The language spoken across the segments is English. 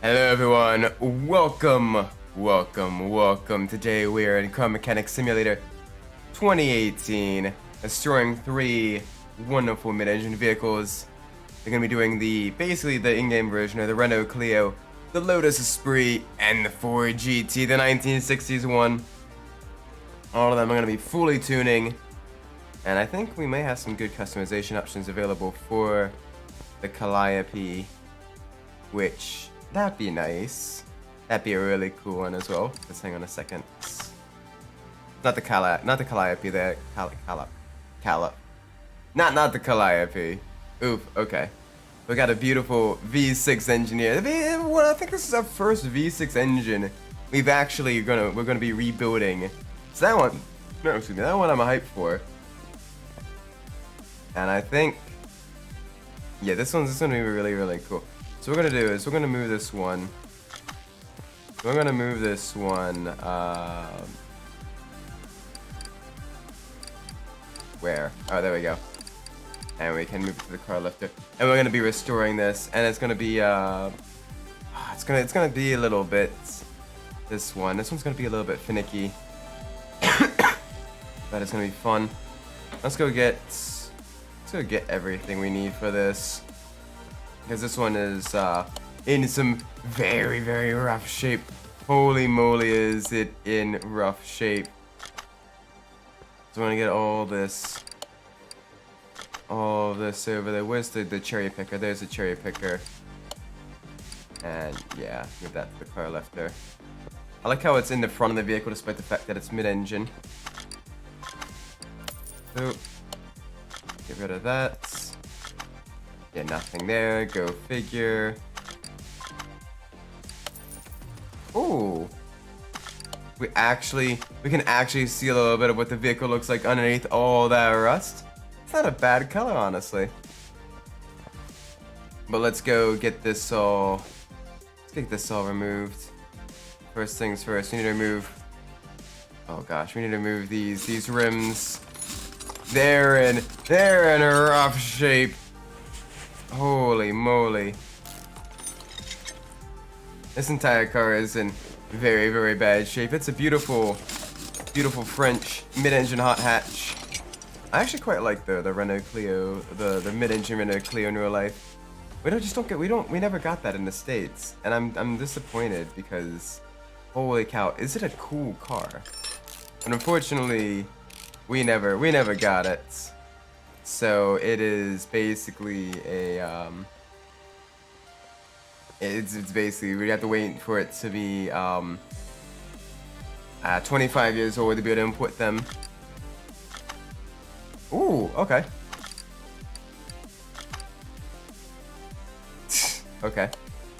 Hello everyone, welcome. Today we are in Car Mechanic Simulator 2018, restoring 3 wonderful mid-engine vehicles. They're going to be doing basically the in-game version of the Renault Clio, the Lotus Esprit, and the Ford GT, the 1960s one. All of them are going to be fully tuning, and I think we may have some good customization options available for the Calliope, which... that'd be nice. That'd be a really cool one as well. Let's hang on a second. Not the Calliope there. Not the Calliope. Oof, okay. We got a beautiful V6 engine here. Well, I think this is our first V6 engine we're gonna be rebuilding. So that one, no, excuse me, that one I'm hyped for. And I think, yeah, this one's gonna be really cool. So what we're gonna do is we're gonna move this one. Where? Oh, there we go. And we can move to the car lifter. And we're gonna be restoring this, and it's gonna be it's gonna be a little bit. This one's gonna be a little bit finicky, but it's gonna be fun. Let's go get everything we need for this. Because this one is in some very rough shape. Holy moly, is it in rough shape. So I want to get all this over there. Where's the cherry picker? There's a cherry picker. And yeah, give that to the car lifter. I like how it's in the front of the vehicle despite the fact that it's mid-engine. So, get rid of that. Yeah, nothing there. Go figure. Ooh. We can actually see a little bit of what the vehicle looks like underneath all that rust. It's not a bad color, honestly. But let's go get this all. Let's get this all removed. First things first. We need to remove. Oh gosh, we need to remove these rims. They're in a rough shape. Holy moly. This entire car is in very bad shape. It's a beautiful French mid-engine hot hatch. I actually quite like the Renault Clio, the mid-engine Renault Clio in real life. We never got that in the States. And I'm disappointed because holy cow, is it a cool car? And unfortunately, we never got it. So it is basically a it's basically we have to wait for it to be 25 years old to be able to import them. Ooh, okay. Okay,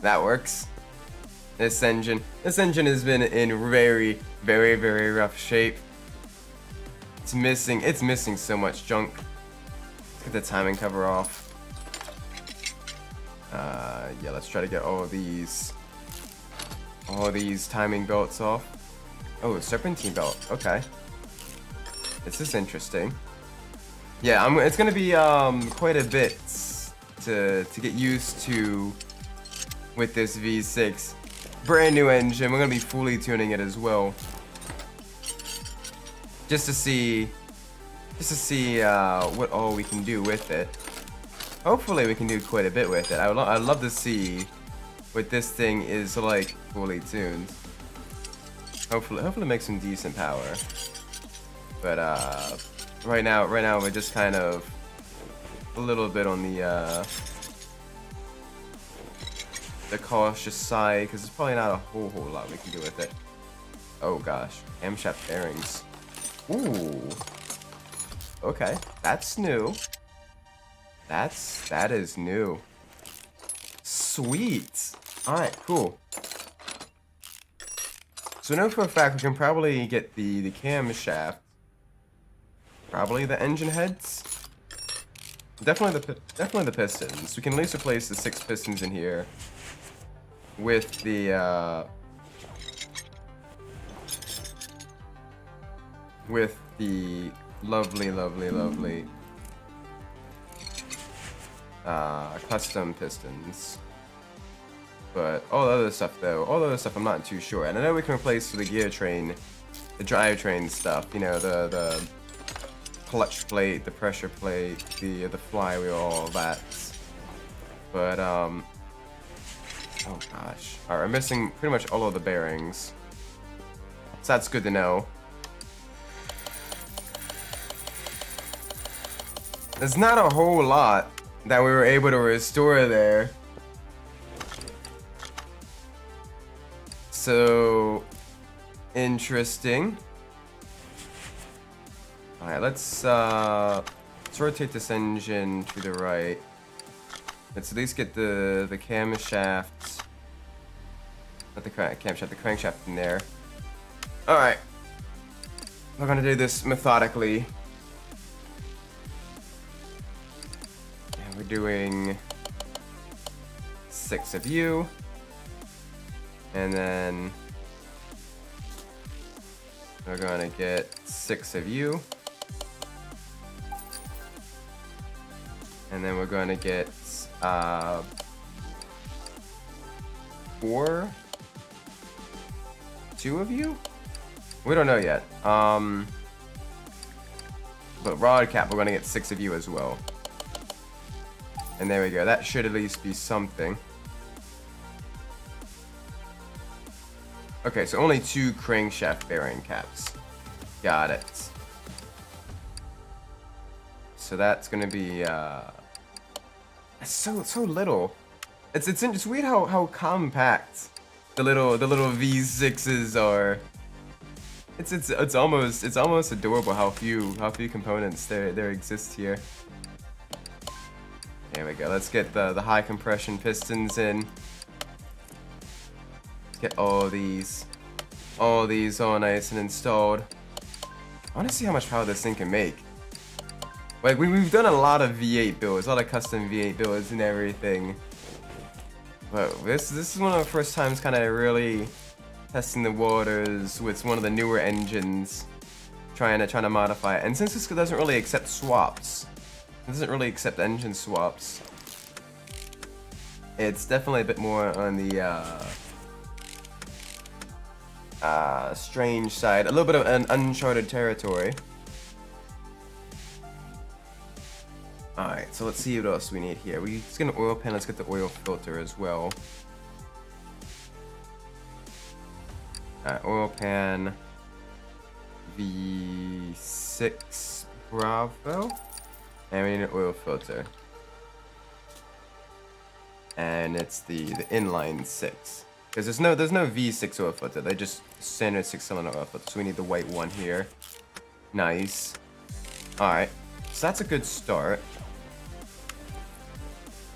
that works. This engine has been in very rough shape. It's missing so much junk. Get the timing cover off. Yeah, let's try to get all these timing belts off. Oh, serpentine belt. Okay, this is interesting. Yeah, it's gonna be quite a bit to get used to with this V6. Brand new engine. We're gonna be fully tuning it as well, just to see what all we can do with it. Hopefully we can do quite a bit with it. I'd love to see what this thing is like fully tuned. Hopefully make some decent power. But right now we're just kind of a little bit on the cautious side because there's probably not a whole lot we can do with it. Oh gosh, camshaft bearings. Ooh. Okay, that's new. That is new. Sweet. All right, cool. So I know for a fact we can probably get the camshaft. Probably the engine heads. Definitely the pistons. We can at least replace the 6 pistons in here with the lovely custom pistons. But all the other stuff though, all the other stuff I'm not too sure. And I know we can replace the gear train, the drivetrain stuff, you know, the clutch plate, the pressure plate, the flywheel, all that. But oh gosh. Alright, I'm missing pretty much all of the bearings. So that's good to know. There's not a whole lot that we were able to restore there. So interesting. Alright, let's rotate this engine to the right. Let's at least get the camshaft. Not the camshaft, the crankshaft in there. Alright. We're gonna do this methodically. And we're doing 6 of you. And then we're gonna get 6 of you. And then we're gonna get 4, 2 of you? We don't know yet. But rod cap, we're gonna get 6 of you as well. And there we go. That should at least be something. Okay, so only 2 crankshaft bearing caps. Got it. So that's gonna be so little. It's weird how compact the little V6s are. It's almost adorable how few components there exist here. There we go. Let's get the high compression pistons in. Get all these all nice and installed. I want to see how much power this thing can make. Like we've done a lot of V8 builds, a lot of custom V8 builds and everything. But this is one of the first times kind of really testing the waters with one of the newer engines, trying to modify it. And since this doesn't really accept swaps, it doesn't really accept engine swaps, it's definitely a bit more on the strange side, a little bit of an uncharted territory. Alright, so let's see what else we need here. Let's get an oil pan, let's get the oil filter as well. Oil pan V6 Bravo. And we need an oil filter. And it's the inline 6. Because there's no V6 oil filter, they're just standard 6-cylinder oil filter. So we need the white one here. Nice. Alright, so that's a good start.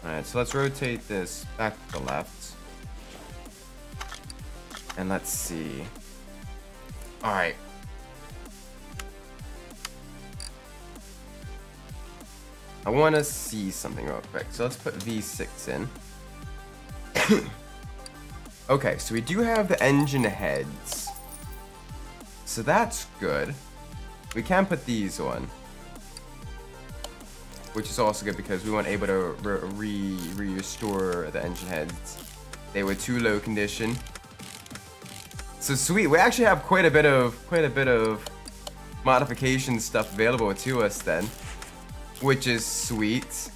Alright, so let's rotate this back to the left. And let's see. Alright. I want to see something real quick. So let's put V6 in. Okay, so we do have the engine heads. So that's good. We can put these on. Which is also good because we weren't able to restore the engine heads. They were too low condition. So sweet, we actually have quite a bit of modification stuff available to us then, which is sweet.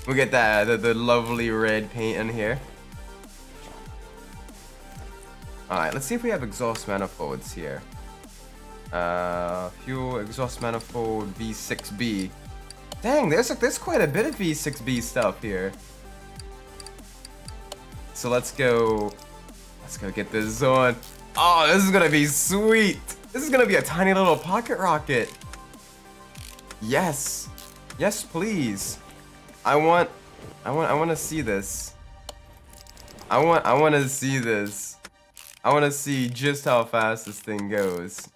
We get the lovely red paint in here. All right, let's see if we have exhaust manifolds here. Fuel exhaust manifold V6B. Dang, there's quite a bit of V6B stuff here. So let's go get this on. Oh, this is gonna be sweet. This is gonna be a tiny little pocket rocket. Yes, yes, please. I want to see this. I want to see this. I want to see just how fast this thing goes.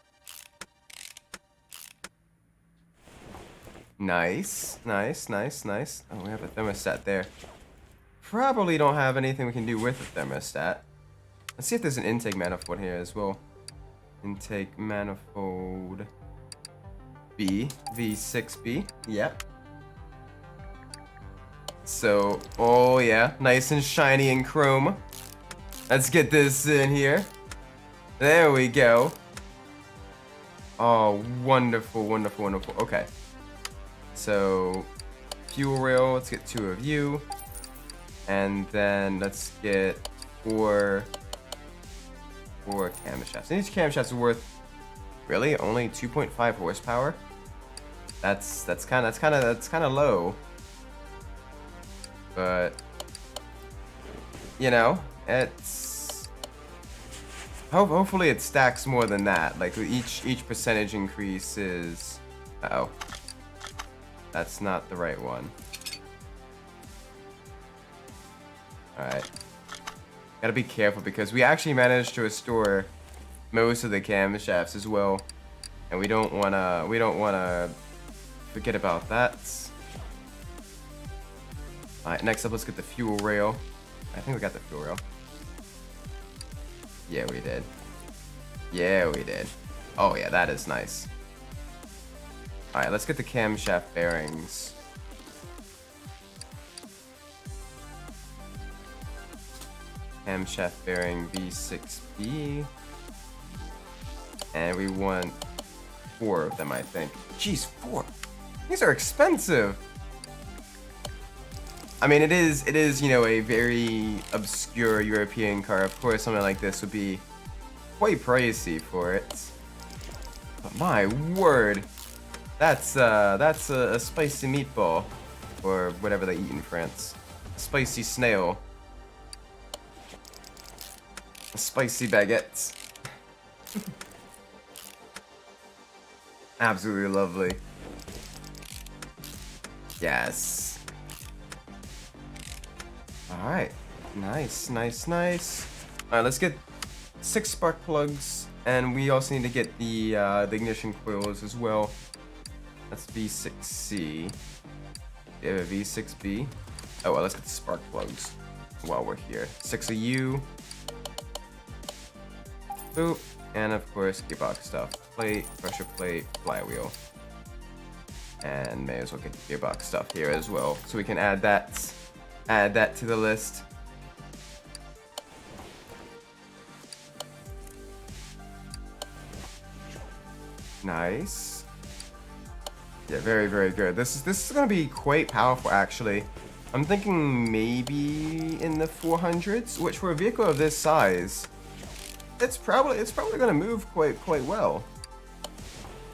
Nice, nice, nice, nice. Oh, we have a thermostat there. Probably don't have anything we can do with the thermostat. Let's see if there's an intake manifold here as well. Intake manifold B, V6B. Yep. So, oh yeah, nice and shiny and chrome. Let's get this in here. There we go. Oh, wonderful, wonderful, wonderful. Okay. So, fuel rail, let's get 2 of you. And then let's get 4 camshafts. And each camshaft's worth, really, only 2.5 horsepower? That's kind of low. But you know, it's hopefully it stacks more than that. Like each percentage increase is. Uh-oh, that's not the right one. All right, gotta be careful because we actually managed to restore most of the camshafts as well, and we don't wanna forget about that. Alright, next up, let's get the fuel rail. I think we got the fuel rail. Yeah, we did. Yeah, we did. Oh, yeah, that is nice. Alright, let's get the camshaft bearings. Camshaft bearing V6B. And we want 4 of them, I think. Jeez, 4. These are expensive. I mean, it is, you know, a very obscure European car. Of course, something like this would be quite pricey for it. But my word, that's a spicy meatball, or whatever they eat in France. A spicy snail. A spicy baguette. Absolutely lovely. Yes. Alright, nice, nice, nice. Alright, let's get 6 spark plugs, and we also need to get the ignition coils as well. That's V6C. We have a V6B. Oh, well, let's get the spark plugs while we're here. 6 of you. Boop, and of course, gearbox stuff. Plate, pressure plate, flywheel. And may as well get the gearbox stuff here as well, so we can add that to the list. Nice. Yeah, very, very good. This is gonna be quite powerful, actually. I'm thinking maybe in the 400s, which for a vehicle of this size, it's probably gonna move quite well.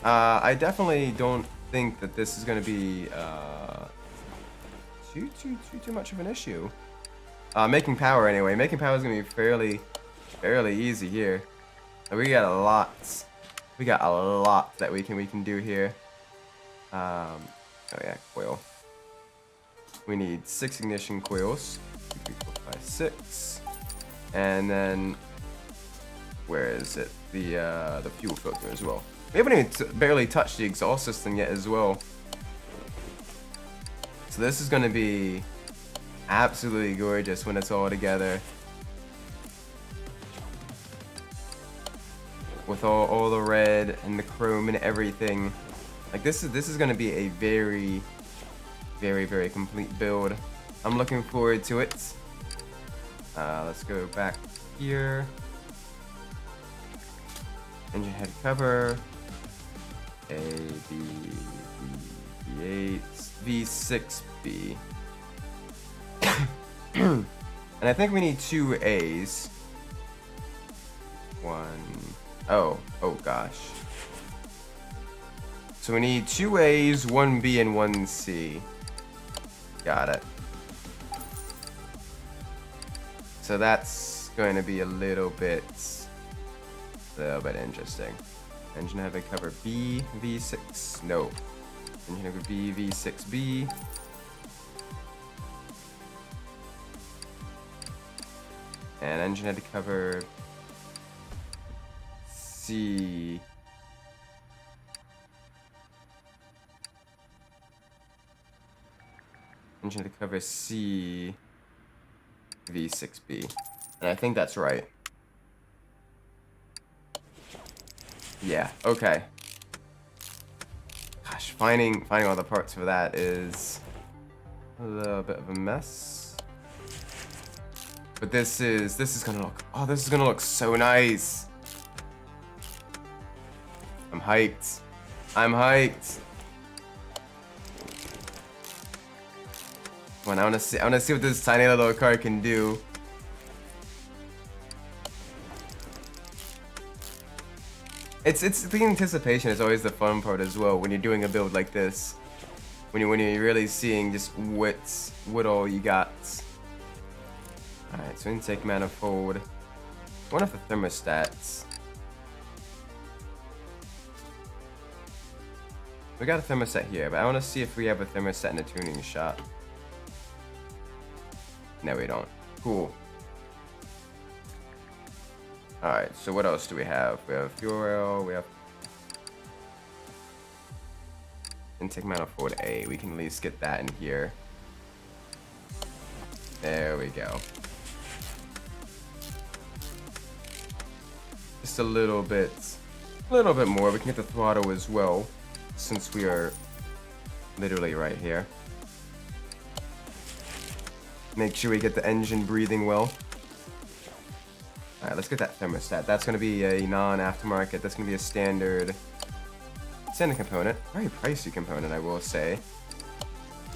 I definitely don't think that this is gonna be too much of an issue. Making power anyway. Making power is gonna be fairly easy here. And we got a lot. We got a lot that we can do here. Oh yeah, coil. We need 6 ignition coils. 2, 3, 4, 5, 6. And then where is it? The fuel filter as well. We haven't even barely touched the exhaust system yet as well. So this is going to be absolutely gorgeous when it's all together. With all the red and the chrome and everything. Like this is going to be a very complete build. I'm looking forward to it. Let's go back here. Engine head cover. A, B, V8, V6B. And I think we need 2 A's. Oh gosh. So we need 2 A's, 1 B, and 1 C. Got it. So that's going to be a little bit interesting. Engine head cover B, V6. No. Engine head cover B, V6B. And engine head cover C. Engine head cover C, V6B. And I think that's right. Yeah, okay. Gosh, finding all the parts for that is a little bit of a mess. But this is gonna look, oh, this is gonna look so nice. I'm hyped. I'm hyped. Come on, I wanna see what this tiny little car can do. It's the anticipation is always the fun part as well when you're doing a build like this. When you're really seeing just what all you got. Alright, so intake manifold. One of the thermostats. We got a thermostat here, but I want to see if we have a thermostat in the tuning shop. No, we don't. Cool. Alright, so what else do we have? We have fuel oil, we have intake manifold A. We can at least get that in here. There we go. Just a little bit more. We can get the throttle as well, since we are literally right here. Make sure we get the engine breathing well. Alright, let's get that thermostat. That's going to be a non-aftermarket. That's going to be a standard component. Very pricey component, I will say.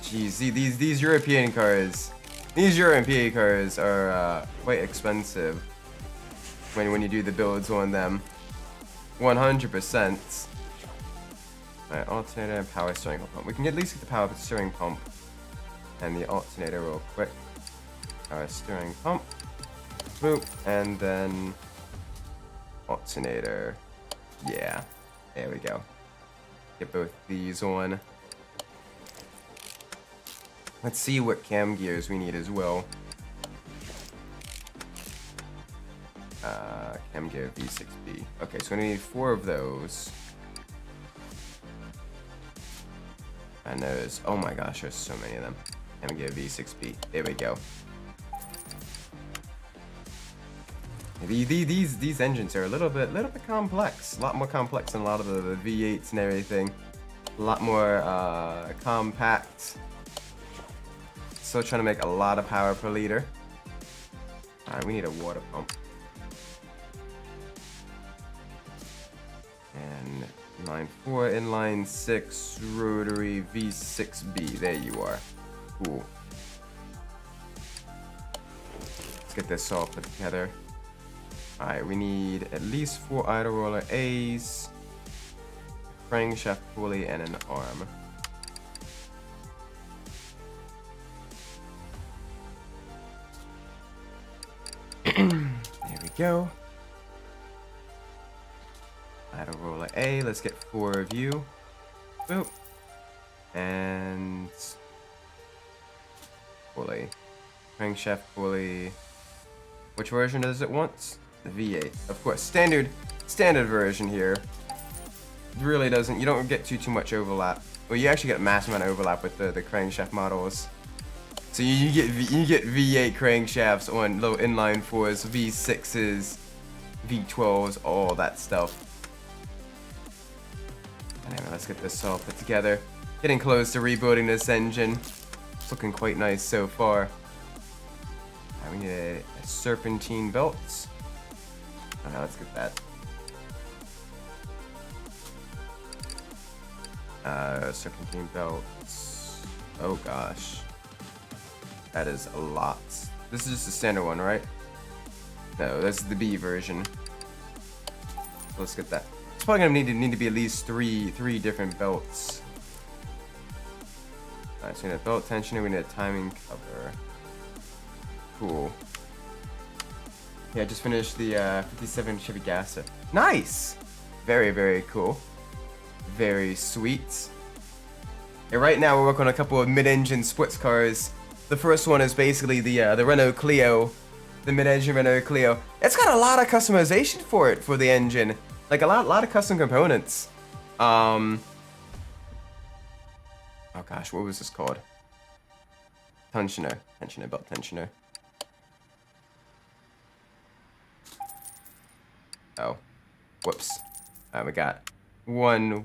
Jeez, these European cars. These European cars are quite expensive when you do the builds on them. 100%. Alright, alternator and power steering pump. We can at least get the power steering pump and the alternator real quick. Power steering pump. Boop, and then alternator. Yeah, there we go. Get both these on. Let's see what cam gears we need as well. Cam gear V6B. Okay, so we need 4 of those. And there's, oh my gosh, there's so many of them. Cam gear V6B. There we go. These engines are a little bit complex. A lot more complex than a lot of the V8s and everything. A lot more compact. Still trying to make a lot of power per liter. Alright, we need a water pump. And inline 4, inline 6, rotary V6B. There you are. Cool. Let's get this all put together. Alright, we need at least 4 idle roller A's, crankshaft pulley, and an arm. There we go. Idle roller A, let's get 4 of you. Boop. And pulley. Crankshaft pulley. Which version does it want? The V8, of course. Standard version here. Really doesn't. You don't get too much overlap. Well, you actually get a massive amount of overlap with the crankshaft models. So you get V8 crankshafts on low inline 4s, V6s, V12s, all that stuff. Anyway, let's get this all put together. Getting close to rebuilding this engine. It's looking quite nice so far. We need a serpentine belt. Alright, let's get that. Serpentine belts. Oh gosh. That is a lot. This is just the standard one, right? No, this is the B version. Let's get that. It's probably gonna need to be at least three different belts. Alright, so we need a belt tensioner, we need a timing cover. Cool. Yeah, I just finished the 57 Chevy Gasser. Nice! Very, very cool. Very sweet. Yeah, right now we're working on a couple of mid-engine sports cars. The first one is basically the Renault Clio. The mid-engine Renault Clio. It's got a lot of customization for it, for the engine. Like a lot of custom components. Oh gosh, what was this called? Tensioner, belt tensioner. Oh, whoops. We got one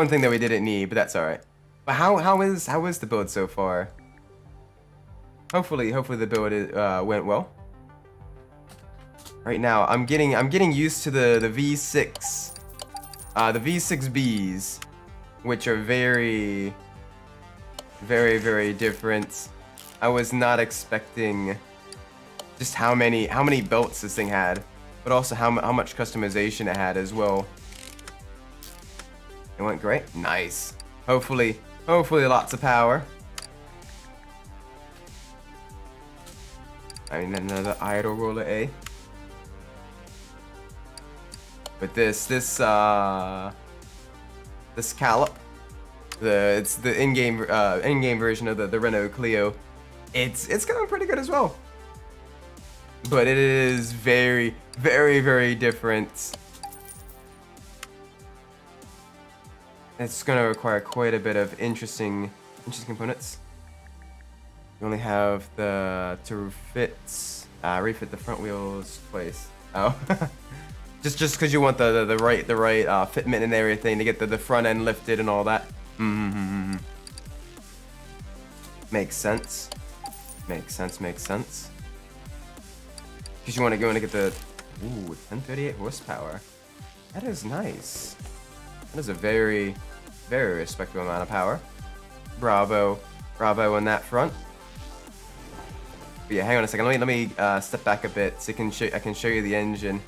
thing that we didn't need, but that's all right. But how is the build so far? hopefully the build went well. Right now, I'm getting used to the V6, the V6Bs, which are very different. I was not expecting just how many belts this thing had, but also how much customization it had as well. It went great. Nice. Hopefully lots of power. I mean, another idle roller A. But this Callop, it's the in-game version of the Renault Clio. It's going pretty good as well. But it is very different. It's going to require quite a bit of interesting components. You only have to refit the front wheels twice. Oh, just because you want the right fitment and everything to get the front end lifted and all that. Makes sense. Makes sense. Because you want to get the 1038 horsepower. That is nice. That is a very respectable amount of power. Bravo on that front. But yeah, hang on a second. Let me step back a bit so I can show you the engine.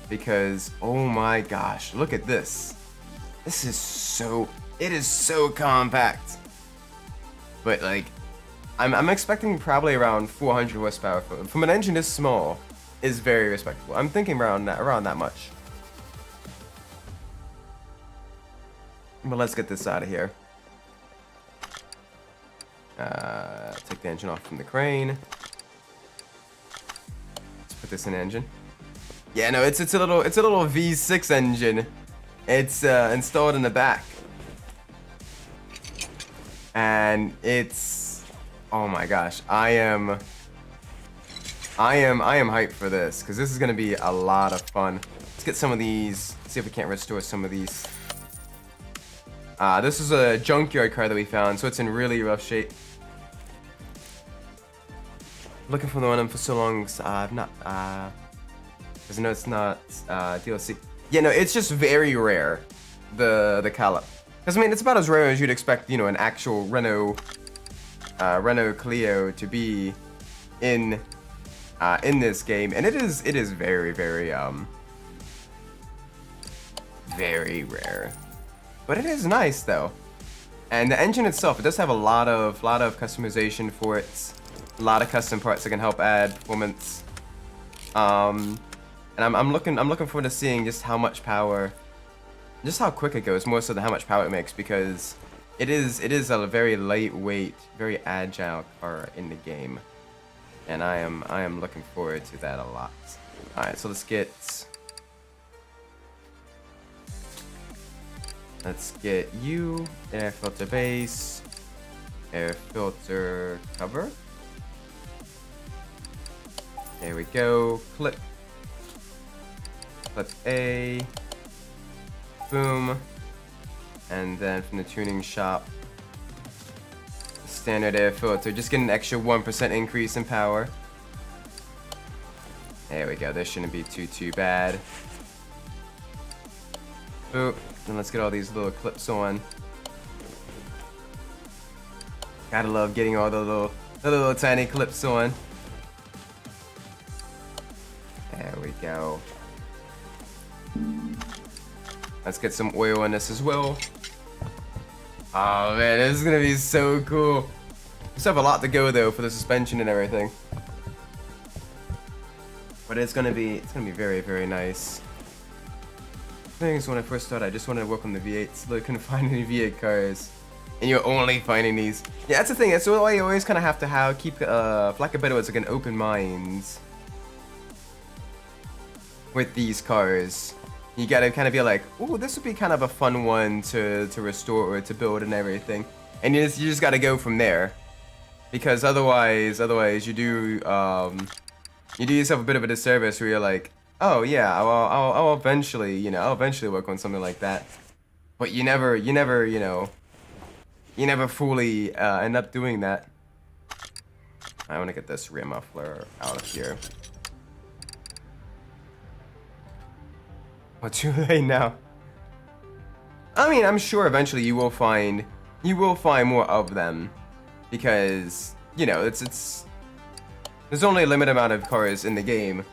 Because oh my gosh, look at this. It is so compact. But like, I'm expecting probably around 400 horsepower from an engine this small. Is very respectable. I'm thinking around that much. But let's get this out of here. Take the engine off from the crane. Let's put this in engine. Yeah, no, it's a little V6 engine. It's installed in the back, and it's, oh my gosh, I am hyped for this because this is gonna be a lot of fun. Let's get some of these. See if we can't restore some of these. This is a junkyard car that we found, so it's in really rough shape. Looking for the one for so long, I've not, because I know it's not DLC. Yeah, no, it's just very rare, the Callop. Because I mean, it's about as rare as you'd expect, you know, an actual Renault Clio to be in this game, and it is very rare. But it is nice though, and the engine itself, it does have a lot of customization for it, a lot of custom parts that can help add performance. And I'm looking forward to seeing just how much power, just how quick it goes, more so than how much power it makes, because it is a very lightweight, very agile car in the game, and I am looking forward to that a lot. All right, so let's get you air filter base, air filter cover. There we go. Clip A, boom, and then from the tuning shop, standard air filter. Just get an extra 1% increase in power. There we go. This shouldn't be too bad. Boop. And let's get all these little clips on. Gotta love getting all the little tiny clips on. There we go. Let's get some oil in this as well. Oh man, this is gonna be so cool. We still have a lot to go though for the suspension and everything. But it's gonna be very nice. Things when I first started, I just wanted to work on the V8s. Look, couldn't find any V8 cars, and you're only finding these. Yeah, that's the thing. That's why you always kind of have to keep, for lack of better words, like an open mind with these cars. You gotta kind of be like, ooh, this would be kind of a fun one to restore or to build and everything, and you just gotta go from there, because otherwise you do yourself a bit of a disservice where you're like, oh yeah, I'll eventually, I'll eventually work on something like that, but you never fully end up doing that. I want to get this rear muffler out of here. Well, too late now. I mean, I'm sure eventually you will find more of them, because you know it's there's only a limited amount of cars in the game,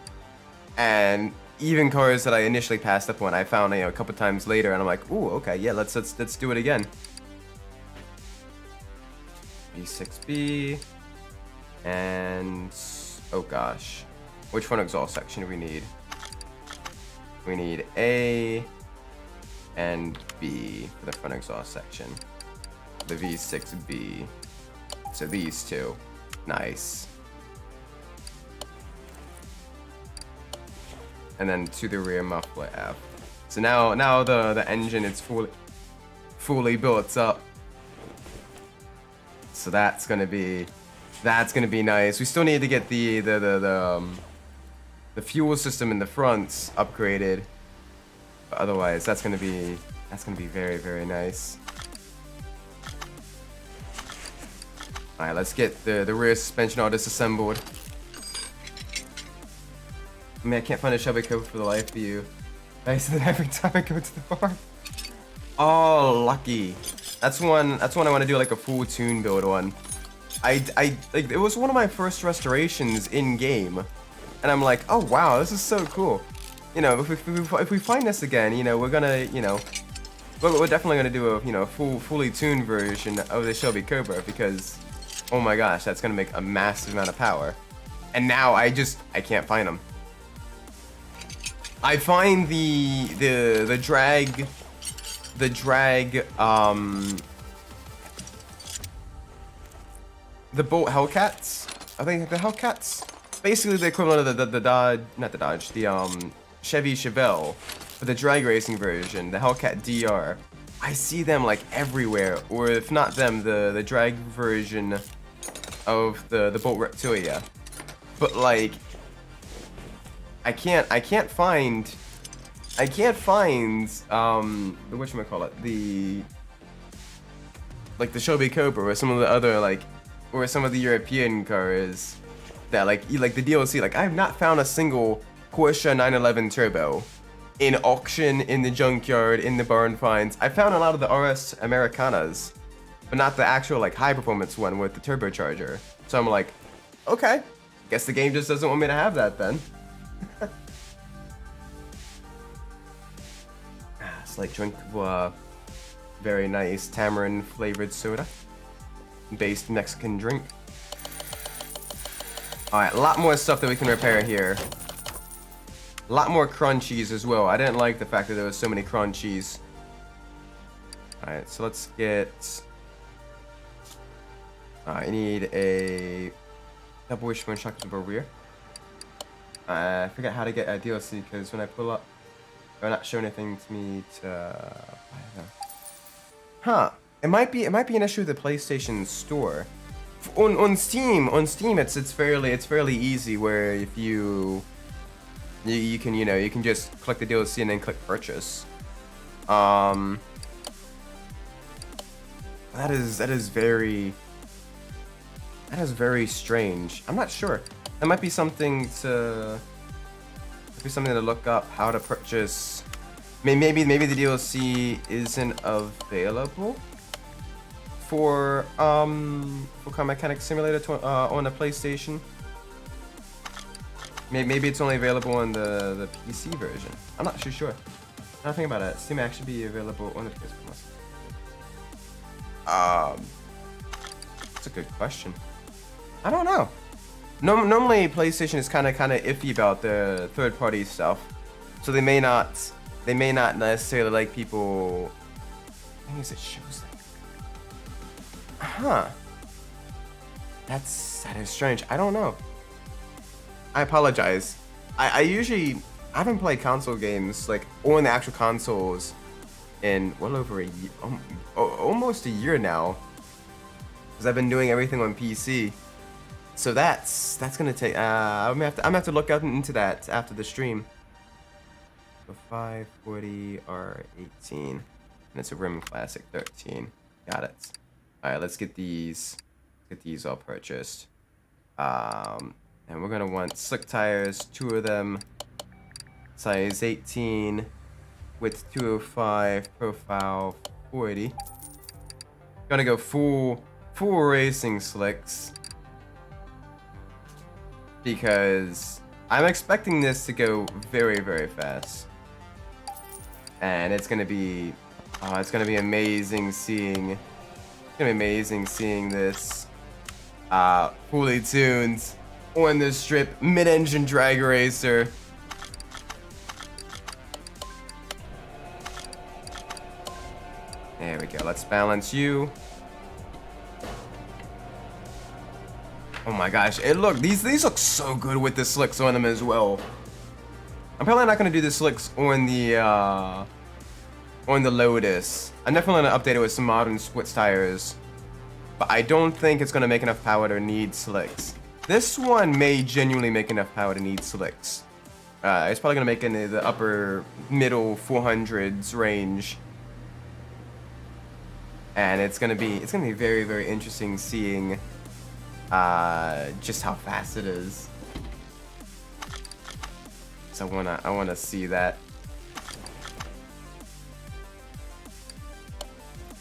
and even cars that I initially passed up on, I found a couple times later, and I'm like, ooh, okay, yeah, let's do it again. V6B, and oh gosh, which front exhaust section do we need? We need A and B for the front exhaust section. The V6B. So these two. Nice. And then to the rear muffler F. So now the engine is fully built up. So that's gonna be nice. We still need to get the fuel system in the front upgraded. But otherwise, that's gonna be very, very nice. All right, let's get the rear suspension all disassembled. I mean, I can't find a Shelby Cobra for the life of you. I say that every time I go to the farm. Oh, lucky. That's one I want to do like a full tune build on. I like, it was one of my first restorations in game, and I'm like, oh wow, this is so cool. You know, if we find this again, you know, we're gonna, you know, we're definitely gonna do a fully tuned version of the Shelby Cobra, because oh my gosh, that's gonna make a massive amount of power. And now I can't find them. I find the drag the Bolt Hellcats. I think the Hellcats, basically the equivalent of the Dodge, not the Dodge, the Chevy Chevelle, but the drag racing version, the Hellcat DR. I see them like everywhere, or if not them, the drag version of the Bolt Reptilia. But like, I can't find the whatchamacallit, the Shelby Cobra, or some of the other or some of the European cars that like the DLC. Like, I have not found a single Porsche 911 Turbo in auction, in the junkyard, in the barn finds. I found a lot of the RS Americanas, but not the actual like high performance one with the turbocharger. So I'm like, okay, guess the game just doesn't want me to have that then. It's like drinkable, very nice tamarind flavored soda based Mexican drink. Alright, a lot more stuff that we can repair here. A lot more crunchies as well. I didn't like the fact that there was so many crunchies. Alright, so let's get... I need a double wishbone shock absorber rear. I forget how to get a DLC, because when I pull up, they're not showing anything to me to... I don't know. Huh. It might be an issue with the PlayStation Store. On Steam, it's fairly easy, where if you can just click the DLC and then click purchase. That is very strange. I'm not sure. That might be something to look up, how to purchase. Maybe the DLC isn't available for Car Mechanic Simulator on a PlayStation. Maybe it's only available on the PC version. I'm not too sure. Now think about it, Steam may actually be available on the PS Plus. That's a good question. I don't know. Normally PlayStation is kind of iffy about the third-party stuff, so they may not necessarily like people. I think it shows that. Huh. That is strange. I don't know. I apologize. I haven't played console games like on the actual consoles in well over a year, almost a year now, because I've been doing everything on PC. So that's gonna take. I'm gonna have to look out into that after the stream. So 540 R18, and it's a Rim Classic 13. Got it. All right, let's get these all purchased. And we're gonna want slick tires, 2 of them, size 18, width 205, profile 40. Gonna go full racing slicks because I'm expecting this to go very, very fast, and it's gonna be amazing seeing. It's gonna be amazing seeing this fully tuned on the strip mid-engine drag racer. There we go. Let's balance you. Oh my gosh! These look so good with the slicks on them as well. I'm probably not gonna do the slicks on the Lotus. I'm definitely gonna update it with some modern split tires, but I don't think it's gonna make enough power to need slicks. This one may genuinely make enough power to need slicks. It's probably gonna make in the upper middle 400s range, and it's gonna be very, very interesting seeing just how fast it is. So I wanna see that.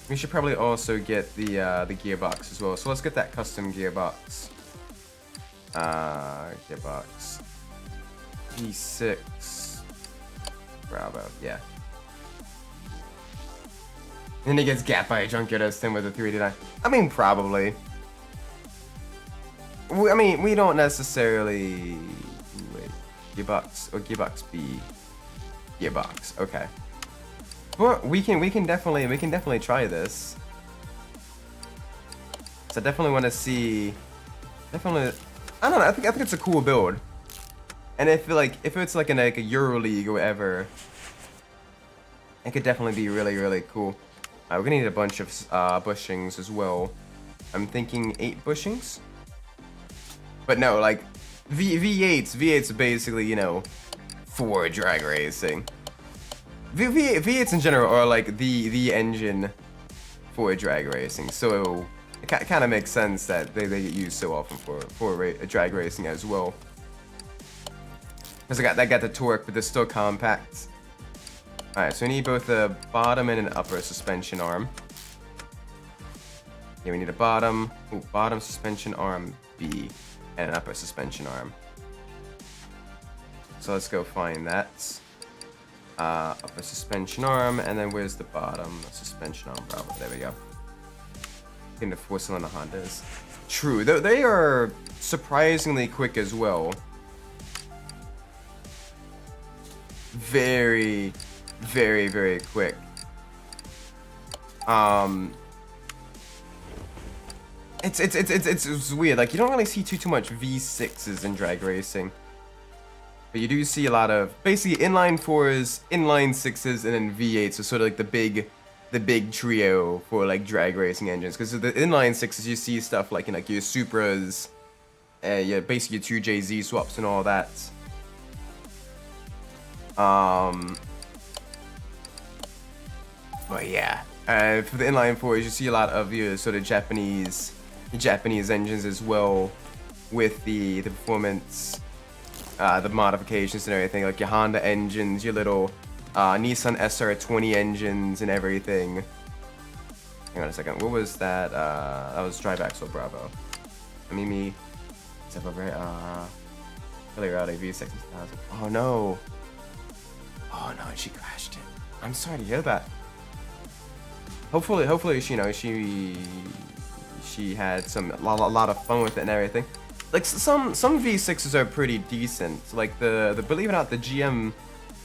We should probably also get the gearbox as well. So let's get that custom gearbox. Gearbox V6 Bravo, yeah. And he gets gapped by a junkyard S10 with a 389. I mean, probably. I mean, we don't necessarily. Wait, gearbox or gearbox B? Gearbox, okay. But we can definitely try this. So I definitely want to see. I don't know. I think it's a cool build. And if it's like in like a Euro League or whatever, it could definitely be really, really cool. We're gonna need a bunch of bushings as well. I'm thinking 8 bushings. But no, like V8s are basically, you know, for drag racing. V8s in general are like the engine for drag racing, so it kind of makes sense that they get used so often for drag racing as well. Because they got the torque, but they're still compact. All right, so we need both a bottom and an upper suspension arm. Yeah, we need a bottom suspension arm B and an upper suspension arm. So let's go find that. Upper suspension arm, and then where's the bottom suspension arm? Bravo, there we go. Getting the 4-cylinder Hondas. True, they are surprisingly quick as well. Very, very, very quick. It's weird. Like, you don't really see too much V6s in drag racing. But you do see a lot of basically inline 4s, inline 6s, and then V8s are sort of like the big trio for like drag racing engines. Because the inline 6s you see stuff like in like your Supras, yeah, basically your 2JZ swaps and all that. But yeah, for the inline 4s you see a lot of your sort of Japanese engines as well, with the performance. The modifications and everything, like your Honda engines, your little Nissan SR20 engines and everything. Hang on a second, what was that? That was Drive Axle Bravo. Mimi, step over here. Really rowdy V6000. Oh no! Oh no, she crashed it. I'm sorry to hear that. Hopefully, she, you know, she had a lot of fun with it and everything. Like some V6s are pretty decent. Like the believe it or not, the GM,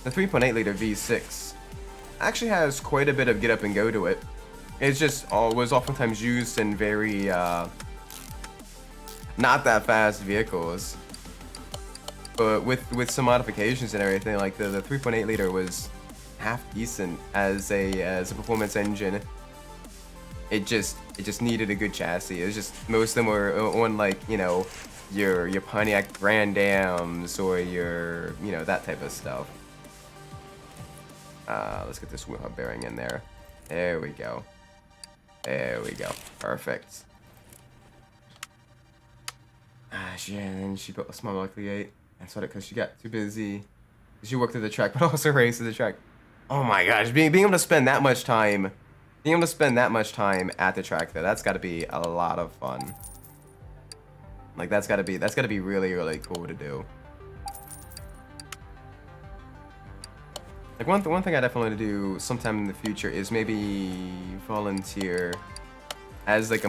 the 3.8 liter V6 actually has quite a bit of get up and go to it. It's just was oftentimes used in very not that fast vehicles. But with some modifications and everything, like the 3.8 liter was half decent as a performance engine. It just needed a good chassis. It was just most of them were on, like, you know, your Pontiac Grand Dams or your, you know, that type of stuff. Let's get this wheel hub bearing in there. There we go. There we go. Perfect. She built a small Clio 8. I saw it because she got too busy. She worked at the track, but also raced at the track. Oh my gosh, being able to spend that much time, at the track though, that's got to be a lot of fun. Like that's got to be really, really cool to do. Like one thing I definitely want to do sometime in the future is maybe volunteer as like a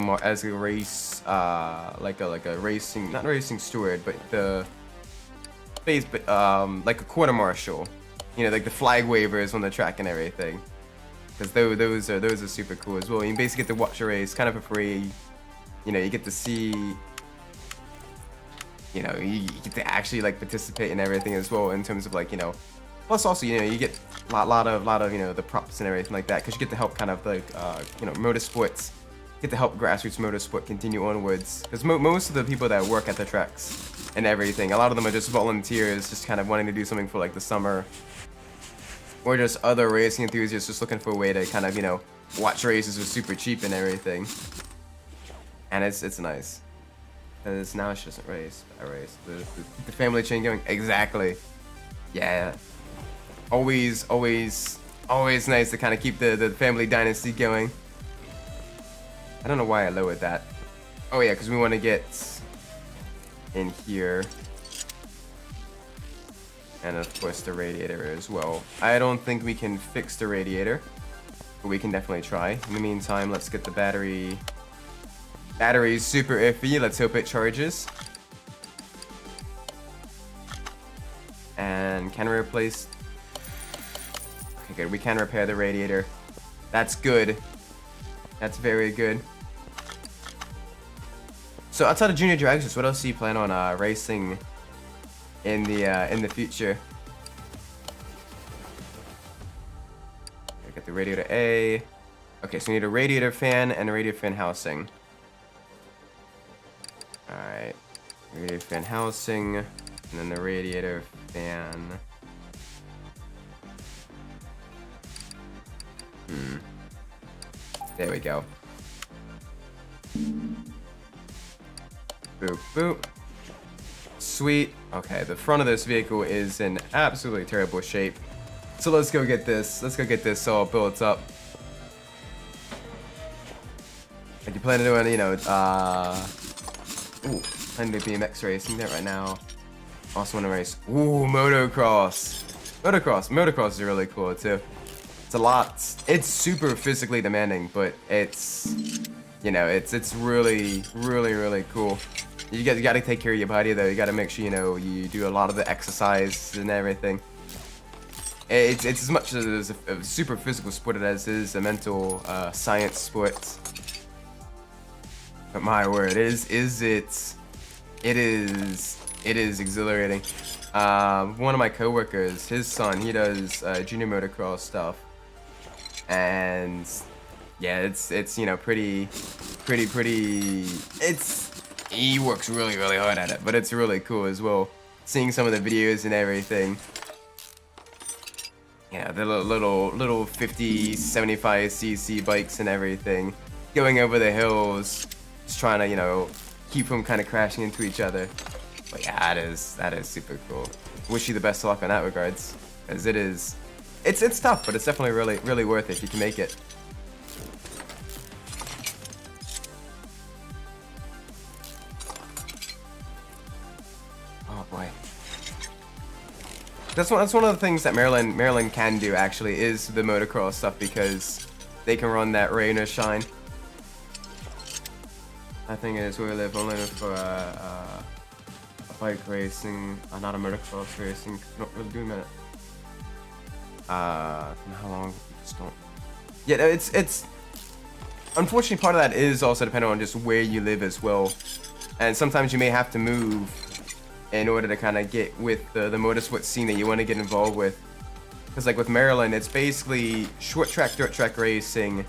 race like a racing, not racing steward, but like a quarter marshal, you know, like the flag wavers on the track and everything, because those are super cool as well. You basically get to watch a race kind of for free. You know, you get to see, you know, you get to actually like participate in everything as well, in terms of like, you know, plus also, you know, you get a lot of you know, the props and everything like that, because you get to help kind of like you know, motorsports, get to help grassroots motorsport continue onwards, because most of the people that work at the tracks and everything, a lot of them are just volunteers, just kind of wanting to do something for like the summer, or just other racing enthusiasts just looking for a way to kind of, you know, watch races for super cheap and everything. And it's nice, because now she doesn't race, I race. The family chain going. Exactly. Yeah. Always nice to kind of keep the family dynasty going. I don't know why I lowered that. Oh yeah, because we want to get in here. And of course the radiator as well. I don't think we can fix the radiator, but we can definitely try. In the meantime, let's get the battery. Battery's super iffy. Let's hope it charges. And can we replace... Okay, good. We can repair the radiator. That's good. That's very good. So outside of Junior Drags, what else do you plan on racing in the future? Get the radiator A. Okay, so we need a radiator fan and a radiator fan housing. Alright. Radiator fan housing, and then the radiator fan. There we go. Boop, boop. Sweet. Okay, the front of this vehicle is in absolutely terrible shape. So let's go get this. Let's go get this all built up. Like you plan to do, you know, plan to do BMX racing there right now. Also want to race. Ooh, motocross. Motocross is really cool too. It's a lot. It's super physically demanding, but it's, you know, it's really cool. You got to take care of your body though. You got to make sure, you know, you do a lot of the exercise and everything. It's as much as a super physical sport as it is a mental science sport. But my word, it is exhilarating. One of my coworkers, his son, he does junior motocross stuff, and yeah, it's you know, pretty. He works really hard at it, but it's really cool as well. Seeing some of the videos and everything. Yeah, the little 50, 75 cc bikes and everything, going over the hills, just trying to, you know, keep from kind of crashing into each other. But yeah, that is super cool. Wish you the best of luck in that regards, because it's tough, but it's definitely really worth it if you can make it. Oh boy. That's one of the things that Maryland can do, actually, is the motocross stuff, because they can run that rain or shine. I think it is where we live only for a bike racing, not a motocross racing. Not really doing that. How long? Just don't. Yeah, it's. Unfortunately, part of that is also dependent on just where you live as well, and sometimes you may have to move in order to kind of get with the motorsport scene that you want to get involved with. Because like with Maryland, it's basically short track, dirt track racing,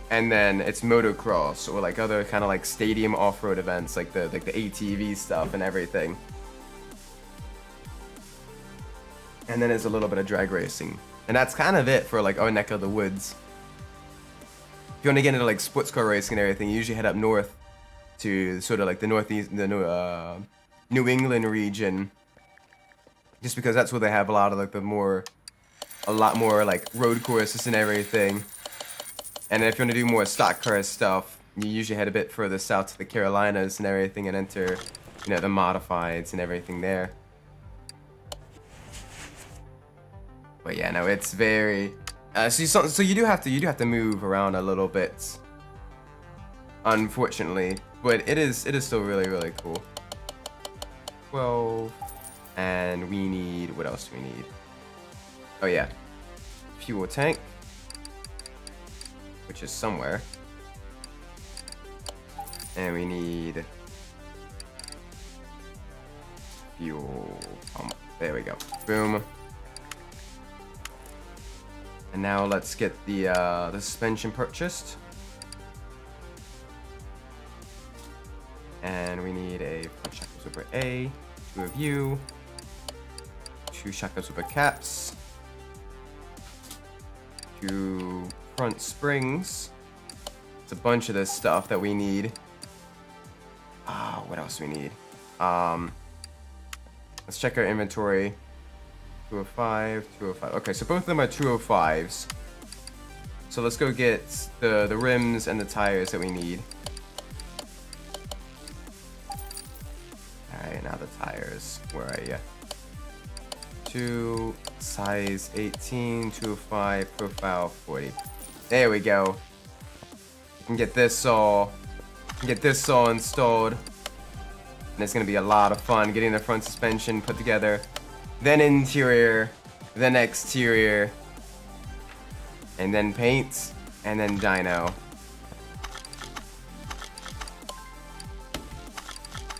and then it's motocross or like other kind of like stadium off-road events, like the ATV stuff and everything. And then there's a little bit of drag racing, and that's kind of it for like our neck of the woods. If you want to get into like sports car racing and everything, you usually head up north to sort of like the northeast, the New England region, just because that's where they have a lot of like a lot more like road courses and everything. And if you want to do more stock car stuff, you usually head a bit further south to the Carolinas and everything, and enter, you know, the modifieds and everything there. But yeah, no, it's very. So you do have to move around a little bit, unfortunately, but it is still really cool. 12, and we need, what else do we need? Oh yeah, fuel tank, which is somewhere, and we need fuel pump. There we go. Boom. And now let's get the suspension purchased. And we need a front shock absorber A, 2 of you, 2 shock absorber caps, 2 front springs. It's a bunch of this stuff that we need. What else do we need? Let's check our inventory. 205, 205. Okay, so both of them are 205s. So let's go get the rims and the tires that we need. Alright, now the tires. Where are you? 2, size 18, 205, profile 40. There we go. We can get this all installed. And it's gonna be a lot of fun getting the front suspension put together. Then interior, then exterior, and then paint, and then dyno.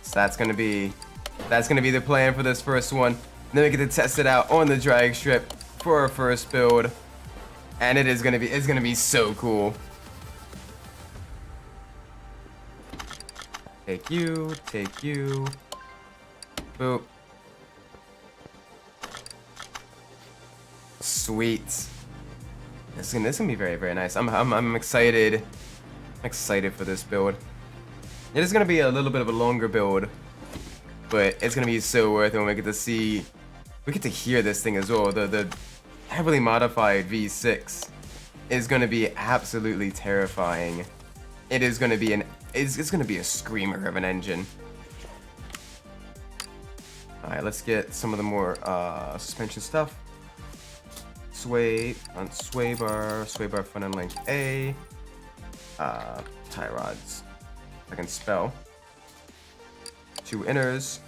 So that's gonna be the plan for this first one. Then we get to test it out on the drag strip for our first build, and it's gonna be so cool. Take you, boop. Sweet. This is gonna be very nice. I'm excited. I'm excited for this build. It is gonna be a little bit of a longer build, but it's gonna be so worth it when we get to hear this thing as well. The heavily modified V6 is gonna be absolutely terrifying. It is gonna be it's gonna be a screamer of an engine. All right, let's get some of the more suspension stuff. Sway front sway bar front end length A, tie rods, if I can spell, 2 inners,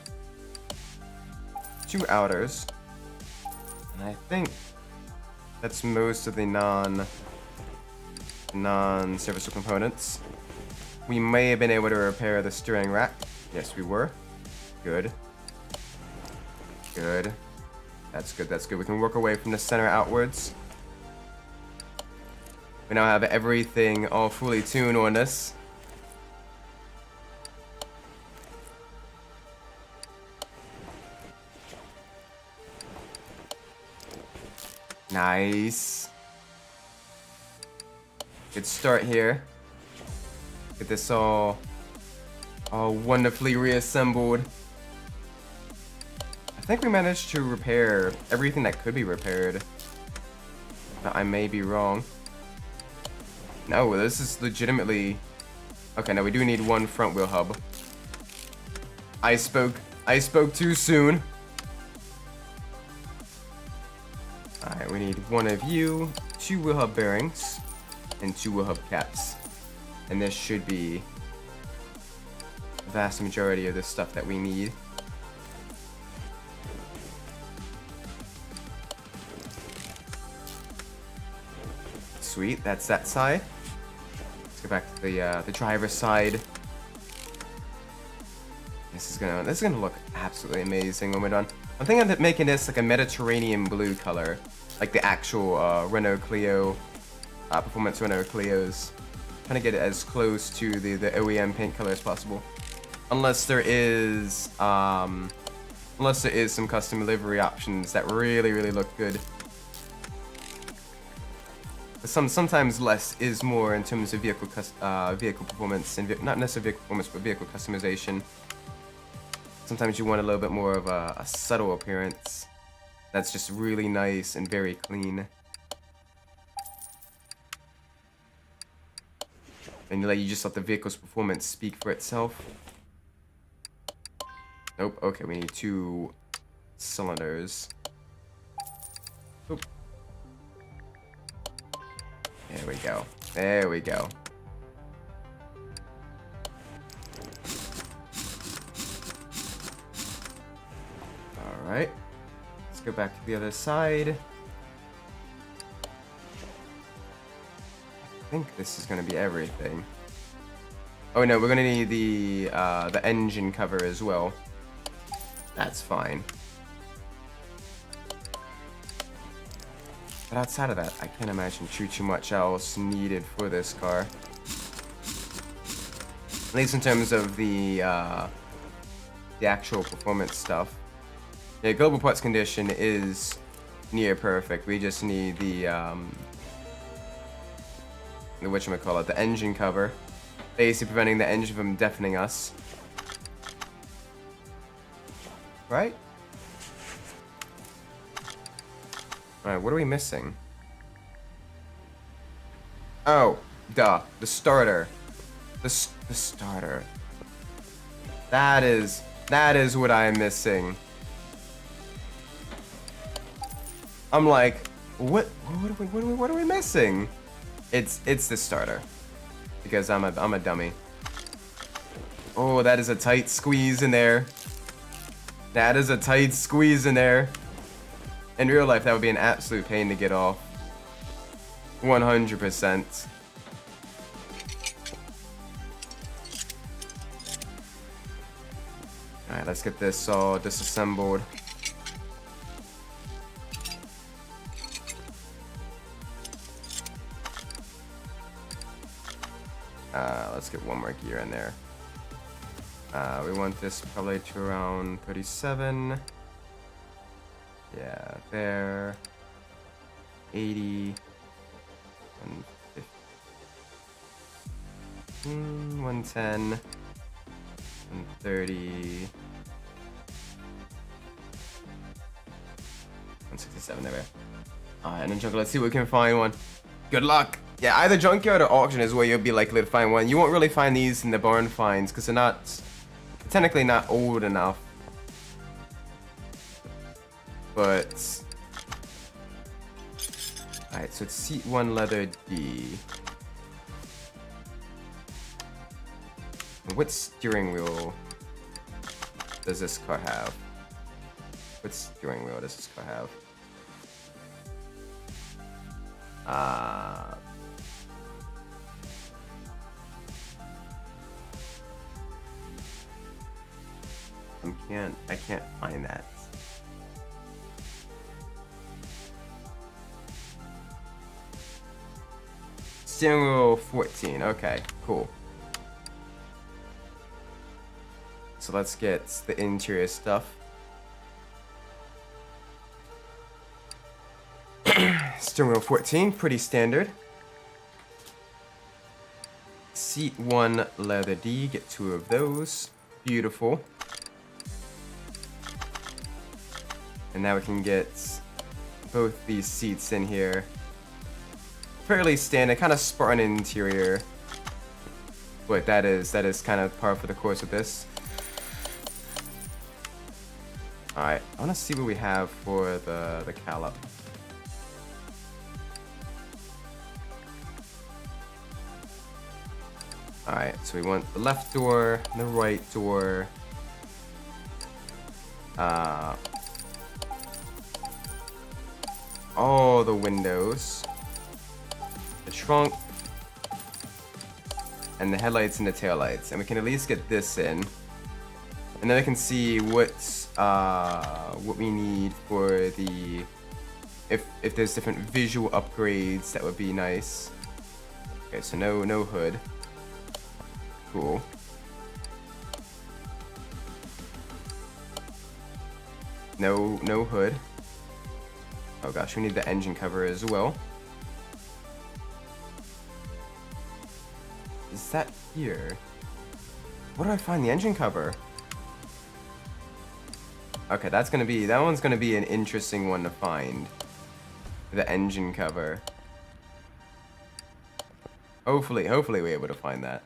2 outers, and I think that's most of the non-serviceable components. We may have been able to repair the steering rack. Yes, we were. Good. That's good. We can work away from the center outwards. We now have everything all fully tuned on this. Nice. Good start here. Get this all wonderfully reassembled. I think we managed to repair everything that could be repaired. But I may be wrong. No, this is legitimately... Okay, no, we do need 1 front wheel hub. I spoke too soon. Alright, we need 1 of you, 2 wheel hub bearings, and 2 wheel hub caps. And this should be the vast majority of the stuff that we need. Sweet, that's that side. Let's go back to the driver's side. This is gonna look absolutely amazing when we're done. I'm thinking of making this like a Mediterranean blue color, like the actual Renault Clio, performance Renault Clios. Trying to get it as close to the OEM paint color as possible, unless there is some custom livery options that really look good. Sometimes less is more in terms of vehicle performance, and not necessarily vehicle performance, but vehicle customization. Sometimes you want a little bit more of a subtle appearance that's just really nice and very clean. And you just let the vehicle's performance speak for itself. Nope, okay, we need 2 cylinders. Oop. There we go. There we go. Alright. Let's go back to the other side. I think this is gonna be everything. Oh no, we're gonna need the engine cover as well. That's fine. But outside of that, I can't imagine too much else needed for this car. At least in terms of the actual performance stuff. The global parts condition is near perfect. We just need the whatchamacallit, the engine cover. Basically preventing the engine from deafening us. Right? Alright, what are we missing? Oh, duh. The starter. The starter. That is what I'm missing. I'm like, what are we missing? It's the starter. Because I'm a dummy. Oh, that is a tight squeeze in there. That is a tight squeeze in there. In real life, that would be an absolute pain to get off. 100%. Alright, let's get this all disassembled. Let's get one more gear in there. We want this probably to around 37. Yeah, there. 80. 150. 110. 130. 167, there we go. Alright, and then jungle, let's see what we can find one. Good luck! Yeah, either junkyard or auction is where you'll be likely to find one. You won't really find these in the barn finds because they're not, technically not old enough. But, alright, so it's seat 1 leather D. What steering wheel does this car have? What steering wheel does this car have? I can't find that. Steering wheel 14. Okay, cool. So let's get the interior stuff. Steering wheel 14, pretty standard. Seat 1 leather D, get 2 of those. Beautiful. And now we can get both these seats in here. Fairly standard, kind of Spartan interior. But that is kind of par for the course with this. Alright, I want to see what we have for the callop. Alright, so we want the left door, the right door. All the windows. The trunk. And the headlights and the taillights. And we can at least get this in. And then I can see what we need for the... If there's different visual upgrades, that would be nice. Okay, so no hood. Cool. No hood. Oh gosh, we need the engine cover as well. Is that here? Where do I find the engine cover? Okay, that one's gonna be an interesting one to find. The engine cover. Hopefully we're able to find that.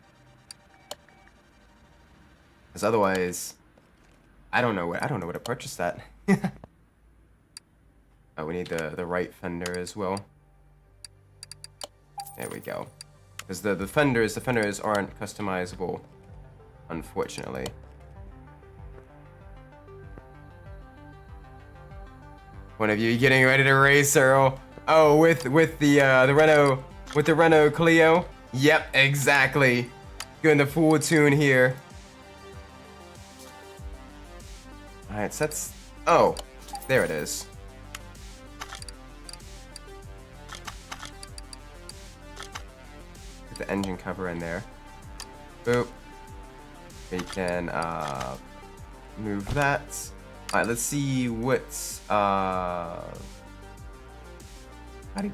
Because otherwise, I don't know where to purchase that. Oh, we need the right fender as well. There we go. Because the fenders aren't customizable, unfortunately. One of you getting ready to race, Earl? Oh, with the Renault Clio. Yep, exactly. Going the full tune here. All right, so that's. Oh, there it is. Put the engine cover in there. Boop. We can move that. All right, let's see what's body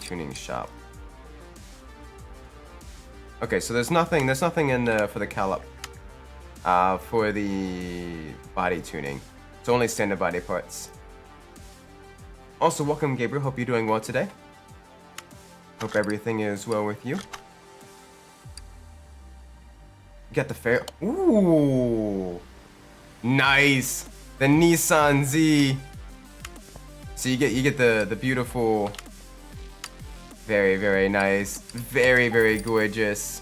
tuning shop. Okay, so there's nothing in the for the callip for the body tuning. It's only standard body parts. Also, welcome, Gabriel. Hope you're doing well today. Hope everything is well with you. Get the fair. Ooh, nice. The Nissan Z. So you get the beautiful, very, very nice, very, very gorgeous.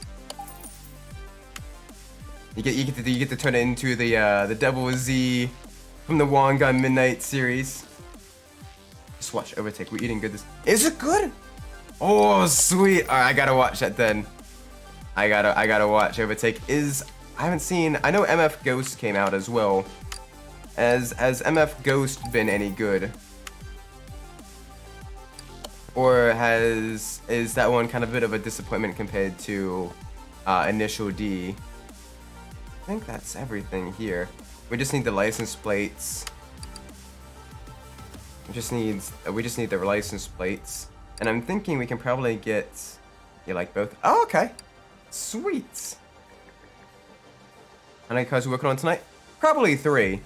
You get to turn it into the Devil Z from the Wangan Midnight series. Just watch overtake. We're eating good. Is it good? Oh, sweet. All right, I gotta watch that then. I gotta watch overtake. I haven't seen. I know MF Ghost came out as well. Has MF Ghost been any good? Or is that one kind of a bit of a disappointment compared to Initial D? I think that's everything here. We just need the license plates. We just need the license plates. And I'm thinking we can probably get like both. Oh, okay. Sweet. How many cars are we working on tonight? Probably 3.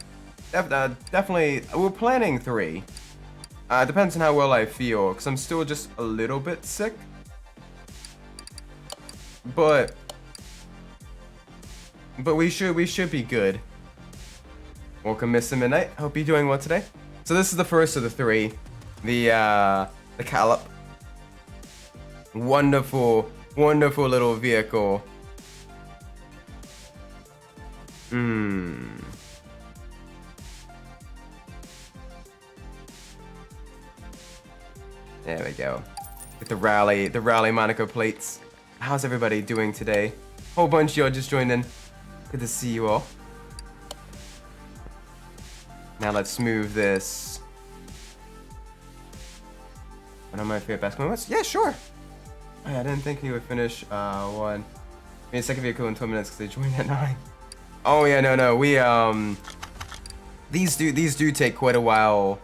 Definitely, we're planning 3. Depends on how well I feel, because I'm still just a little bit sick. But we should be good. Welcome, Mr. Midnight. Hope you're doing well today. So this is the first of the 3. The Callop. Wonderful, wonderful little vehicle. There we go. Get the rally Monaco plates. How's everybody doing today? Whole bunch of y'all just joined in. Good to see you all. Now let's move this. One of my favorite basketball moments? Yeah, sure. I didn't think he would finish one. Maybe second vehicle in 12 minutes because they joined at 9. Oh yeah, no. We these do take quite a while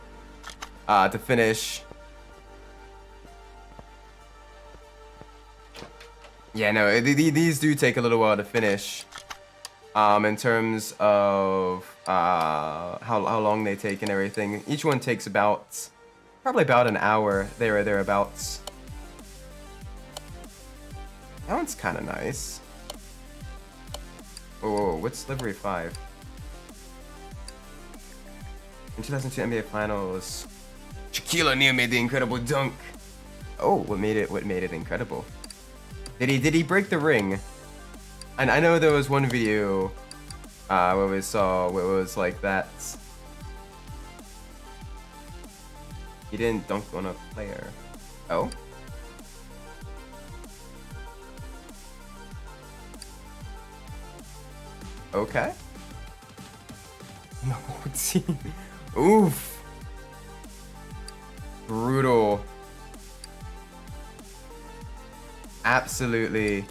to finish. Yeah, no, these do take a little while to finish. In terms of how long they take and everything. Each one takes probably about an hour there or thereabouts. That one's kind of nice. Oh, what's livery 5? In 2002 NBA Finals, Shaquille O'Neal made the incredible dunk. Oh, what made it incredible? Did he break the ring? And I know there was one video where we saw where it was like that. He didn't dunk on a player. Oh? Okay. No, team. Oof. Brutal. Absolutely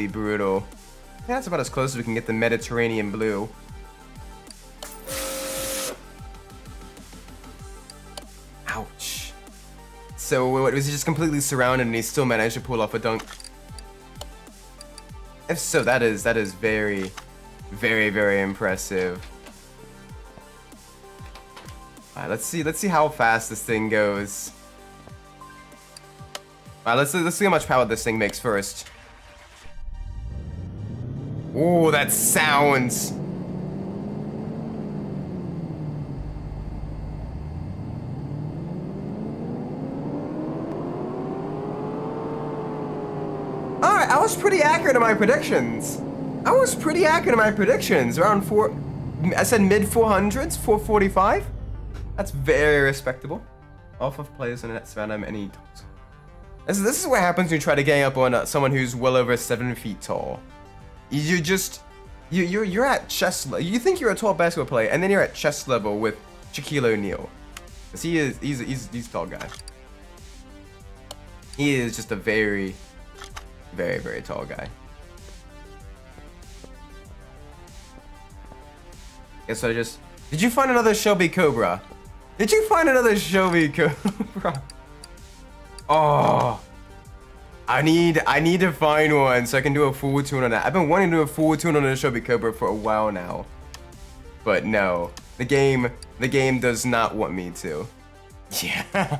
brutal. I think that's about as close as we can get the Mediterranean blue. Ouch. So was he just completely surrounded and he still managed to pull off a dunk? If so, that is very, very, very impressive. All right, let's see how fast this thing goes. All right, let's see how much power this thing makes first. Ooh, that sounds. Alright, I was pretty accurate in my predictions. Around I said mid 400s, 445. That's very respectable. Off of players in that random any. This is what happens when you try to gang up on someone who's well over 7 feet tall. You're at chest level. You think you're a tall basketball player, and then you're at chest level with Shaquille O'Neal. Cause he's a tall guy. He is just a very, very, very tall guy. Guess what did you find another Shelby Cobra? Did you find another Shelby Cobra? Oh, I need to find one so I can do a full tune on that. I've been wanting to do a full tune on the Shelby Cobra for a while now, but no, the game does not want me to. Yeah,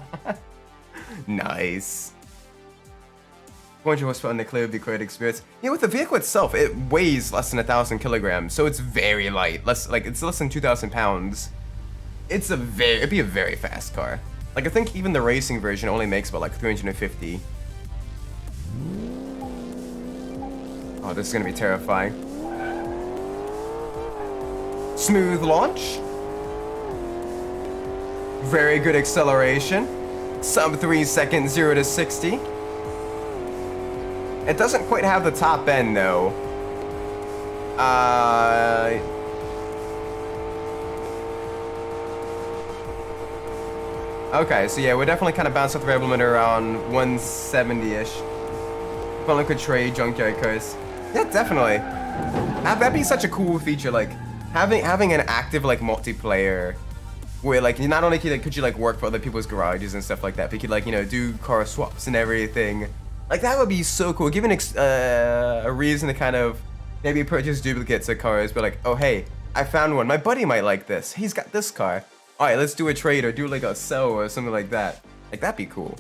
nice. 400 horsepower on the Clio would be quite an experience. Yeah, with the vehicle itself, it weighs less than 1,000 kilograms, so it's very light. It's less than 2,000 pounds. It'd be a very fast car. Like, I think even the racing version only makes about like 350. Oh, this is gonna be terrifying. Smooth launch. Very good acceleration. Sub 3 seconds, 0 to 60. It doesn't quite have the top end though. Okay, so yeah, we're definitely kind of bounced off the rev limiter around 170-ish. Probably could trade junkyard cars. Yeah, definitely. That'd be such a cool feature, like having an active like multiplayer, where like not only could you like work for other people's garages and stuff like that, but you could like do car swaps and everything. Like that would be so cool. Given a reason to kind of maybe purchase duplicates of cars, but like, oh hey, I found one. My buddy might like this. He's got this car. All right, let's do a trade or do like a sell or something like that. Like that'd be cool.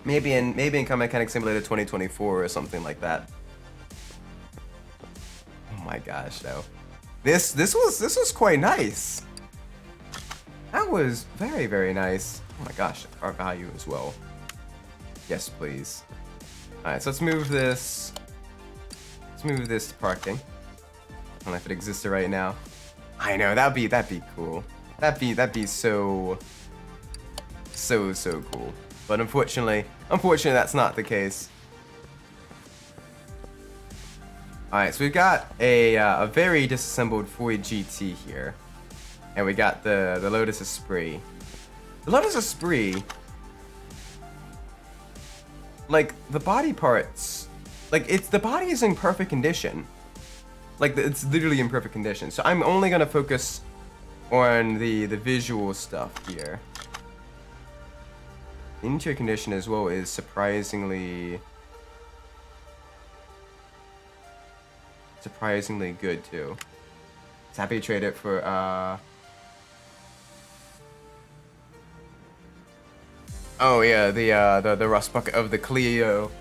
Maybe in Car Mechanic Simulator 2024 or something like that. Oh my gosh, though. This was quite nice. That was very, very nice. Oh my gosh, car value as well. Yes, please. All right, so let's move this. Let's move this to parking. I don't know if it existed right now. I know that'd be cool. That'd be so cool. But unfortunately, that's not the case. All right, so we've got a very disassembled Ford GT here, and we got the Lotus Esprit. The Lotus Esprit, like the body parts, like the body is in perfect condition. Like it's literally in perfect condition. So I'm only gonna focus on the visual stuff here. The interior condition as well is surprisingly good too. It's happy to trade it for oh yeah, the rust bucket of the Clio.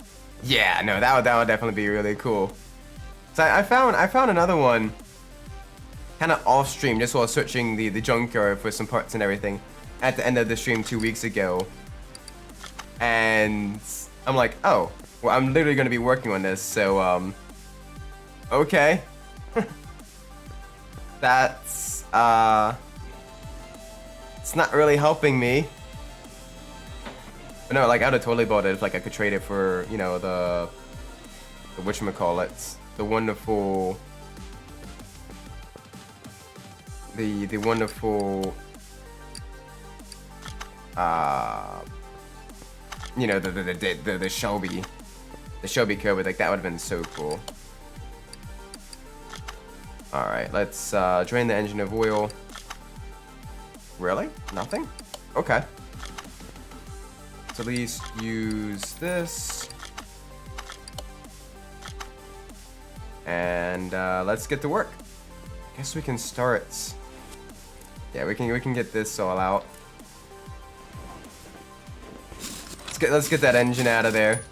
Yeah, no, that would definitely be really cool. So I found another one kind of off stream just while searching the junkyard for some parts and everything at the end of the stream 2 weeks ago. And I'm like, oh, well, I'm literally going to be working on this, so okay. That's it's not really helping me. But no, like I would have totally bought it if like I could trade it for, the whatchamacallit, the wonderful the wonderful the Shelby Cobra. Like that would have been so cool. All right, let's drain the engine of oil. Really? Nothing? Okay. So at least use this. And let's get to work. Guess we can start. Yeah, we can get this all out. Let's get that engine out of there.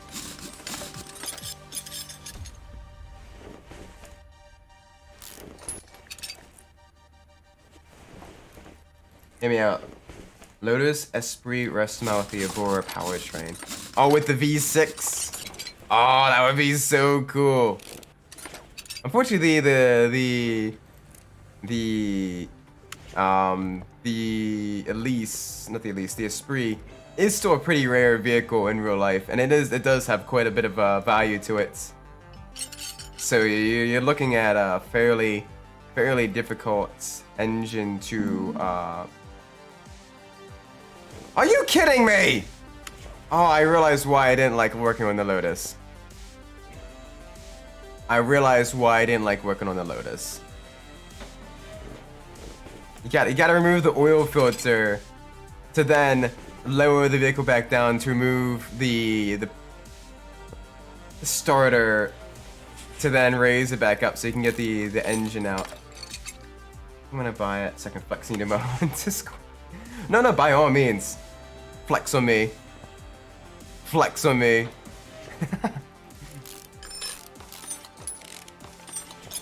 Hear me out. Lotus Esprit rest mouth the Abora powertrain. Oh, with the V6. Oh, that would be so cool. Unfortunately, the Esprit is still a pretty rare vehicle in real life, and it does have quite a bit of value to it. So you're looking at a fairly difficult engine to. Are you kidding me? Oh, I realized why I didn't like working on the Lotus. You gotta remove the oil filter to then lower the vehicle back down to remove the starter to then raise it back up so you can get the engine out. I'm gonna buy it so I can flex Nemo on Discord. No, by all means. Flex on me. Flex on me.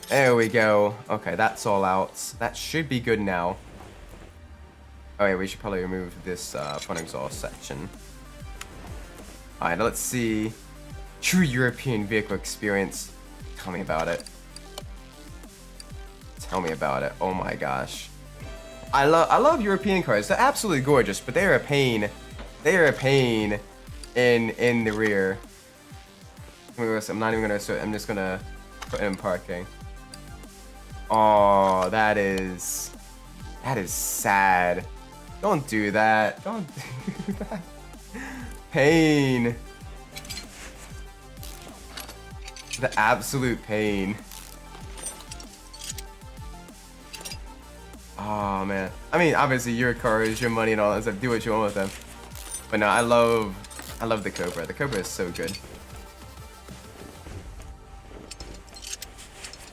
There we go. Okay, that's all out. That should be good now. Oh yeah, we should probably remove this front exhaust section. Alright, let's see. True European vehicle experience. Tell me about it. Tell me about it. Oh my gosh. I love European cars. They're absolutely gorgeous, but they're a pain. They are a pain in the rear. I'm not even gonna start. I'm just gonna put it in parking. Oh, that is sad. Don't do that. Don't do that. Pain. The absolute pain. Oh man. I mean, obviously your car is your money and all that stuff. Do what you want with them. But no, I love the Cobra. The Cobra is so good.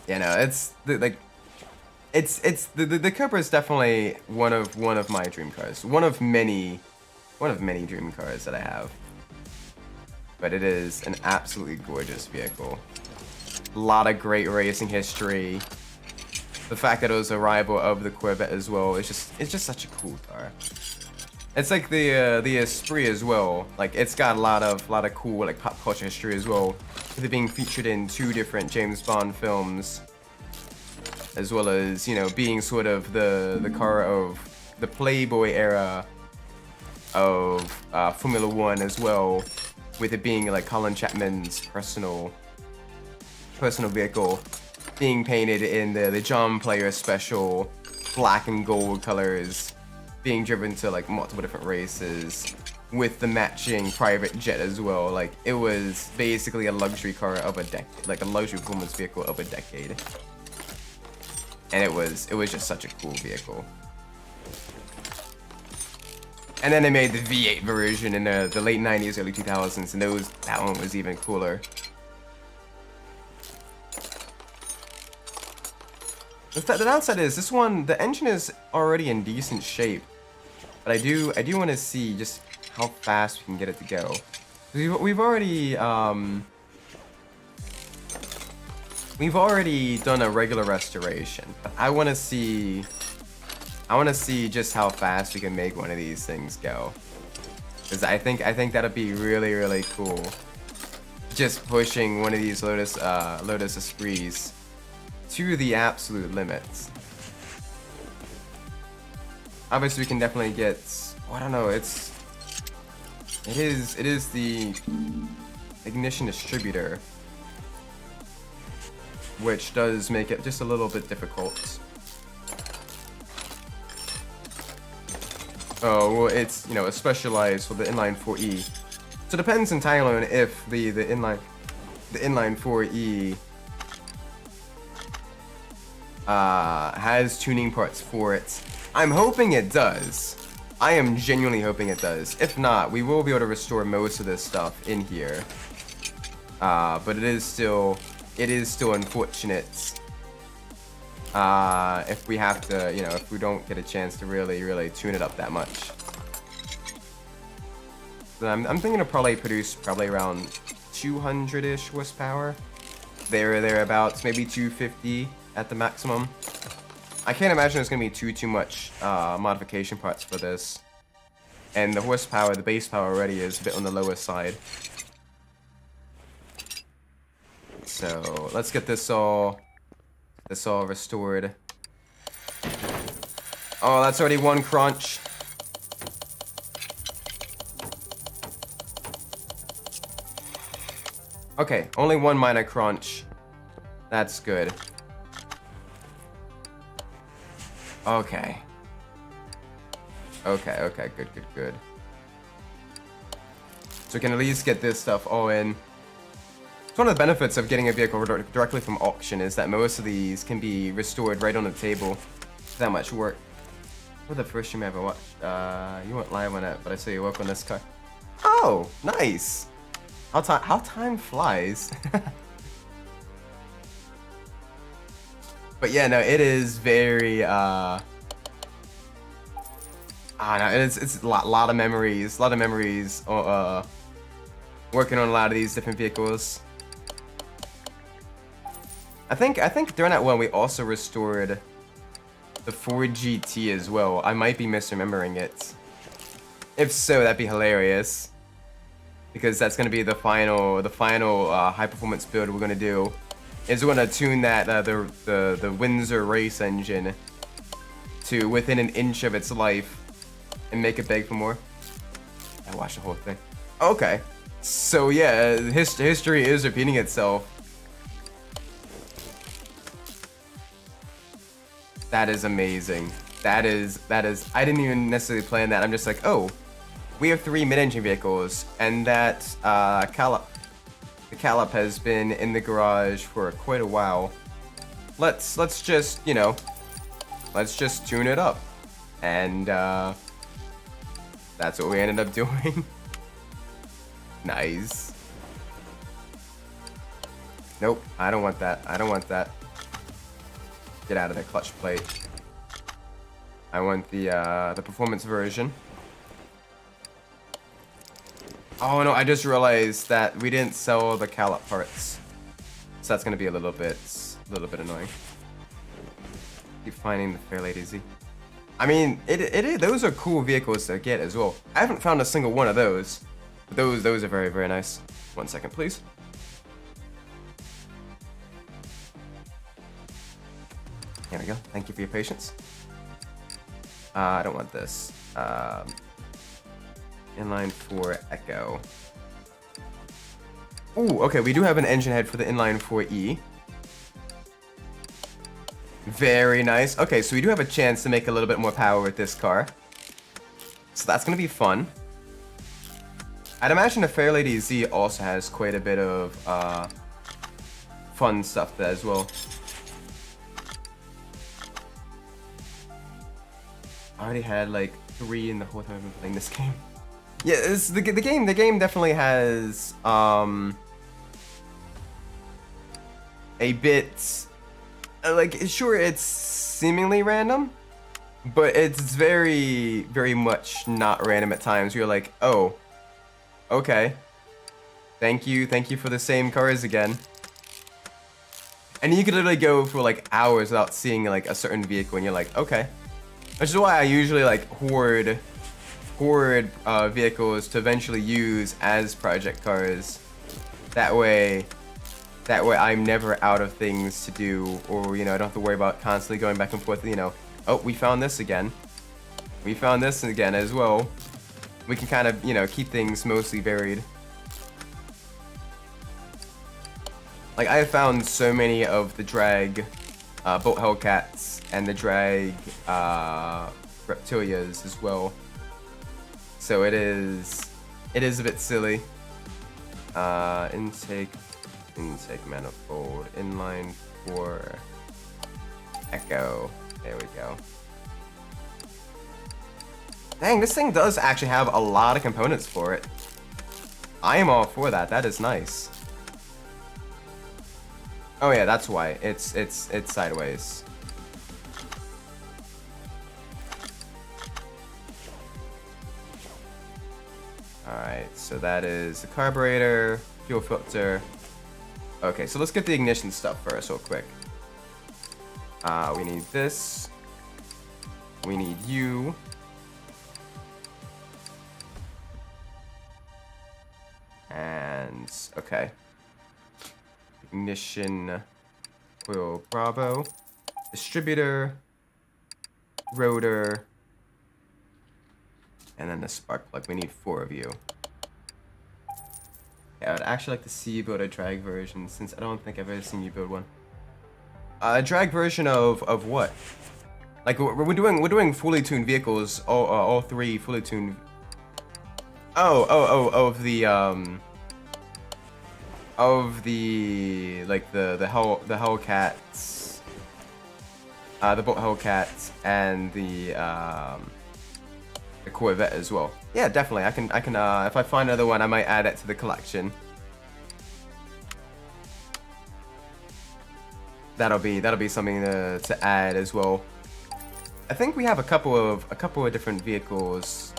Yeah, no, the Cobra is definitely one of my dream cars. One of many dream cars that I have. But it is an absolutely gorgeous vehicle. A lot of great racing history. The fact that it was a rival of the Corvette as well, it's just such a cool car. It's like the Esprit as well. Like it's got a lot of cool like pop culture history as well. With it being featured in 2 different James Bond films, as well as, you know, being sort of the car of the Playboy era of Formula 1 as well, with it being like Colin Chapman's personal vehicle, being painted in the John Player special black and gold colors, being driven to like multiple different races with the matching private jet as well. Like it was basically a luxury car of a decade, like a luxury performance vehicle of a decade. And it was just such a cool vehicle. And then they made the V8 version in the late 90s, early 2000s, and that one was even cooler. The downside is this one, the engine is already in decent shape, but I do want to see just how fast we can get it to go. We've already done a regular restoration, but I want to see just how fast we can make one of these things go, because I think that'd be really cool. Just pushing one of these Lotus Esprits to the absolute limits. Obviously, we can definitely get. Oh, I don't know. It is the ignition distributor, which does make it just a little bit difficult. Oh well, it's, you know, it's specialized for the inline 4E. So it depends entirely on if the inline 4E has tuning parts for it. I'm hoping it does. I am genuinely hoping it does. If not, we will be able to restore most of this stuff in here. But it is still it is still unfortunate if we have to, you know, if we don't get a chance to really tune it up that much. So I'm thinking to probably produce around 200-ish horsepower. Thereabouts, maybe 250 at the maximum. I can't imagine there's gonna be too much modification parts for this. And the horsepower, the base power already is a bit on the lower side. So let's get this all restored. Oh, that's already one crunch. Okay, only one minor crunch. That's good. Okay. Okay, good. So we can at least get this stuff all in. It's one of the benefits of getting a vehicle directly from auction is that most of these can be restored right on the table. That much work. What the first stream I ever watched? You weren't live on it, but I saw you work on this car. Oh, nice! How time flies. But yeah, no, it is very no, it's a lot of memories, working on a lot of these different vehicles. I think during that one we also restored the Ford GT as well. I might be misremembering it. If so, that'd be hilarious, because that's gonna be the final high performance build we're gonna do. Is we're gonna tune that the Windsor race engine to within an inch of its life and make it beg for more. I watched the whole thing. Okay, so yeah, history is repeating itself. That is amazing. That is. I didn't even necessarily plan that. I'm just like, oh, we have 3 mid-engine vehicles, and that the Calip has been in the garage for quite a while. Let's just, you know, let's just tune it up, and that's what we ended up doing. Nice. Nope, I don't want that. I don't want that. Get out of the clutch plate. I want the performance version. Oh no, I just realized that we didn't sell the Calip parts, so that's gonna be a little bit annoying. Keep finding the Fair Lady Z. I mean, those are cool vehicles to get as well. I haven't found a single one of those, but those are very nice. 1 second, please. There we go. Thank you for your patience. I don't want this. Inline 4 Echo. Ooh, okay, we do have an engine head for the inline 4E. Very nice. Okay, so we do have a chance to make a little bit more power with this car. So that's gonna be fun. I'd imagine the Fairlady Z also has quite a bit of fun stuff there as well. I already had like 3 in the whole time I've been playing this game. Yeah, it's the game definitely has a bit like, sure, it's seemingly random, but it's very much not random at times. You're like, oh, okay, thank you for the same cars again. And you could literally go for like hours without seeing like a certain vehicle, and you're like, okay. Which is why I usually like hoard vehicles to eventually use as project cars. That way I'm never out of things to do, or, you know, I don't have to worry about constantly going back and forth, you know, oh, we found this again. We found this again as well. We can kind of, you know, keep things mostly varied. Like, I have found so many of the drag boat Hellcats and the drag Reptilias as well. So it is a bit silly. Intake manifold, inline 4 Echo. There we go. Dang, this thing does actually have a lot of components for it. I am all for that. That is nice. Oh yeah, that's why. It's sideways. Alright, so that is the carburetor, fuel filter. Okay, so let's get the ignition stuff first real quick. We need this. We need you. And, okay. Ignition, coil Bravo, distributor, rotor, and then the spark plug. We need 4 of you. Yeah, I would actually like to see you build a drag version, since I don't think I've ever seen you build one. A drag version of what? Like we're doing fully tuned vehicles, all 3 fully tuned. Of the like the Hellcats, the Bolt Hellcats, and the Corvette as well. Yeah, definitely. I can if I find another one, I might add it to the collection. That'll be something to add as well. I think we have a couple of different vehicles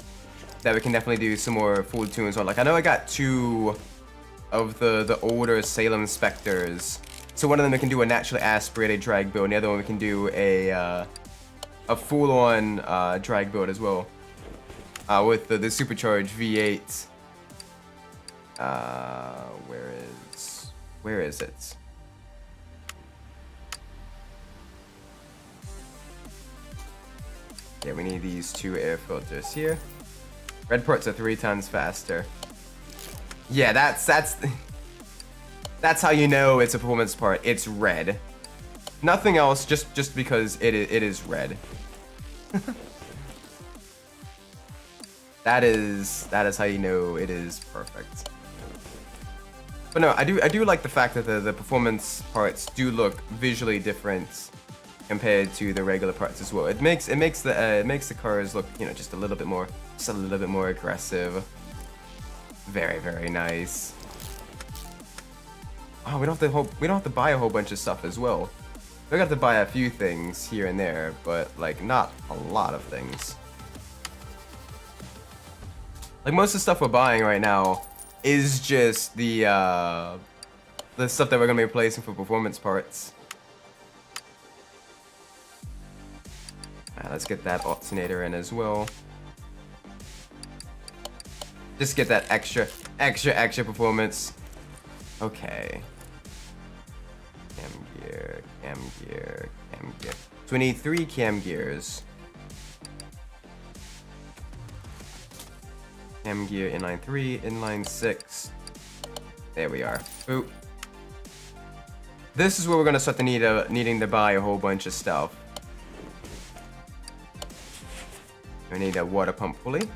that we can definitely do some more full tunes on. Like I know I got 2 of the older Salem Spectres. So one of them we can do a naturally aspirated drag build, and the other one we can do a full-on drag build as well. With the supercharged V8. Where is it? Yeah, we need these 2 air filters here. Red parts are 3 times faster. Yeah, that's how you know it's a performance part. It's red. Nothing else, just because it is red. That is how you know it is perfect. But no, I do like the fact that the performance parts do look visually different compared to the regular parts as well. It makes the cars look, you know, just a little bit more aggressive. Very, very nice. Oh, we don't have to buy a whole bunch of stuff as well. We have to buy a few things here and there, but like not a lot of things. Like most of the stuff we're buying right now is just the stuff that we're gonna be replacing for performance parts. Let's get that alternator in as well. Just get that extra performance. Okay. Cam gear. So we need 3 cam gears. Cam gear, inline 3, inline 6. There we are. Boop. This is where we're gonna start to needing to buy a whole bunch of stuff. We need a water pump pulley.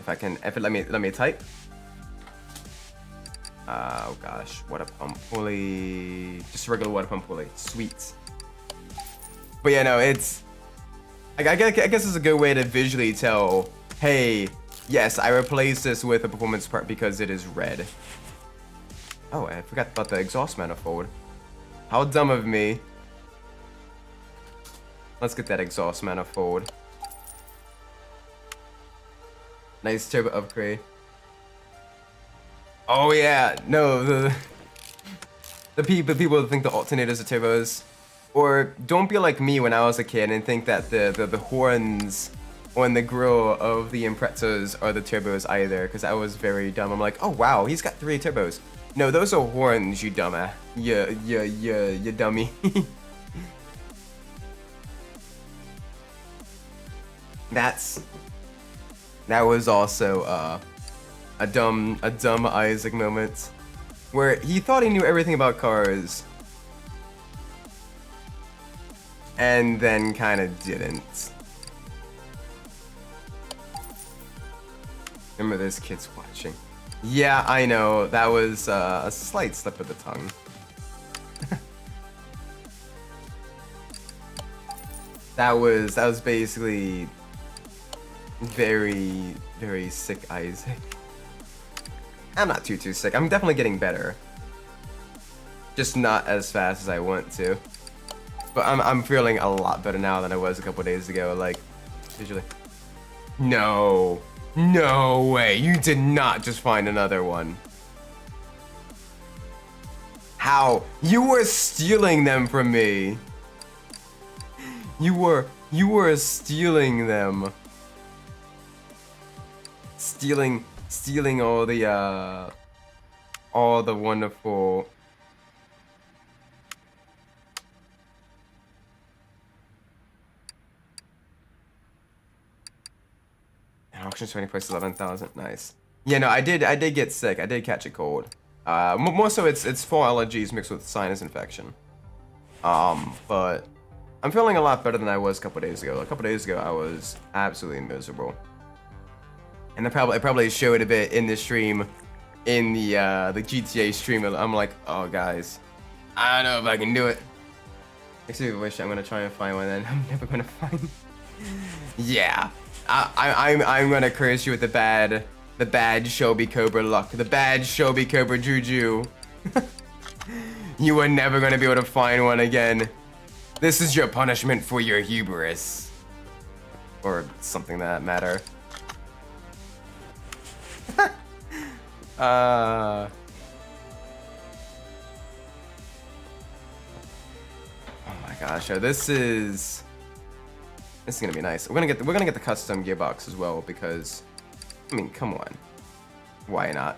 If it let me type. Oh gosh, water pump pulley. Just a regular water pump pulley. Sweet. But yeah, no, it's. I guess it's a good way to visually tell. Hey, yes, I replaced this with a performance part because it is red. Oh, I forgot about the exhaust manifold. How dumb of me. Let's get that exhaust manifold. Nice turbo upgrade. Oh yeah, no, the people that think the alternators are turbos, or don't be like me when I was a kid and think that the horns on the grill of the Imprezas are the turbos either, because I was very dumb. I'm like, oh wow, he's got 3 turbos. No, those are horns, you dumbass. You dummy. That was also a dumb Isaac moment, where he thought he knew everything about cars, and then kind of didn't. Remember, this kid's watching. Yeah, I know, that was a slight slip of the tongue. That was basically very, very sick Isaac. I'm not too sick. I'm definitely getting better. Just not as fast as I want to. But I'm feeling a lot better now than I was a couple days ago, like, visually. No. No way. You did not just find another one. How? You were stealing them from me. You were stealing them. Stealing all the wonderful. Auction 20 price 11,000. Nice. Yeah, no, I did get sick. I did catch a cold. More so it's full allergies mixed with sinus infection. But I'm feeling a lot better than I was a couple days ago. A couple days ago, I was absolutely miserable. And it probably showed a bit in the stream, in the GTA stream. I'm like, oh guys, I don't know if I can do it. Makes me wish I'm gonna try and find one, and I'm never gonna find. Yeah, I'm gonna curse you with the bad Shelby Cobra luck, the bad Shelby Cobra juju. You are never gonna be able to find one again. This is your punishment for your hubris, or something that matter. Oh my gosh, this is gonna be nice. We're gonna get the custom gearbox as well, because I mean, come on, why not?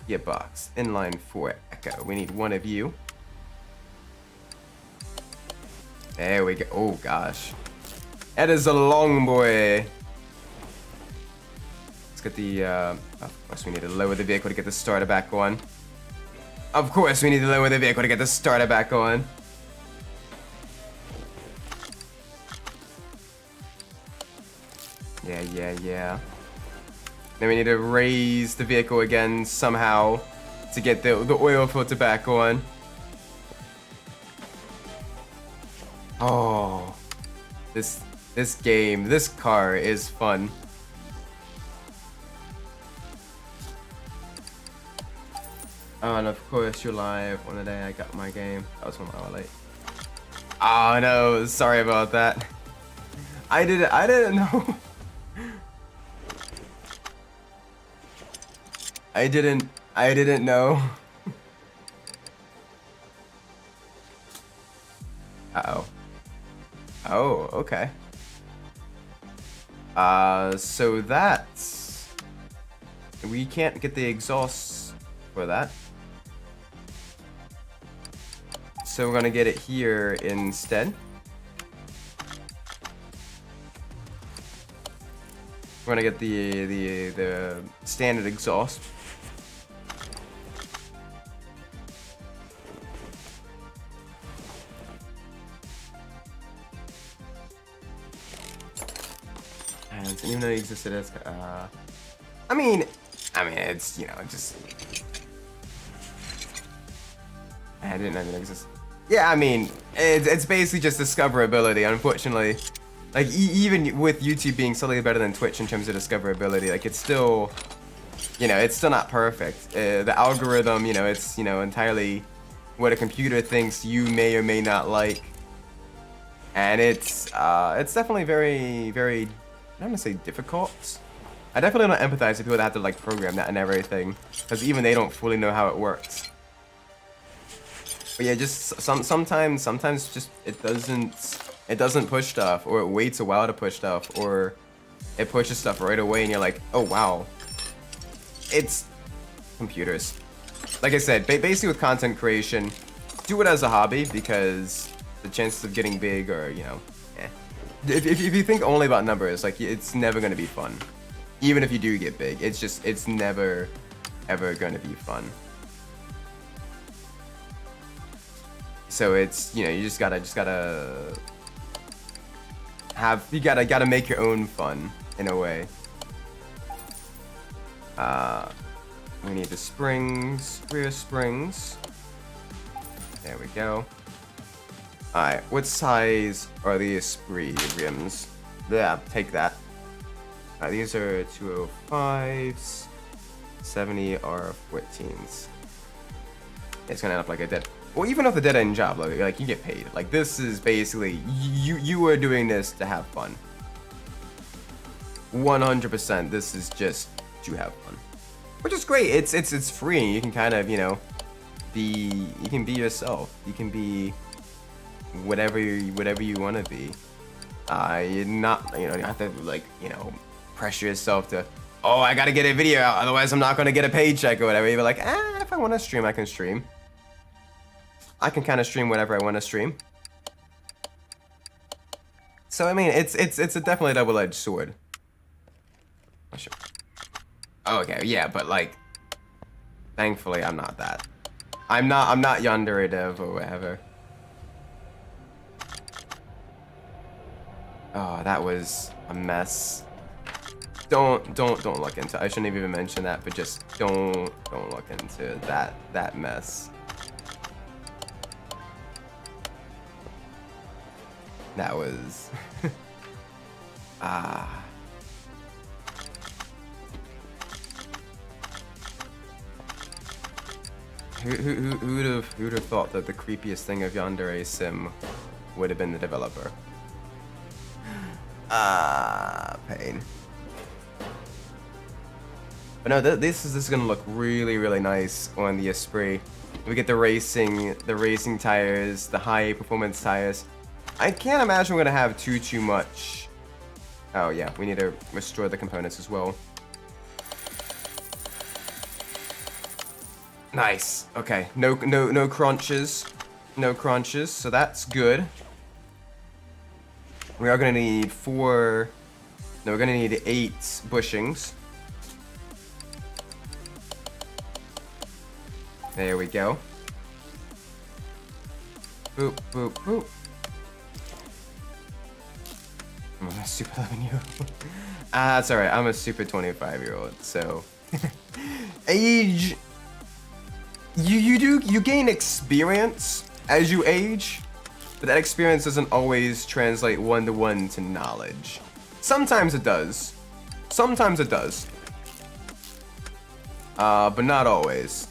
Gearbox inline 4 Echo. We need one of you. There we go. Oh gosh, that is a long boy. Get the, of course we need to lower the vehicle to get the starter back on. Of course we need to lower the vehicle to get the starter back on. Yeah. Then we need to raise the vehicle again somehow to get the oil filter back on. Oh, this car is fun. Oh, and of course you're live on the day I got my game. That was 1 hour late. Oh no, sorry about that. I didn't know. I didn't know. Uh-oh. Oh, okay. So that's... We can't get the exhaust for that. So we're gonna get it here instead. We're gonna get the standard exhaust. And even though it existed as, I mean, it's, you know, just. I didn't know it existed. Yeah, I mean, it's basically just discoverability, unfortunately. Like, even with YouTube being slightly better than Twitch in terms of discoverability, like, it's still, you know, it's still not perfect. The algorithm, you know, it's, you know, entirely what a computer thinks you may or may not like. And it's definitely very, very, I don't want to say difficult. I definitely don't empathize with people that have to, like, program that and everything, because even they don't fully know how it works. But yeah, just sometimes just it doesn't push stuff, or it waits a while to push stuff, or it pushes stuff right away, and you're like, oh wow, it's computers. Like I said, basically with content creation, do it as a hobby, because the chances of getting big are, you know, eh. If you think only about numbers, like, it's never gonna be fun. Even if you do get big, it's never ever gonna be fun. So it's, you know, you just gotta have, you gotta make your own fun in a way. We need the springs, rear springs. There we go. Alright, what size are the Esprit rims? Yeah, take that. These are 205s, 70 R14s. It's gonna end up like a dead. Well, even if a dead end job, like you get paid. Like this is basically you are doing this to have fun. 100%. This is just to have fun, which is great. It's free. You can kind of you can be yourself. You can be whatever you want to be. You're not you have to pressure yourself to, oh, I gotta get a video out, otherwise I'm not gonna get a paycheck or whatever. You're like, if I want to stream, I can stream. I can kind of stream whatever I want to stream. So I mean, it's a definitely double-edged sword. Oh, sure. Oh, okay, yeah, but like, thankfully I'm not that. I'm not yandere dev or whatever. Oh, that was a mess. Don't look into it. I shouldn't have even mentioned that, but just don't look into that mess. That was who'd have thought that the creepiest thing of Yandere Sim would have been the developer? Pain. But no, this is gonna look really nice on the Esprit. We get the racing tires, the high performance tires. I can't imagine we're gonna have too much. Oh yeah, we need to restore the components as well. Nice. Okay, no crunches, so that's good. We are gonna need 8 bushings. There we go. Boop, boop, boop. I'm a super 11-year-old. That's alright, I'm a super 25-year-old, so... Age... You gain experience as you age, but that experience doesn't always translate one-to-one to knowledge. Sometimes it does. But not always.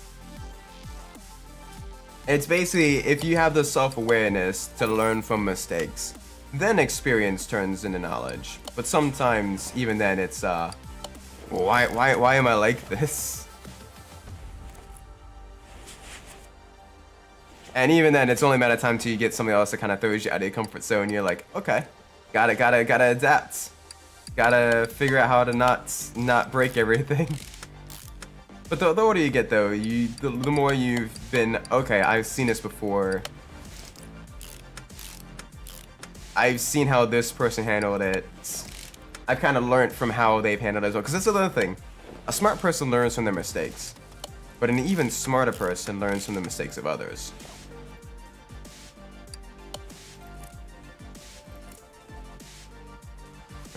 It's basically, if you have the self-awareness to learn from mistakes, then experience turns into knowledge. But sometimes, even then, it's, why am I like this? And even then, it's only a matter of time till you get something else that kind of throws you out of your comfort zone. You're like, okay, gotta adapt. Gotta figure out how to not break everything. But the older you get, though, the more you've been, okay, I've seen this before. I've seen how this person handled it. I've kind of learned from how they've handled it as well. Because that's another thing. A smart person learns from their mistakes. But an even smarter person learns from the mistakes of others.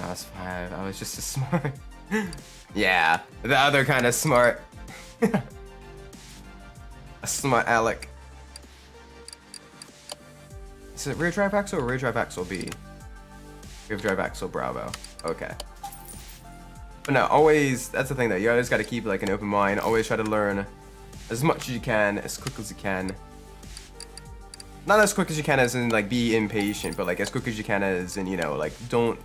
I was 5. I was just as smart. Yeah, the other kind of smart. A smart Alec. Is it rear drive axle or rear drive axle B? Rear drive axle Bravo. Okay. But no, always, that's the thing though, you always gotta keep like an open mind, always try to learn as much as you can, as quick as you can. Not as quick as you can as in like be impatient, but like as quick as you can as in, like don't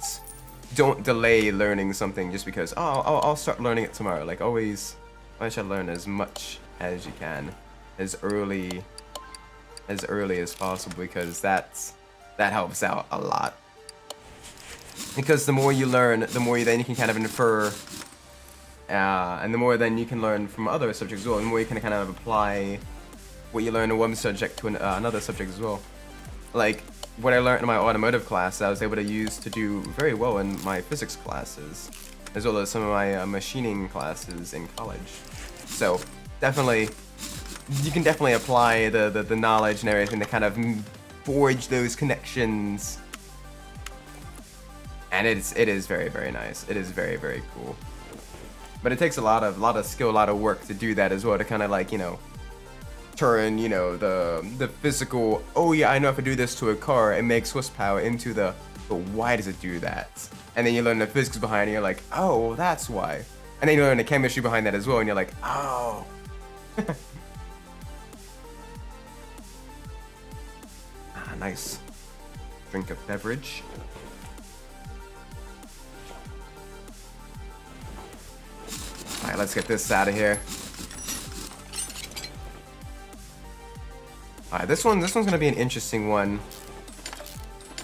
delay learning something just because, oh, I'll start learning it tomorrow. Like always try to learn as much as you can, as early as possible, because that helps out a lot. Because the more you learn, the more then you can kind of infer, and the more then you can learn from other subjects as well, and the more you can kind of apply what you learn in one subject to another subject as well. Like what I learned in my automotive class, I was able to use to do very well in my physics classes, as well as some of my machining classes in college. So definitely, you can definitely apply the knowledge and everything to kind of forge those connections. And it is very nice. It is very cool. But it takes a lot of skill, a lot of work to do that as well, to kind of like, turn, the physical, oh yeah, I know if I do this to a car, it makes horsepower, into the, but why does it do that? And then you learn the physics behind it, and you're like, oh, well, that's why. And then you learn the chemistry behind that as well, and you're like, oh. Nice. Drink a beverage. Alright, let's get this out of here. Alright, this one's gonna be an interesting one.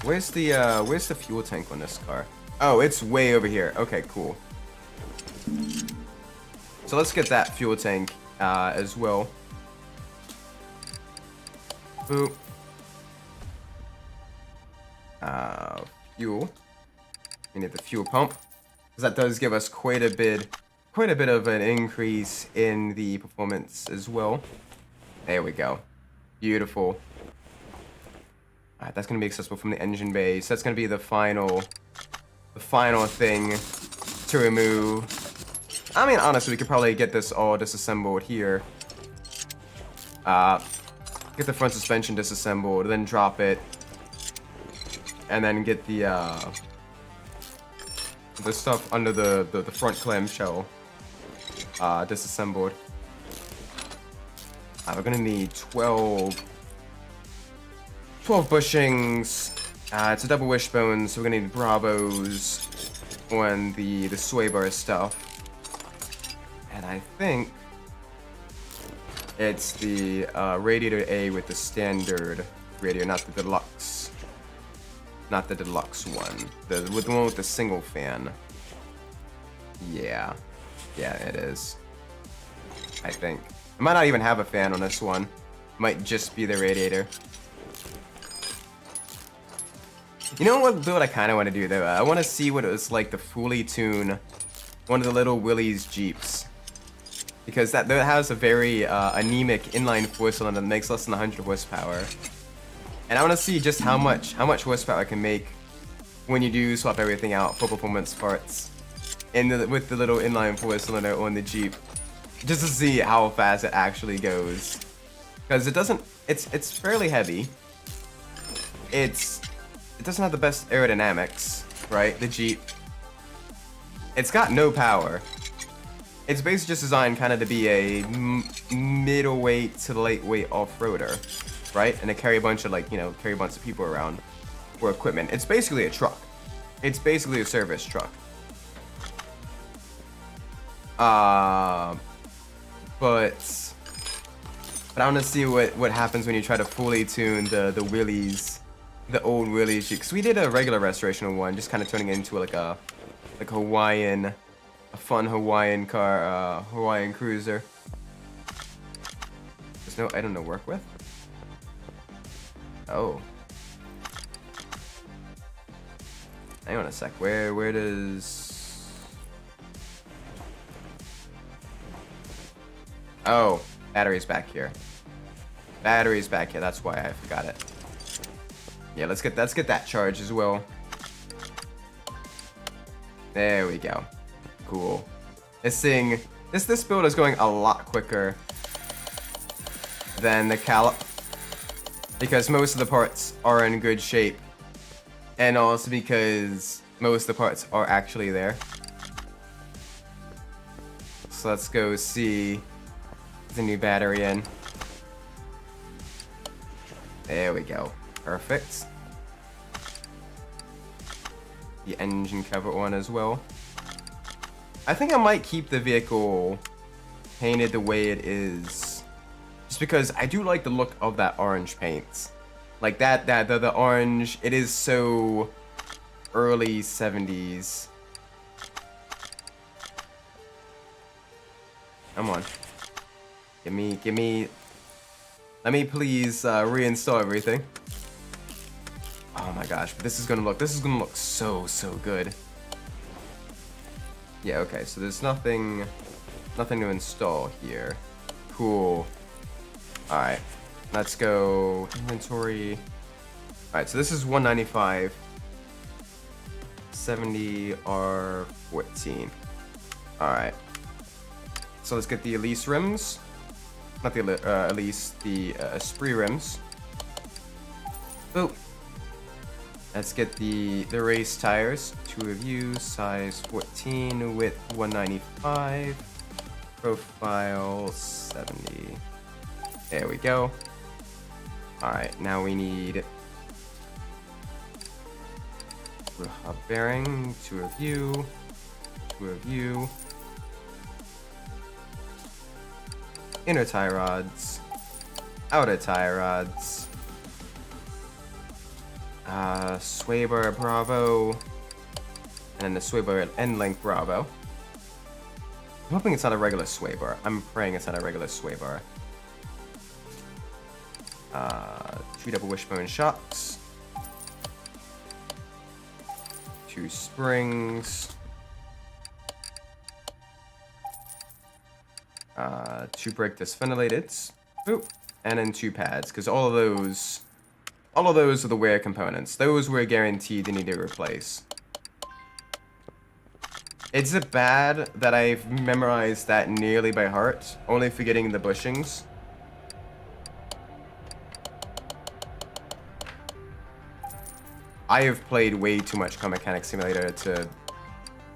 Where's the fuel tank on this car? Oh, it's way over here. Okay, cool. So let's get that fuel tank as well. Boop. Fuel. We need the fuel pump, because that does give us quite a bit of an increase in the performance as well. There we go. Beautiful. Alright, that's gonna be accessible from the engine bay. So that's gonna be the final thing to remove. I mean, honestly, we could probably get this all disassembled here. Get the front suspension disassembled, then drop it, and then get the stuff under the front clamshell disassembled. We're gonna need 12 bushings. It's a double wishbone, so we're gonna need Bravos on the sway bar stuff. And I think it's the radiator A with the standard radiator, not the deluxe. Not the deluxe one. The one with the single fan. Yeah. Yeah, it is. I think. I might not even have a fan on this one. Might just be the radiator. You know what build I kind of want to do though? I want to see what it was like to fully tune one of the little Willys Jeeps. Because that has a very anemic inline four cylinder that makes less than 100 horsepower. And I want to see just how much horsepower I can make when you do swap everything out for performance parts with the little inline four cylinder on the Jeep. Just to see how fast it actually goes. Because it's fairly heavy. It doesn't have the best aerodynamics, right? The Jeep. It's got no power. It's basically just designed kind of to be a middleweight to lightweight off-roader, right? And to carry a bunch of carry a bunch of people around or equipment. It's basically a truck. It's basically a service truck. But I want to see what happens when you try to fully tune the Willys, the old Willys Jeep. Because we did a regular restoration of one, just kind of turning it into like a Hawaiian, a fun Hawaiian car, Hawaiian cruiser. There's no item to work with. Oh. Hang on a sec. Where does? Oh, battery's back here. Battery's back here. That's why I forgot it. Yeah, let's get that charge as well. There we go. Cool. This build is going a lot quicker than the Calip, because most of the parts are in good shape, and also because most of the parts are actually there. So let's go see the new battery in. There we go. Perfect. The engine cover on as well. I think I might keep the vehicle painted the way it is, just because I do like the look of that orange paint. Like the orange, it is so early 70s. Come on. Give me. Let me please reinstall everything. Oh my gosh, but this is gonna look so good. Yeah, okay, so there's nothing to install here. Cool. Alright, let's go inventory. Alright, so this is 195 70 R14. Alright. So let's get the Elise rims. Not the Elise, the Esprit rims. Boop. Let's get the race tires. 2 of you, size 14, width 195, profile 70. There we go. Alright, now we need a hub bearing, 2 of you, 2 of you. Inner tie rods, outer tie rods, sway bar Bravo, and then the sway bar end length Bravo. I'm hoping it's not a regular sway bar. I'm praying it's not a regular sway bar. 2 double wishbone shocks, 2 springs, 2 brake disc ventilators, and then 2 pads, because all of those are the wear components. Those we're guaranteed to need to replace. Is it bad that I've memorized that nearly by heart, only forgetting the bushings? I have played way too much Car Mechanic Simulator to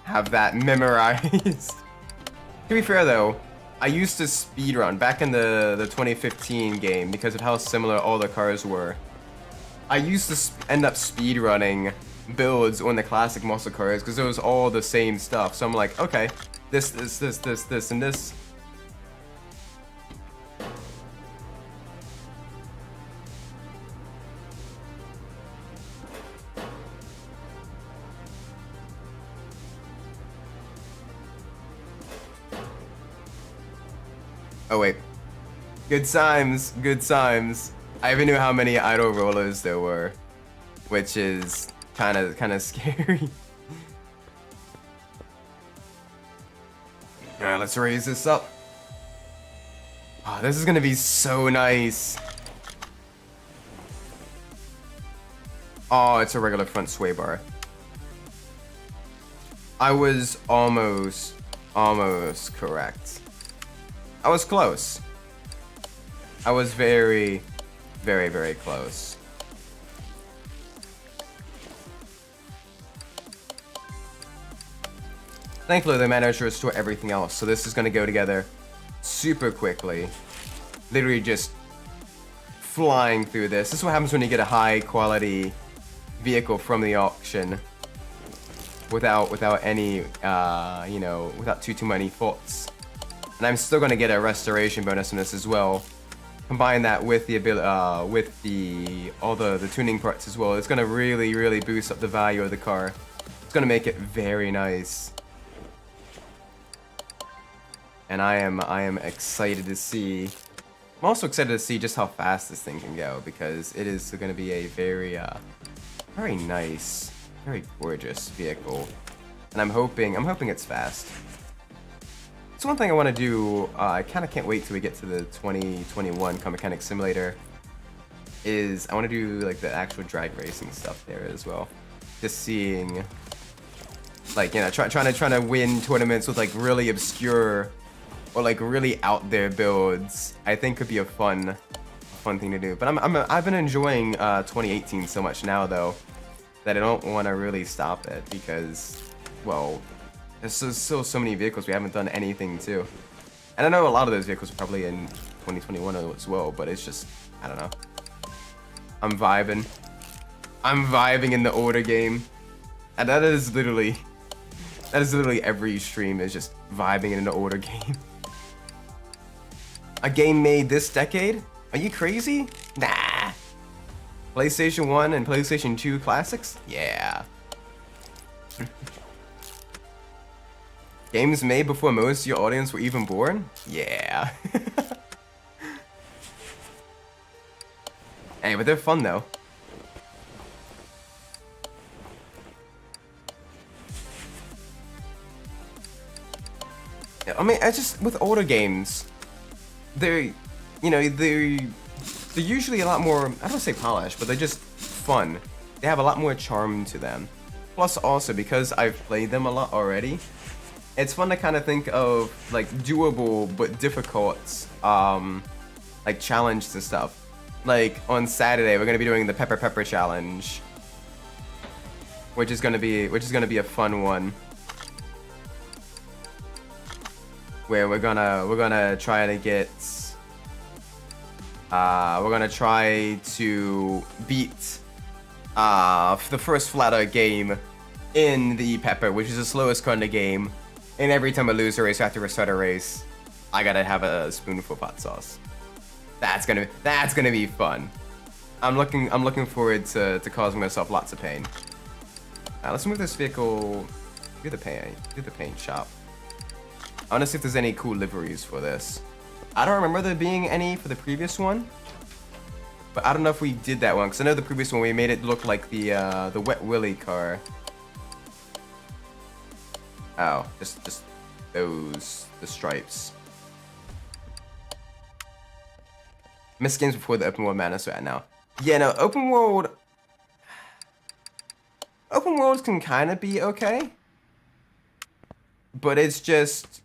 have that memorized. To be fair though, I used to speedrun back in the 2015 game because of how similar all the cars were. I used to end up speedrunning builds on the classic muscle cars because it was all the same stuff. So I'm like, okay, this, and this. Oh wait, good times, good times. I even knew how many idle rollers there were, which is kind of scary. All right, let's raise this up. Oh, this is gonna be so nice. Oh, it's a regular front sway bar. I was almost correct. I was close. I was very close. Thankfully, they managed to restore everything else, so this is going to go together super quickly. Literally just flying through this. This is what happens when you get a high-quality vehicle from the auction without any, you know, without too many faults. And I'm still going to get a restoration bonus on this as well. Combine that with the ability, with all the tuning parts as well. It's going to really boost up the value of the car. It's going to make it very nice. And I am excited to see. I'm also excited to see just how fast this thing can go, because it is going to be a very nice, very gorgeous vehicle. And I'm hoping it's fast. So one thing I want to do, I kind of can't wait till we get to the 2021 Car Mechanic Simulator, is I want to do like the actual drag racing stuff there as well. Just seeing, like, you know, trying to win tournaments with like really obscure or like really out there builds. I think could be a fun thing to do. But I've been enjoying 2018 so much now though that I don't want to really stop it, because, well, there's still so many vehicles we haven't done anything to. And I know a lot of those vehicles are probably in 2021 as well, but it's just, I don't know. I'm vibing. I'm vibing in the order game. And that is literally every stream is just vibing in an order game. A game made this decade? Are you crazy? Nah. PlayStation 1 and PlayStation 2 classics? Yeah. Games made before most of your audience were even born? Yeah. Hey, but they're fun though. I mean, I just, with older games, they're usually a lot more, I don't want to say polished, but they're just fun. They have a lot more charm to them. Plus also, because I've played them a lot already, it's fun to kind of think of like doable but difficult like challenges and stuff. Like on Saturday we're gonna be doing the Pepper challenge, which is gonna be a fun one. Where we're gonna try to get we're gonna try to beat the first flat out game in the Pepper, which is the slowest car in the game. And every time I lose a race, I have to restart a race. I gotta have a spoonful of hot sauce. That's gonna be fun. I'm looking forward to causing myself lots of pain. Let's move this vehicle to the paint shop. I wanna see if there's any cool liveries for this. I don't remember there being any for the previous one, but I don't know if we did that one, because I know the previous one we made it look like the Wet Willy car. Oh, just the stripes. Missed games before the open world madness right now. Yeah, no, open worlds can kind of be okay, but it's just.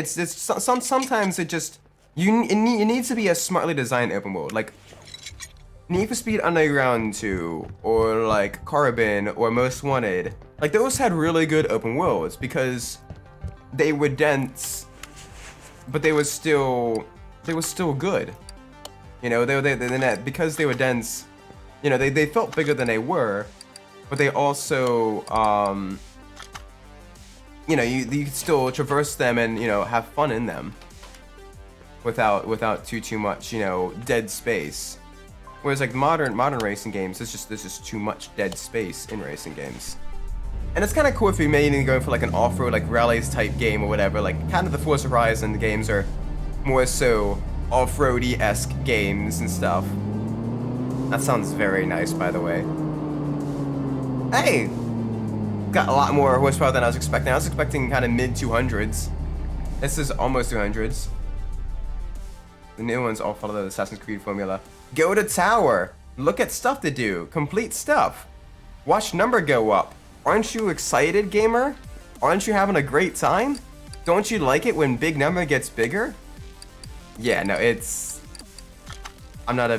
Sometimes it just it needs to be a smartly designed open world, like Need for Speed Underground 2 or like Carbon or Most Wanted. Like those had really good open worlds because they were dense, but they were still good. You know, because they were dense. You know, they felt bigger than they were, but they also you know, you could still traverse them and, you know, have fun in them without too much, you know, dead space. Whereas like modern racing games, there's just too much dead space in racing games. And it's kind of cool if you mainly go for like an off-road, like rallies type game or whatever. Like kind of the Forza Horizon games are more so off-roady-esque games and stuff. That sounds very nice, by the way. Hey! Got a lot more horsepower than I was expecting. I was expecting kind of mid 200s. This is almost 200s. The new ones all follow the Assassin's Creed formula. Go to tower. Look at stuff to do. Complete stuff. Watch number go up. Aren't you excited, gamer? Aren't you having a great time? Don't you like it when big number gets bigger? Yeah, no, it's. I'm not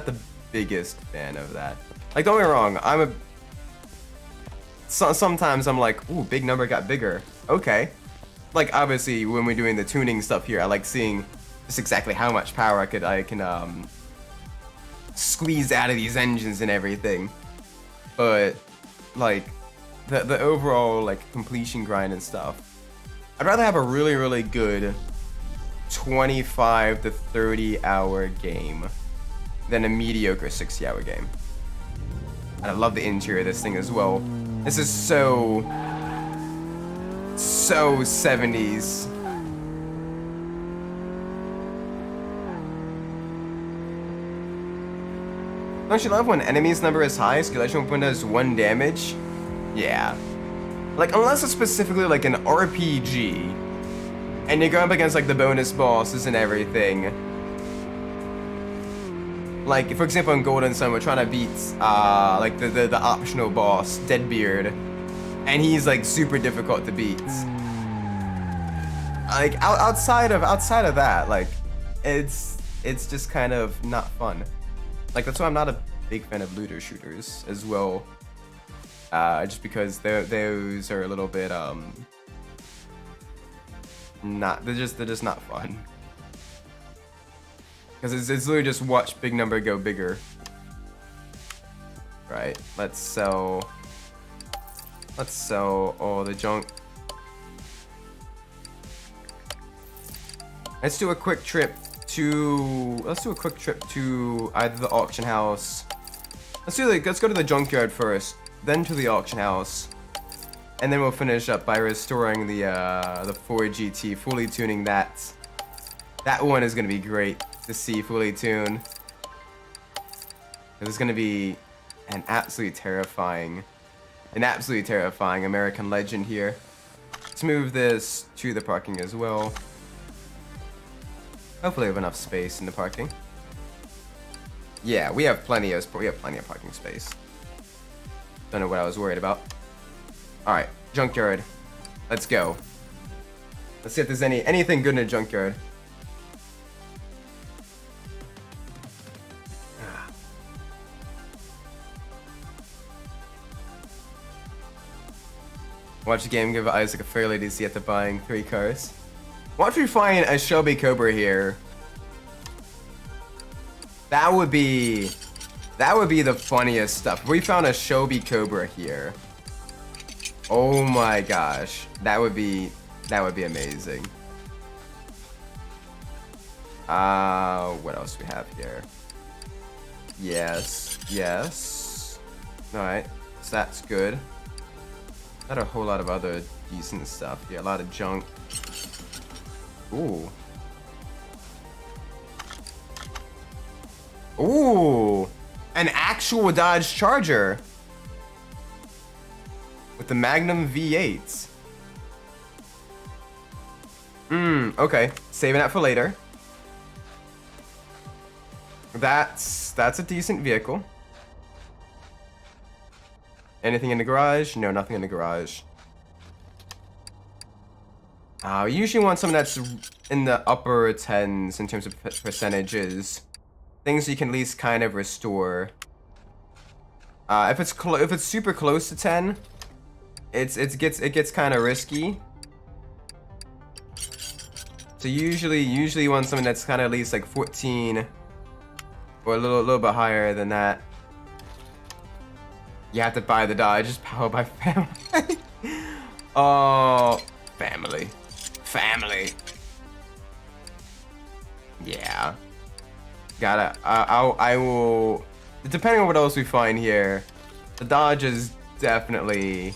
the biggest fan of that. Like, don't get me wrong. Sometimes I'm like, ooh, big number got bigger. Okay. Like, obviously, when we're doing the tuning stuff here, I like seeing just exactly how much power I can squeeze out of these engines and everything. But, like, the overall, like, completion grind and stuff, I'd rather have a really, really good 25 to 30 hour game than a mediocre 60-hour game. And I love the interior of this thing as well. This is so 70s. Don't you love when enemies number is high, escalation weapon does 1 damage? Yeah. Like, unless it's specifically like an RPG, and you're going up against like the bonus bosses and everything. Like, for example, in Golden Sun, we're trying to beat like the optional boss, Deadbeard, and he's like super difficult to beat. Like outside of that, like it's just kind of not fun. Like that's why I'm not a big fan of looter shooters as well. Just because those are a little bit they're just not fun. Because it's literally just watch big number go bigger. Right, let's sell all the junk. Let's do a quick trip to either the auction house. Let's go to the junkyard first, then to the auction house, and then we'll finish up by restoring the Ford GT, fully tuning that. That one is gonna be great to see fully tuned. It's gonna be an absolutely terrifying American legend here. Let's move this to the parking as well. Hopefully we have enough space in the parking. Yeah, we have plenty of parking space. Don't know what I was worried about. All right, junkyard. Let's go. Let's see if there's anything good in a junkyard. Watch the game give Isaac a fair lady see after buying 3 cars. Watch we find a Shelby Cobra here. That would be the funniest stuff. We found a Shelby Cobra here. Oh my gosh, that would be amazing. What else we have here? Yes, yes. All right, so that's good. Not a whole lot of other decent stuff here. A lot of junk. Ooh. Ooh, an actual Dodge Charger with the Magnum V8s. Okay. Saving that for later. That's a decent vehicle. Anything in the garage? No, nothing in the garage. We usually want something that's in the upper 10s in terms of percentages. Things you can at least kind of restore. If it's super close to 10, it gets kind of risky. So usually you want something that's kind of at least like 14 or a little bit higher than that. You have to buy the Dodge. Just powered by family. Oh, family. Yeah. I will. Depending on what else we find here, the Dodge is definitely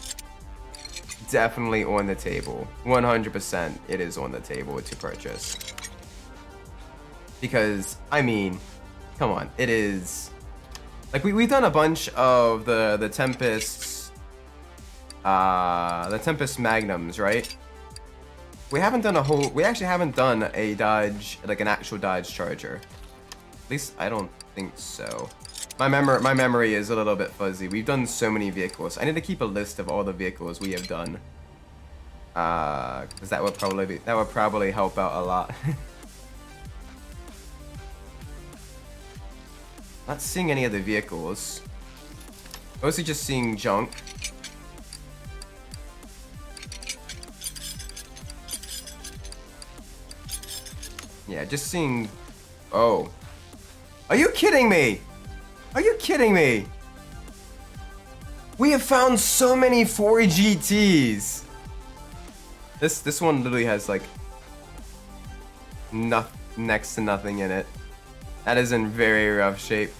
on the table. 100%, it is on the table to purchase. Because I mean, come on, it is. Like we've done a bunch of the Tempests, the Tempest Magnums, right? We actually haven't done a Dodge, like an actual Dodge Charger. At least I don't think so. My memory is a little bit fuzzy. We've done so many vehicles. I need to keep a list of all the vehicles we have done. Because that would probably help out a lot. Not seeing any of the vehicles. Mostly just seeing junk. Yeah, just seeing. Oh. Are you kidding me? Are you kidding me? We have found so many Ford GTs. This one literally has like next to nothing in it. That is in very rough shape.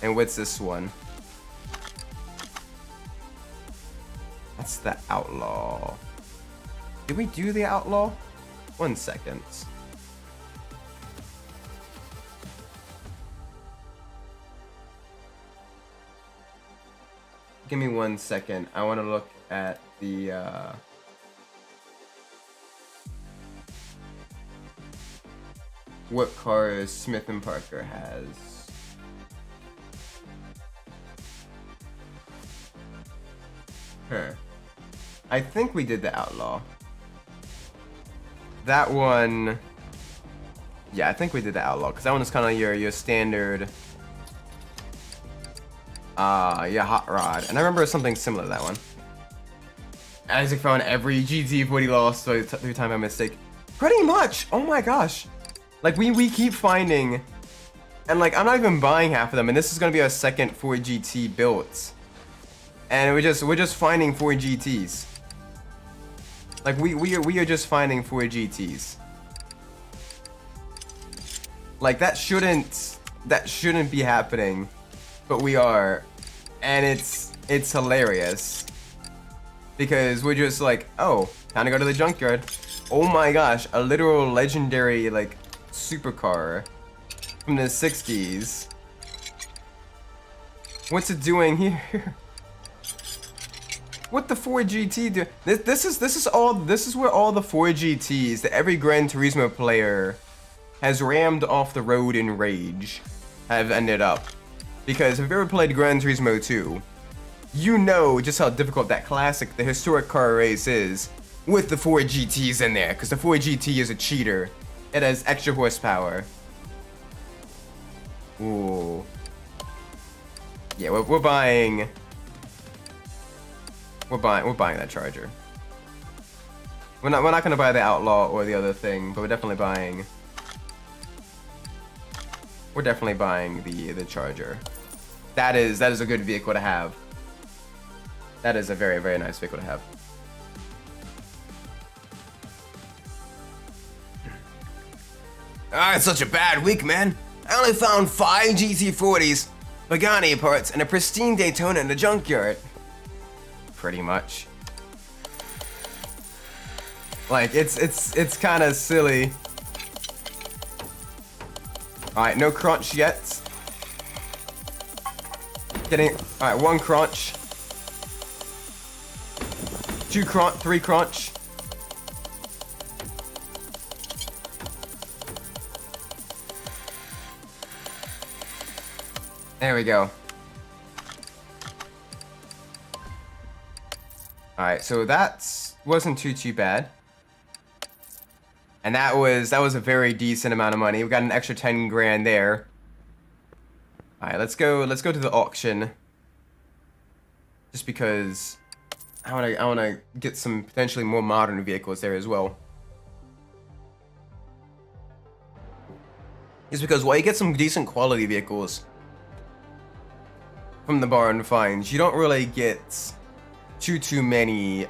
And what's this one? That's the Outlaw. Did we do the Outlaw? 1 second. Give me 1 second. I want to look at the what cars Smith and Parker has. I think we did the Outlaw. That one. Yeah, I think we did the Outlaw because that one is kind of your standard. Yeah, Hot Rod. And I remember something similar to that one. Isaac found every GT before he lost through time by mistake. Pretty much! Oh my gosh! Like, we keep finding... And, like, I'm not even buying half of them, and this is gonna be our second Ford GT built. And we're just finding Ford GTs. Like, we are just finding Ford GTs. Like, that shouldn't be happening. But we are, and it's hilarious because we're just like, oh, time to go to the junkyard. Oh my gosh, a literal legendary like supercar from the 60s. What's it doing here? What the Ford GT do? This is where all the Ford GTs that every Gran Turismo player has rammed off the road in rage have ended up. Because if you've ever played Gran Turismo 2, you know just how difficult that classic, the historic car race is with the Ford GTs in there. Because the Ford GT is a cheater. It has extra horsepower. Ooh. Yeah, we're buying We're buying that Charger. We're not gonna buy the Outlaw or the other thing, but we're definitely buying the Charger. That is a good vehicle to have. That is a very, very nice vehicle to have. Ah, it's such a bad week, man. I only found 5 GT40s, Pagani parts, and a pristine Daytona in the junkyard. Pretty much. Like, it's kind of silly. Alright, no crunch yet. Alright, 1 crunch. 2 crunch, 3 crunch. There we go. Alright, so that wasn't too bad. And that was a very decent amount of money. We got an extra 10 grand there. Alright, let's go to the auction. Just because I wanna get some potentially more modern vehicles there as well. Just because while you get some decent quality vehicles from the barn finds, you don't really get too many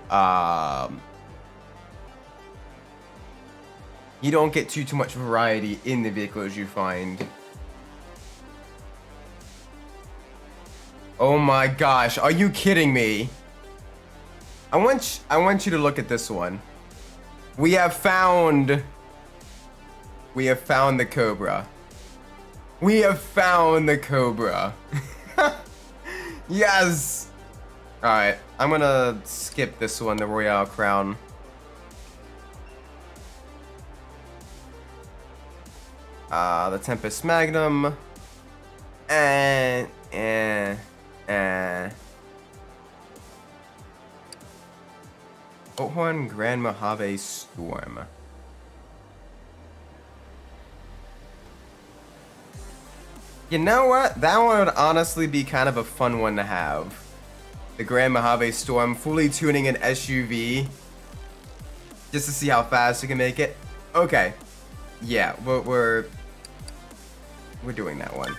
you don't get too much variety in the vehicles you find. Oh my gosh, are you kidding me? I want you to look at this one. We have found the Cobra. We have found the Cobra. Yes. Alright, I'm gonna skip this one, the Royale Crown. The Tempest Magnum. Oathorn Grand Mojave Storm. You know what? That one would honestly be kind of a fun one to have. The Grand Mojave Storm, fully tuning an SUV. Just to see how fast you can make it. Okay. Yeah, we're doing that one.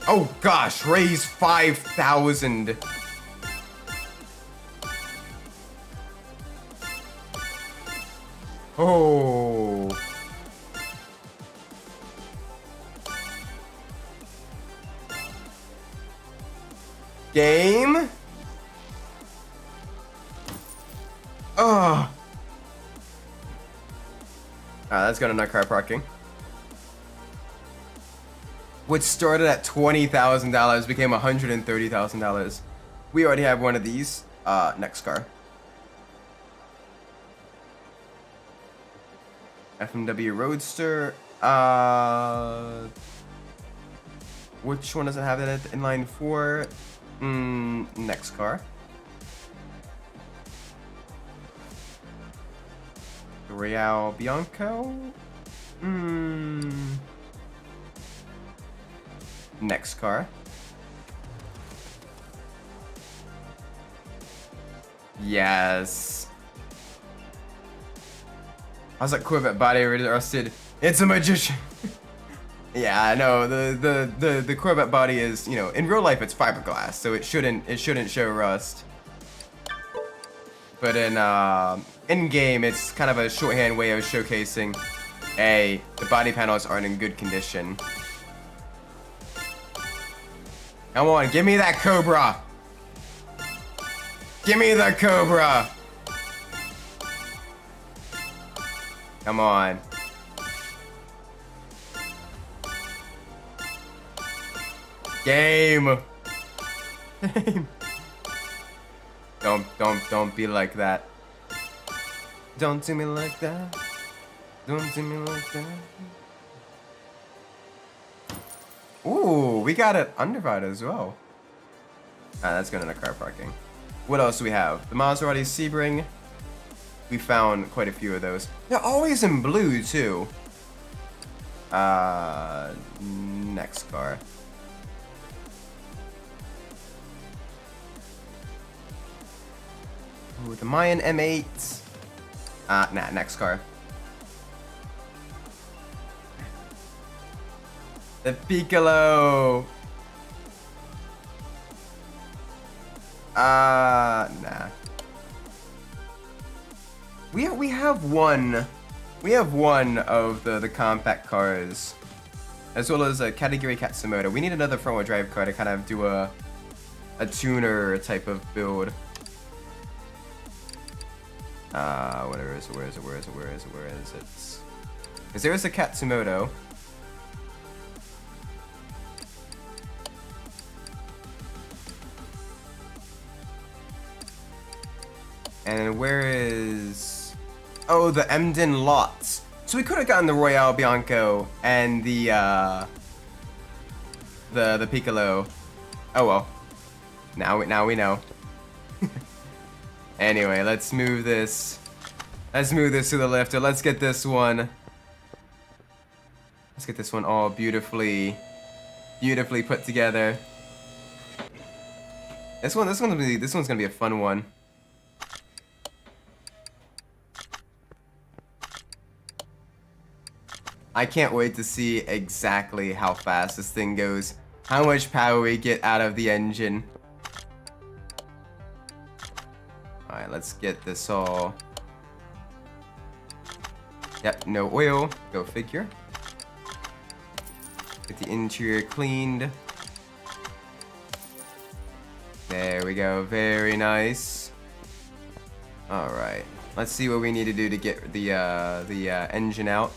Oh gosh, raise 5,000. Oh. Game? Oh. That's going to nut car parking. Which started at $20,000 became $130,000. We already have one of these. Next car. FMW Roadster. Which one does it have that in line 4? Next car. Real Bianco. Next car. Yes. How's that Corvette body rusted? It's a magician. Yeah, I know. The Corvette body is, you know, in real life it's fiberglass, so it shouldn't show rust. But in game, it's kind of a shorthand way of showcasing, hey, the body panels aren't in good condition. Come on, give me that Cobra. Give me the Cobra. Come on. Game. Don't be like that. Don't do me like that. Don't do me like that. Ooh, we got it underbite as well. That's going into car parking. What else do we have? The Maserati Sebring. We found quite a few of those. They're always in blue too. Next car. Ooh, the Mayan M8. Nah, next car. The Piccolo. Nah. We have one. We have one of the compact cars, as well as a category Katsumoto. We need another front-wheel drive car to kind of do a tuner type of build. Where is it? Because there is a Katsumoto. And where is... Oh, the Emden lots. So we could have gotten the Royale Bianco and the Piccolo. Oh well. Now we know. Anyway, let's move this. Let's move this to the left. Or let's get this one. Let's get this one all beautifully put together. This one's gonna be a fun one. I can't wait to see exactly how fast this thing goes, how much power we get out of the engine. Alright, let's get this all... Yep, no oil, go figure. Get the interior cleaned. There we go, very nice. Alright, let's see what we need to do to get the engine out.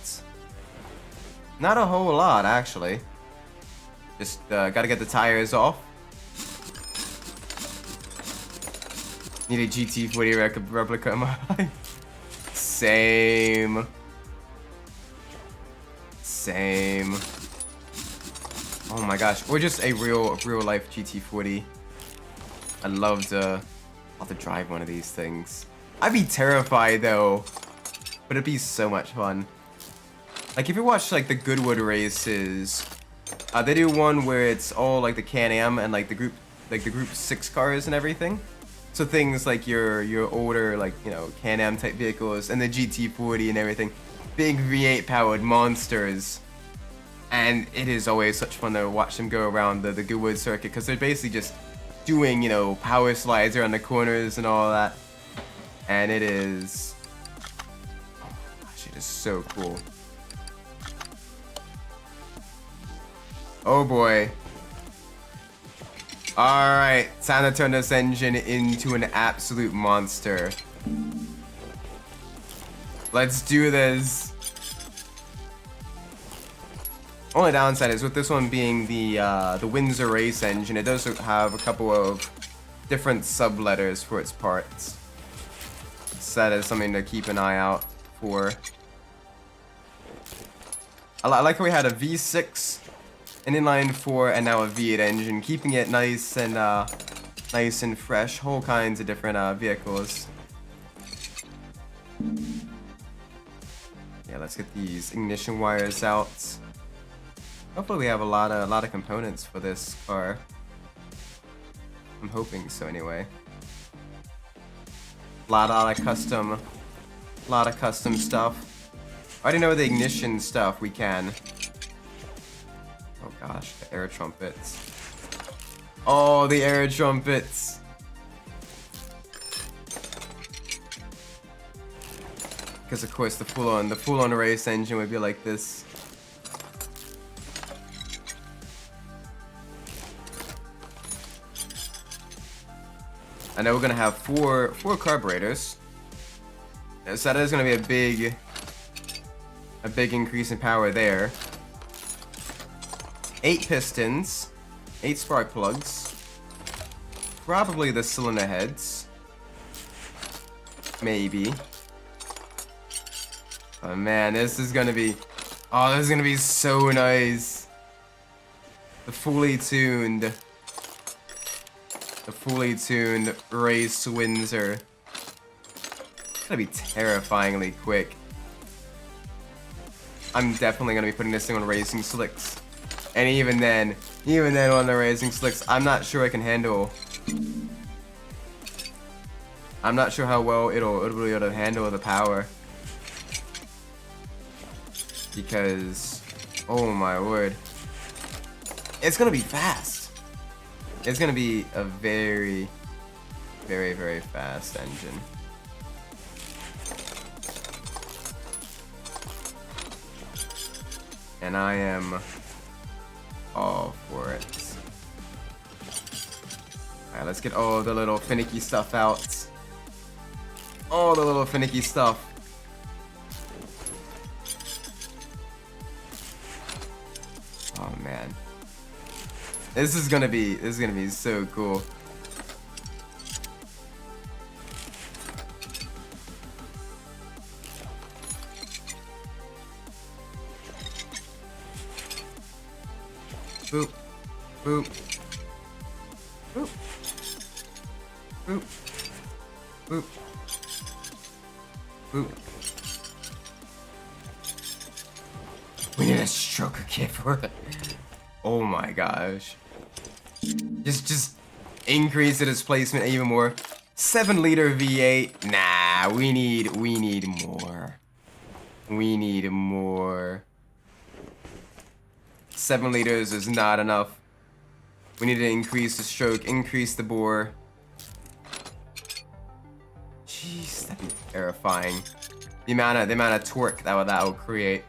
Not a whole lot, actually. Just gotta get the tires off. Need a GT40 replica in my life. Same. Oh my gosh, or just a real life GT40. I'd love to drive one of these things. I'd be terrified though, but it'd be so much fun. Like if you watch like the Goodwood races, they do one where it's all like the Can-Am and like the group 6 cars and everything. So things like your older like Can-Am type vehicles and the GT40 and everything, big V8 powered monsters, and it is always such fun to watch them go around the Goodwood circuit because they're basically just doing power slides around the corners and all that, and it is, oh my gosh, it is so cool. Oh boy. Alright, time to turn this engine into an absolute monster. Let's do this. Only downside is with this one being the Windsor race engine, it does have a couple of different sub-letters for its parts. So that is something to keep an eye out for. I like how we had a V6, an inline 4, and now a V8 engine, keeping it nice and fresh. Whole kinds of different vehicles. Yeah, let's get these ignition wires out. Hopefully we have a lot of components for this car. I'm hoping so anyway. Lot of custom stuff. I already know the ignition stuff we can. Oh gosh, the air trumpets. Oh, the air trumpets. Because of course the full-on race engine would be like this. I know we're gonna have four carburetors, so that is gonna be a big increase in power there. 8 pistons, 8 spark plugs, probably the cylinder heads, maybe. Oh man, this is gonna be so nice. The fully tuned race Windsor. It's gonna be terrifyingly quick. I'm definitely gonna be putting this thing on racing slicks. And even then on the racing slicks, I'm not sure I can handle I'm not sure how well it'll be able to handle the power. Because, oh my word. It's gonna be fast. It's gonna be a very, very, very fast engine. And I am all for it. Alright, let's get all the little finicky stuff out. All the little finicky stuff. Oh man. This is gonna be so cool. Boop. Boop. Boop. Boop. Boop. Boop. We need a stroker kit for it. Oh my gosh. Just increase the displacement even more. 7-liter V8. Nah, we need more. We need more. 7 liters is not enough. We need to increase the stroke, increase the bore. Jeez, that'd be terrifying. The amount of torque that will create.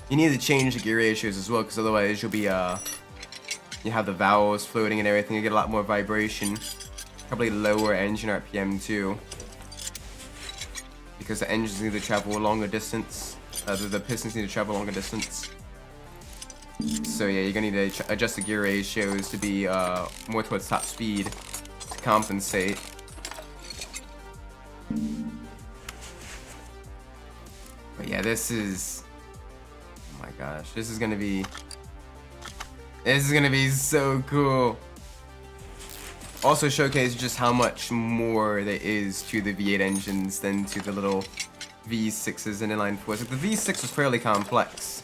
You need to change the gear ratios as well, because otherwise you'll be you have the valves floating and everything. You get a lot more vibration. Probably lower engine RPM too, because the engines need to travel a longer distance. The pistons need to travel a longer distance. So yeah, you're gonna need to adjust the gear ratios to be more towards top speed to compensate. But yeah, this is, oh my gosh, this is gonna be so cool. Also showcase just how much more there is to the V8 engines than to the little V6s and inline fours. Like the V6 was fairly complex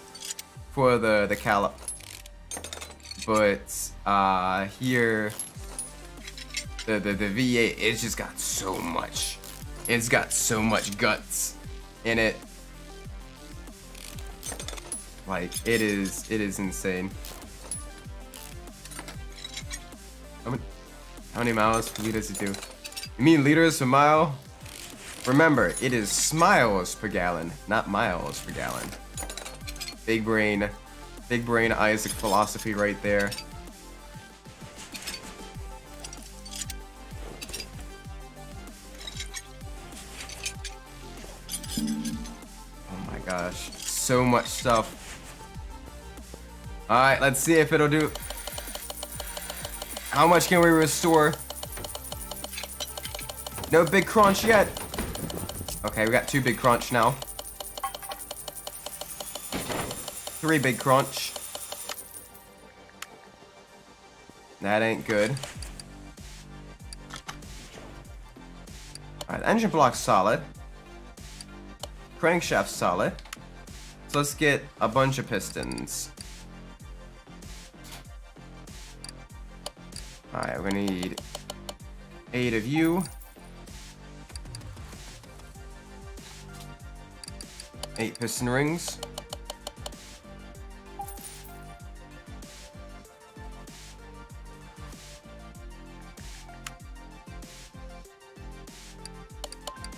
for the callip, but here the V8, it's just got so much. It's got so much guts in it. Like it is insane. How many miles per liter does it do? You mean liters per mile? Remember, it is smiles per gallon, not miles per gallon. Big brain Isaac philosophy right there. Oh my gosh, so much stuff. Alright, let's see if it'll do. How much can we restore? No big crunch yet. Okay, we got 2 big crunch now. 3 big crunch. That ain't good. Alright, engine block's solid. Crankshaft's solid. So let's get a bunch of pistons. Alright, we're gonna need 8 of you. 8 piston rings.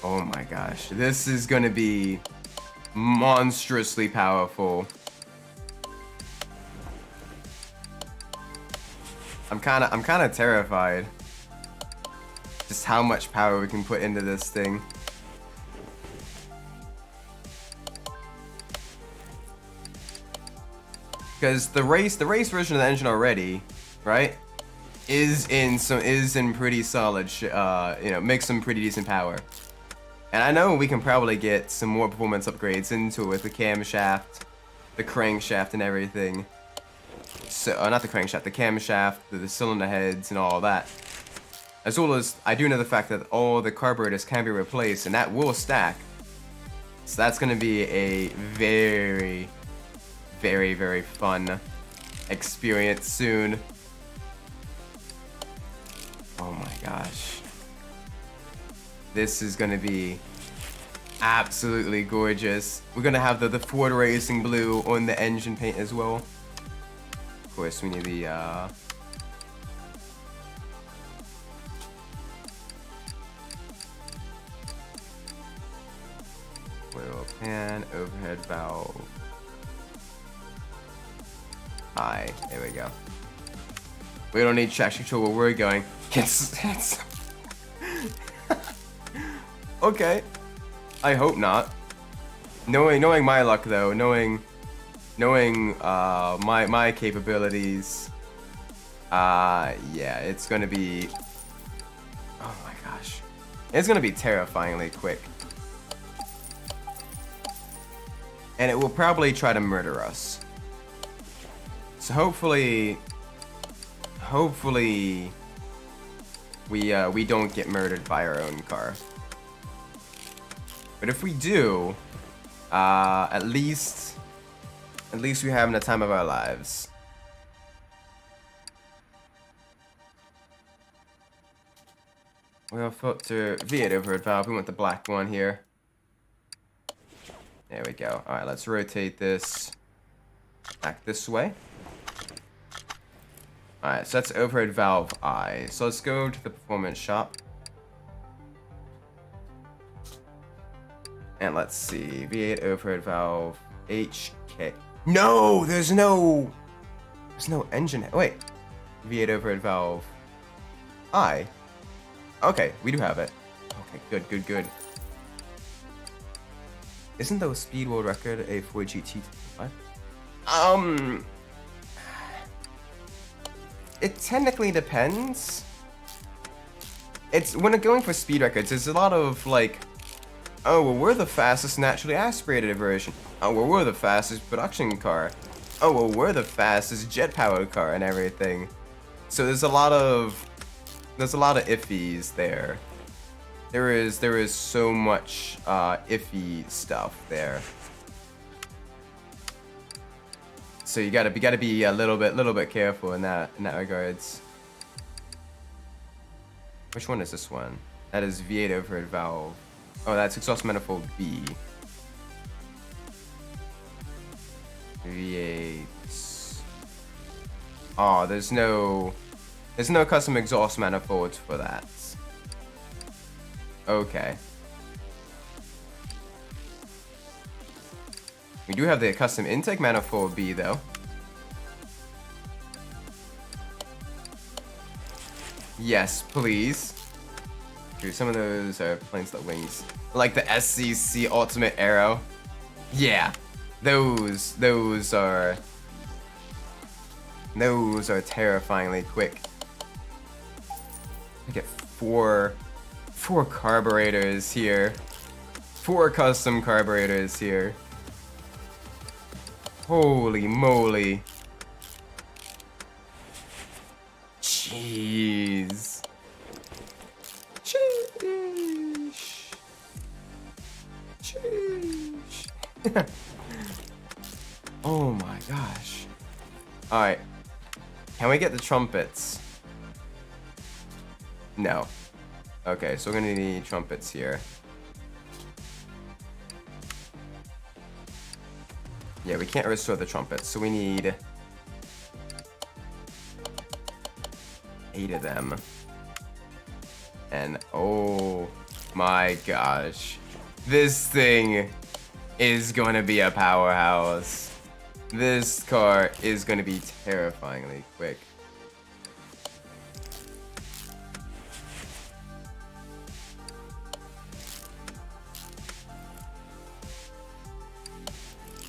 Oh my gosh, this is gonna be monstrously powerful. I'm kind of terrified just how much power we can put into this thing. Because the race version of the engine already, right, is in pretty solid, makes some pretty decent power. And I know we can probably get some more performance upgrades into it with the camshaft, the crankshaft, and everything. So, not the crankshaft, the camshaft, the cylinder heads, and all that. As well as, I do know the fact that all the carburetors can be replaced, and that will stack. So that's going to be a very, very, very fun experience soon. gosh. This is gonna be absolutely gorgeous. We're gonna have the Ford Racing Blue on the engine paint as well. Of course, we need the oil pan, overhead valve. High. There we go. We don't need traction control where we're going. It's okay. I hope not. Knowing my luck though, knowing my capabilities, yeah, it's gonna be, oh my gosh, it's gonna be terrifyingly quick, and it will probably try to murder us. So hopefully we don't get murdered by our own car. But if we do, at least we're having the time of our lives. Oil filter V8 overhead valve. We want the black one here. There we go. All right, let's rotate this back this way. All right, so that's overhead valve I. So let's go to the performance shop. And let's see, V8 overhead valve, HK. No, there's no engine. Wait, V8 overhead valve, I. Okay, we do have it. Okay, good. Isn't the speed world record a Ford GT? It technically depends. It's when going for speed records, there's a lot of like, oh, well, we're the fastest naturally aspirated version. Oh, well, we're the fastest production car. Oh, well, we're the fastest jet-powered car and everything. So there's a lot of iffies there. There is so much iffy stuff there. So you gotta be a little bit careful in that regards. Which one is this one? That is V8 overhead valve. Oh, that's exhaust manifold B. V8. Oh, there's no custom exhaust manifolds for that. Okay. We do have the custom intake manifold B though. Yes, please. Dude, some of those are planes that wings. Like the SCC Ultimate Arrow. Yeah, those are terrifyingly quick. I get four carburetors here. 4 custom carburetors here. Holy moly. Jeez. Oh my gosh. Alright. Can we get the trumpets? No. Okay, so we're gonna need trumpets here. Yeah, we can't restore the trumpets, so we need 8 of them. And oh my gosh. This thing is gonna be a powerhouse. This car is gonna be terrifyingly quick.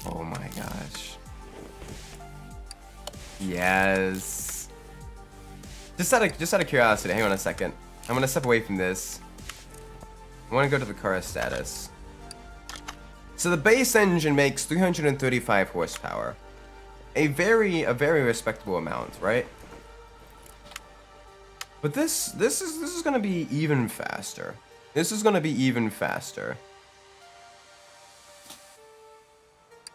Oh my gosh. Yes. Just out of curiosity, hang on a second. I'm gonna step away from this. I wanna go to the car status. So the base engine makes 335 horsepower. A very respectable amount, right? But this is gonna be even faster. This is gonna be even faster.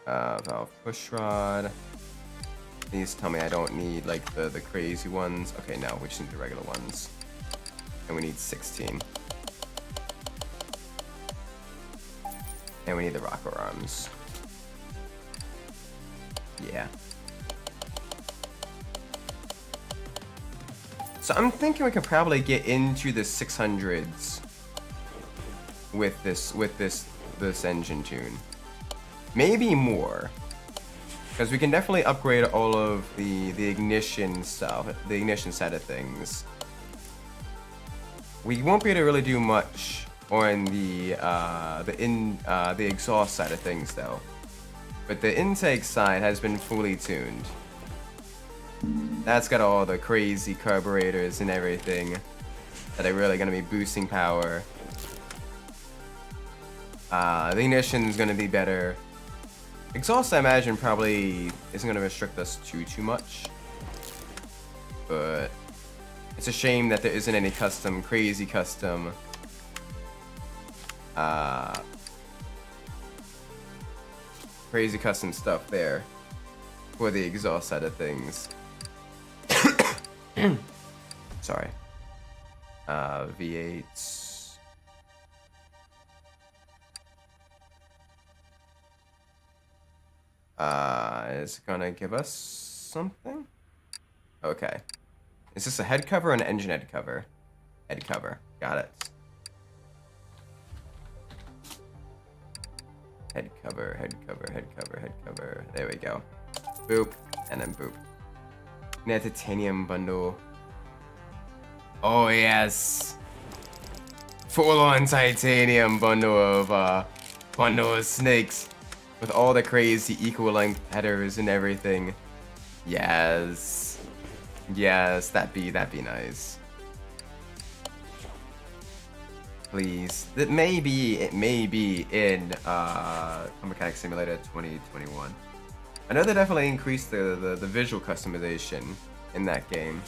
Valve pushrod. Please tell me I don't need like the crazy ones. Okay, no, we just need the regular ones. And we need 16. And we need the rocker arms. Yeah. So I'm thinking we could probably get into the 600s with this engine tune. Maybe more. Because we can definitely upgrade all of the ignition stuff, the ignition side of things. We won't be able to really do much on the exhaust side of things though. But the intake side has been fully tuned. That's got all the crazy carburetors and everything that are really gonna be boosting power. The ignition is gonna be better. Exhaust, I imagine, probably isn't gonna restrict us too much. But it's a shame that there isn't any crazy custom stuff there for the exhaust side of things. Sorry. V8s. Is it gonna give us something? Okay. Is this a head cover or an engine head cover? Head cover. Got it. Head cover, head cover, head cover, head cover. There we go. Boop. And then boop. Yeah, titanium bundle. Oh, yes. Full-on titanium bundle of snakes. With all the crazy equal-length headers and everything. Yes. Yes, that'd be nice. Please. It may be in Car Mechanic Simulator 2021. I know they definitely increased the visual customization in that game.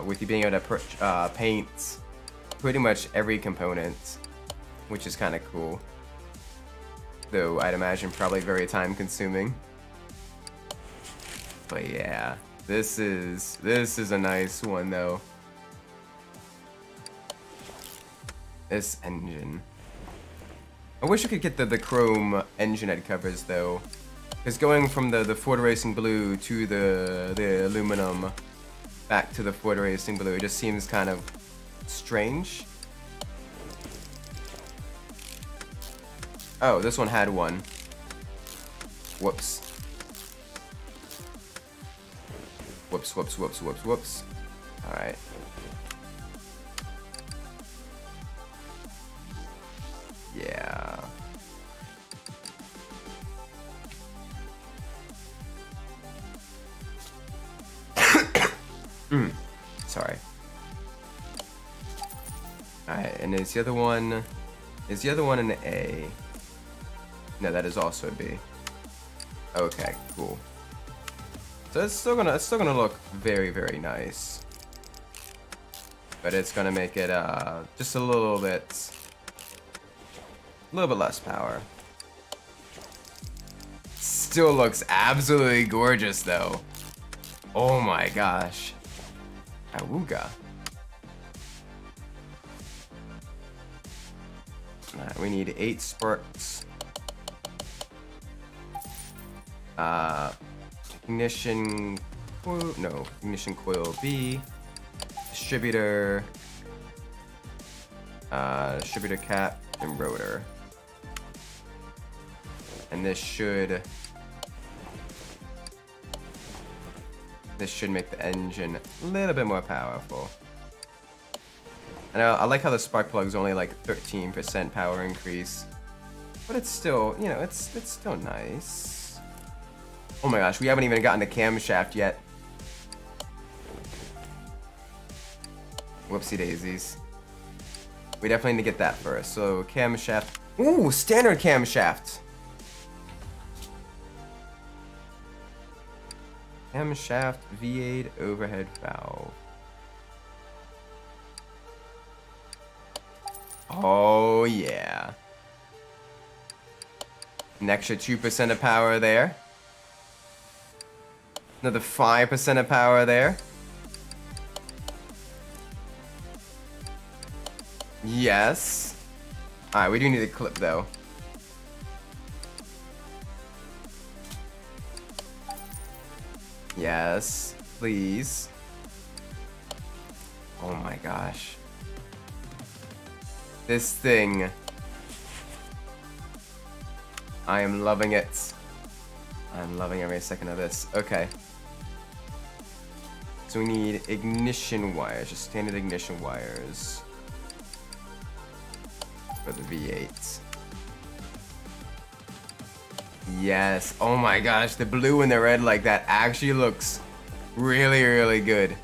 With you being able to paint pretty much every component, which is kind of cool. Though I'd imagine probably very time consuming. But yeah, this is a nice one though. This engine. I wish I could get the chrome engine head covers though. Because going from the Ford Racing Blue to the aluminum back to the Ford Racing Blue just seems kind of strange. Oh, this one had one. Whoops. Whoops, whoops, whoops, whoops, whoops. Alright. Yeah. Sorry. Alright, and is the other one an A? No, that is also a B. Okay, cool. So it's still gonna look very, very nice. But it's gonna make it just a little bit less power. Still looks absolutely gorgeous though. Oh my gosh. Awooga. Alright, we need 8 sparks. Ignition coil, no, ignition coil B, distributor cap, and rotor. And this should make the engine a little bit more powerful. I know, I like how the spark plug's only like 13% power increase, but it's still, you know, it's still nice. Oh my gosh, we haven't even gotten the camshaft yet. Whoopsie daisies. We definitely need to get that first. So camshaft. Ooh, standard camshaft. Camshaft V8 overhead valve. Oh yeah. An extra 2% of power there. Another 5% of power there. Yes. Alright, we do need a clip though. Yes, please. Oh my gosh. This thing. I am loving it. I'm loving every second of this. Okay. So we need ignition wires, just standard ignition wires for the V8. Yes. Oh my gosh, the blue and the red like that actually looks really, really good.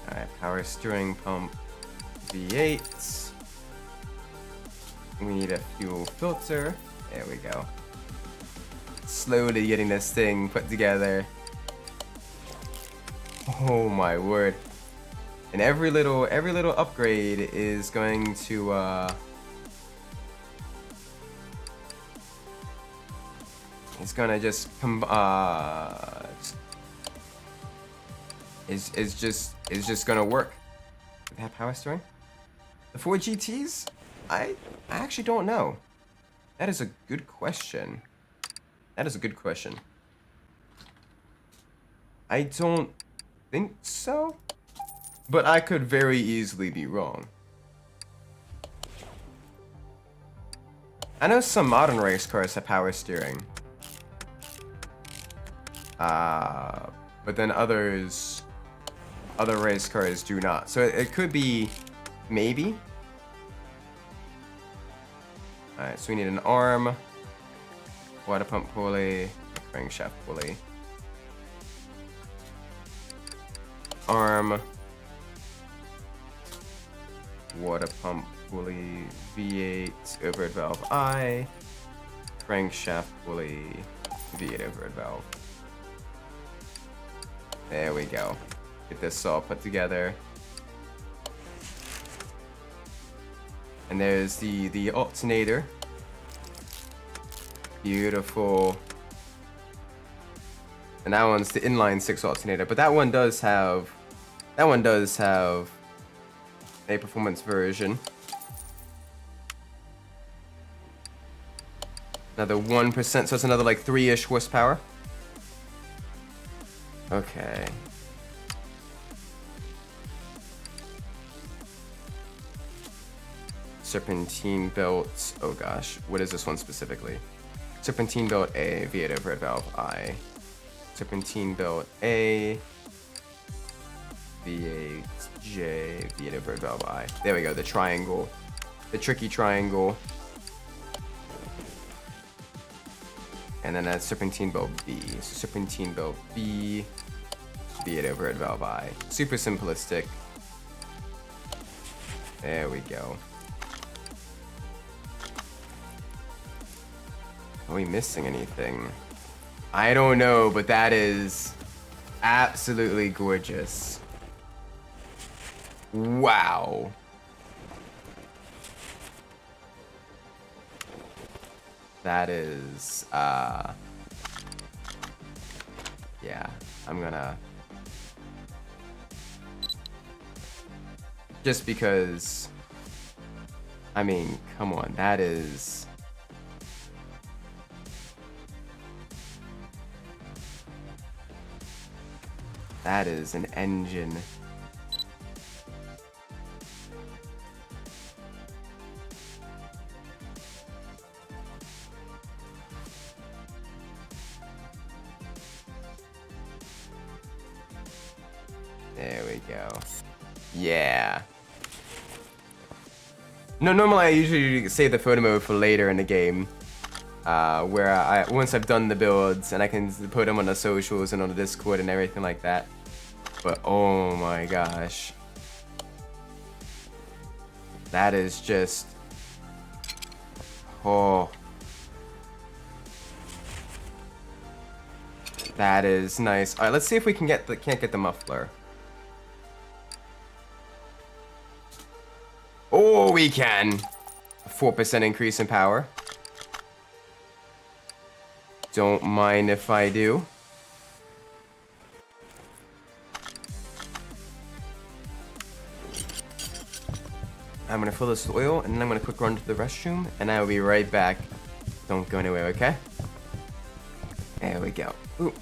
Alright, power steering pump V8. We need a fuel filter. There we go. Slowly getting this thing put together. Oh my word. And every little upgrade is going to it's gonna just is just gonna work. Do they have power steering? The Ford GTs? I actually don't know. That is a good question. That is a good question. I don't think so, but I could very easily be wrong. I know some modern race cars have power steering. But then other race cars do not. So it could be maybe. Alright, so we need an arm, water pump pulley, crankshaft pulley. Arm, water pump pulley, V8, overhead valve I, crankshaft pulley, V8 overhead valve. There we go. Get this all put together. And there's the alternator. Beautiful. And that one's the inline 6 alternator, but that one does have a performance version. Another 1%, so it's another like 3-ish horsepower. Okay. Serpentine belt. Oh gosh, what is this one specifically? Serpentine belt A, V8 overhead valve I. Serpentine belt A, V8 J, V8 overhead valve I. There we go, the triangle. The tricky triangle. And then that's serpentine belt B. So serpentine belt B, V8 overhead valve I. Super simplistic. There we go. Are we missing anything? I don't know, but that is absolutely gorgeous. Wow. That is, yeah, I'm gonna, just because, I mean, come on, that is, an engine. There we go. Yeah. No, normally I usually save the photo mode for later in the game. Where once I've done the builds and I can put them on the socials and on the Discord and everything like that. But oh my gosh. That is just, oh. That is nice. Alright, let's see if we can can't get the muffler. Oh, we can. A 4% increase in power. Don't mind if I do. I'm gonna fill this with oil, and then I'm gonna quick run to the restroom, and I will be right back. Don't go anywhere, okay? There we go. Ooh.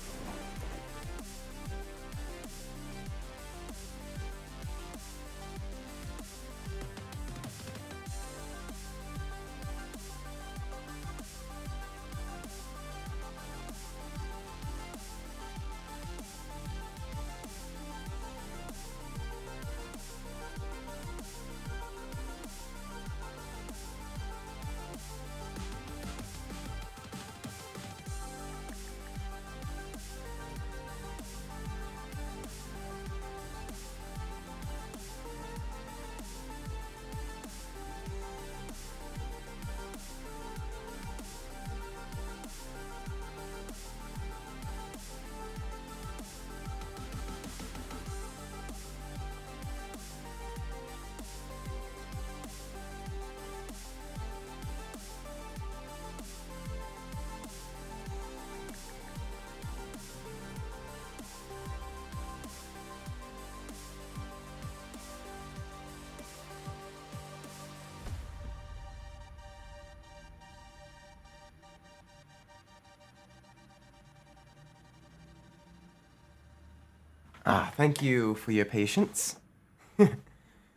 Thank you for your patience.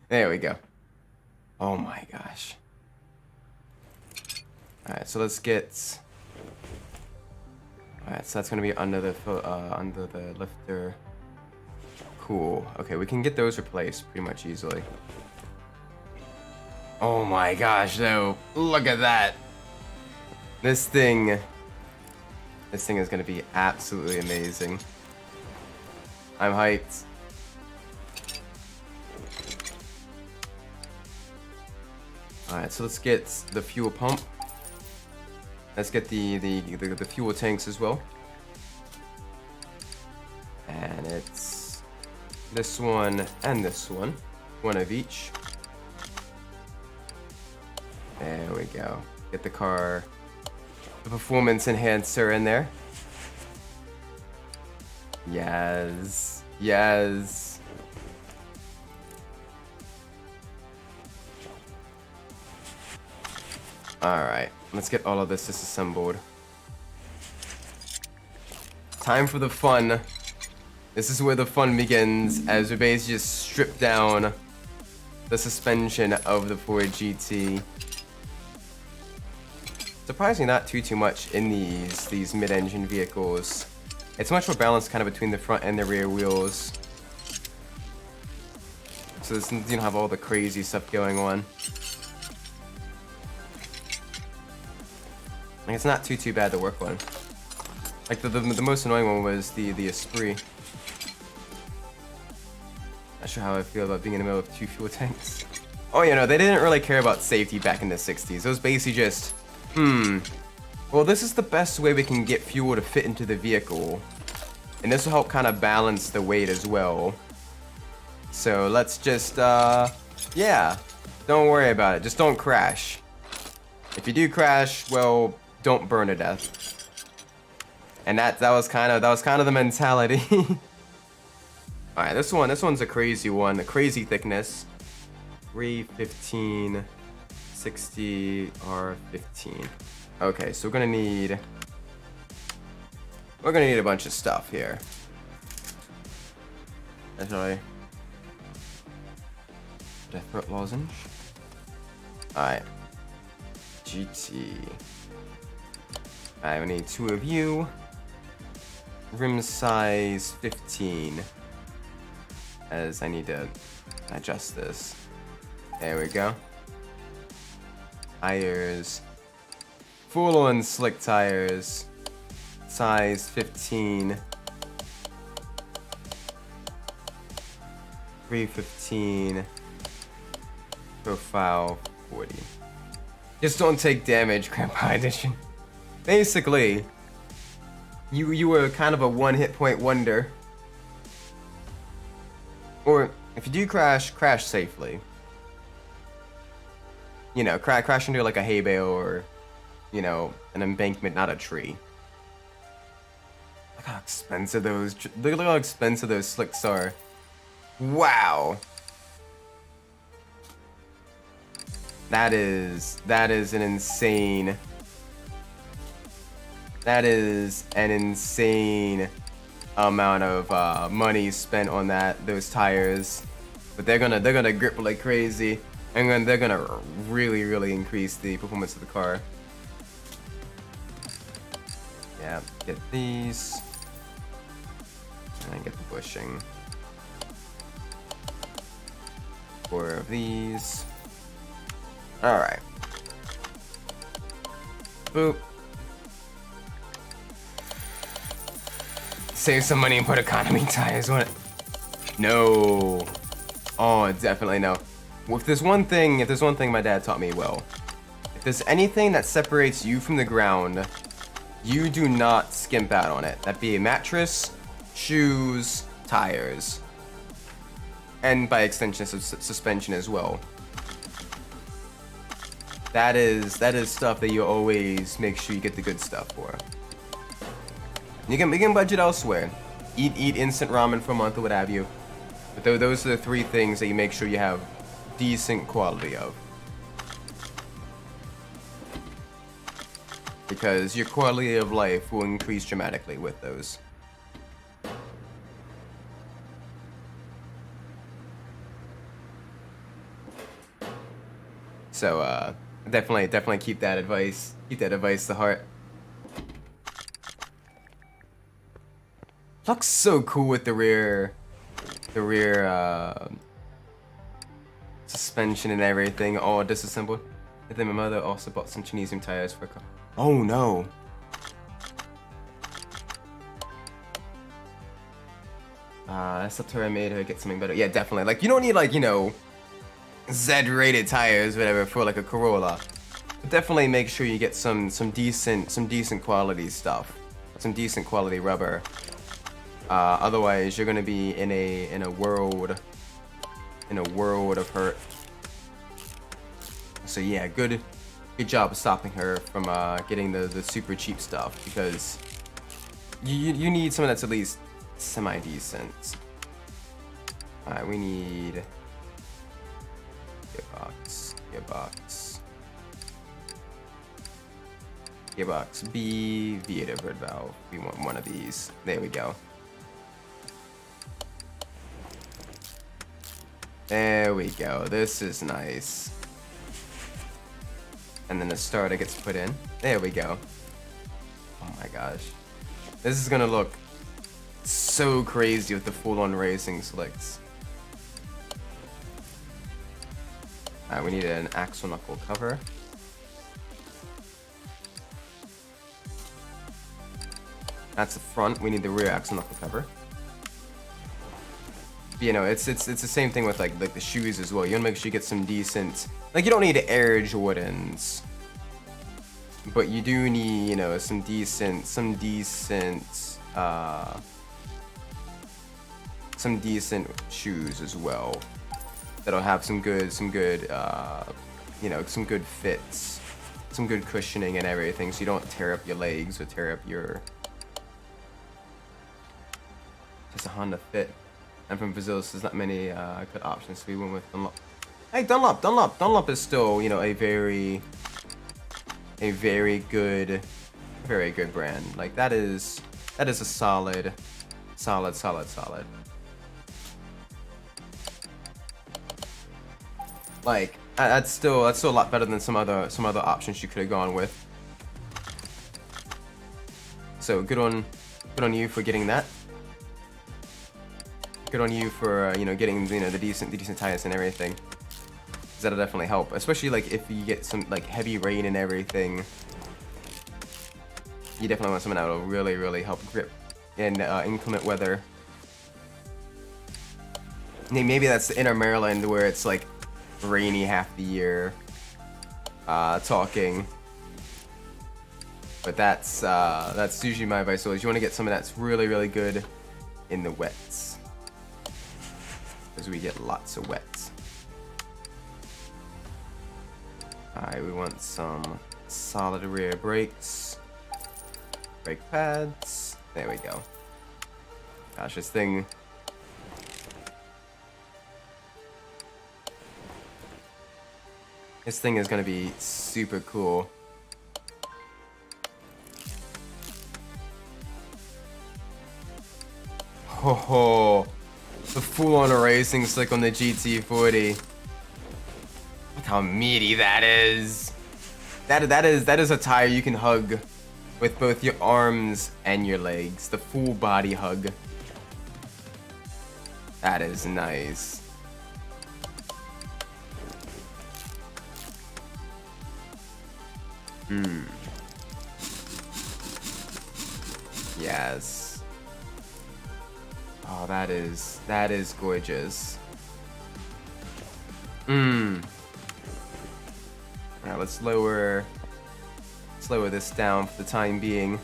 There we go. Oh my gosh. Alright, so let's get... Alright, so that's gonna be under the lifter. Cool. Okay, we can get those replaced pretty much easily. Oh my gosh, though. Look at that. This thing is gonna be absolutely amazing. I'm hyped. Alright, so let's get the fuel pump. Let's get the fuel tanks as well. And it's this one and this one. One of each. There we go. Get the performance enhancer in there. Yes. Yes. Alright, let's get all of this disassembled. Time for the fun. This is where the fun begins, as we basically just strip down the suspension of the Ford GT. Surprisingly not too much in these mid-engine vehicles. It's much more balanced kind of between the front and the rear wheels. So this, you don't have all the crazy stuff going on. Like, it's not too bad to work on. Like the most annoying one was the Esprit. Not sure how I feel about being in the middle of two fuel tanks. Oh, you know, they didn't really care about safety back in the 60s. It was basically just, well, this is the best way we can get fuel to fit into the vehicle. And this will help kind of balance the weight as well. So let's just, yeah, don't worry about it. Just don't crash. If you do crash, well, don't burn to death. And that was kind of the mentality. All right, this one's a crazy one. A crazy thickness. 315 60 R15. Okay, so we're gonna need a bunch of stuff here. Actually, death threat lozenge. Alright. GT. Alright, we need 2 of you. Rim size 15. As I need to adjust this. There we go. Tires. Full on slick tires. Size 15. 315. Profile 40. Just don't take damage, Grandpa Edition. Basically, you were kind of a one hit point wonder. Or if you do crash safely. You know, crash into like a hay bale or, you know, an embankment, not a tree. Look how expensive those slicks are. Wow. That is an insane. That is an insane amount of money spent on those tires. But they're gonna grip like crazy, and then they're gonna really increase the performance of the car. Yeah, get these, and get the bushing. 4 of these. All right. Boop. Save some money and put economy tires on it. No. Oh, definitely no. If there's one thing my dad taught me well, if there's anything that separates you from the ground, you do not skimp out on it. That be a mattress, shoes, tires, and by extension, suspension as well. That is stuff that you always make sure you get the good stuff for. You can budget elsewhere. Eat instant ramen for a month or what have you. But those are the 3 things that you make sure you have decent quality of. Because your quality of life will increase dramatically with those. So definitely keep that advice to heart. Looks so cool with the rear suspension and everything, all disassembled. I think my mother also bought some Chinese tires for a car. Oh no. That's the tour I made her get something better. Yeah, definitely. Like, you don't need, like, you know, Z-rated tires, whatever, for like a Corolla. But definitely make sure you get some decent quality stuff, some decent quality rubber. Otherwise, you're gonna be in a world of hurt. So yeah, good job of stopping her from getting the super cheap stuff, because you need someone that's at least semi-decent. Alright, we need gearbox B, V8 overhead valve. We want one of these. There we go. There we go. This is nice. And then the starter gets put in. There we go. Oh my gosh. This is gonna look so crazy with the full-on racing slicks. Alright, we need an axle knuckle cover. That's the front. We need the rear axle knuckle cover. You know, it's the same thing with like the shoes as well. You wanna make sure you get some decent, like, you don't need Air Jordans, but you do need, you know, some decent shoes as well that'll have some good you know, some good fits, some good cushioning and everything, so you don't tear up your legs or tear up your just a Honda Fit. And from Brazil, so there's not many good options. So we went with Dunlop. Hey, Dunlop is still, you know, a very good brand. Like, that is a solid. Like, that's still a lot better than some other options you could have gone with. So good on you for getting that. Good on you for you know, getting, you know, the decent tires and everything. 'Cause that'll definitely help, especially like if you get some like heavy rain and everything. You definitely want something that will really help grip in inclement weather. Maybe that's the inner Maryland where it's like rainy half the year. Talking. But that's usually my advice. So is you want to get something that's really good in the wets. Because we get lots of wets. Alright, we want some solid rear brakes. Brake pads. There we go. Gosh, this thing. This thing is gonna be super cool. Ho ho! The full-on racing slick on the GT40. Look how meaty that is. That is a tire you can hug with both your arms and your legs. The full body hug. That is nice. Yes. Oh, that is gorgeous. Alright, let's lower this down for the time being.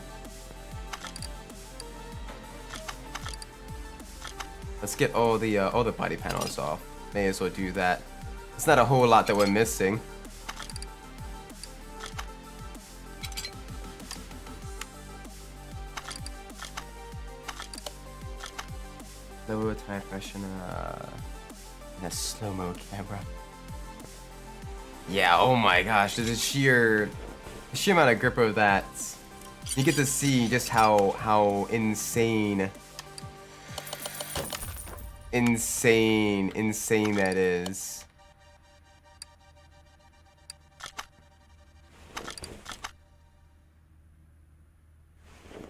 Let's get all the body panels off. May as well do that. It's not a whole lot that we're missing. Lower tire pressure in a slow-mo camera. Yeah, oh my gosh, there's a sheer amount of grip of that. You get to see just how insane that is.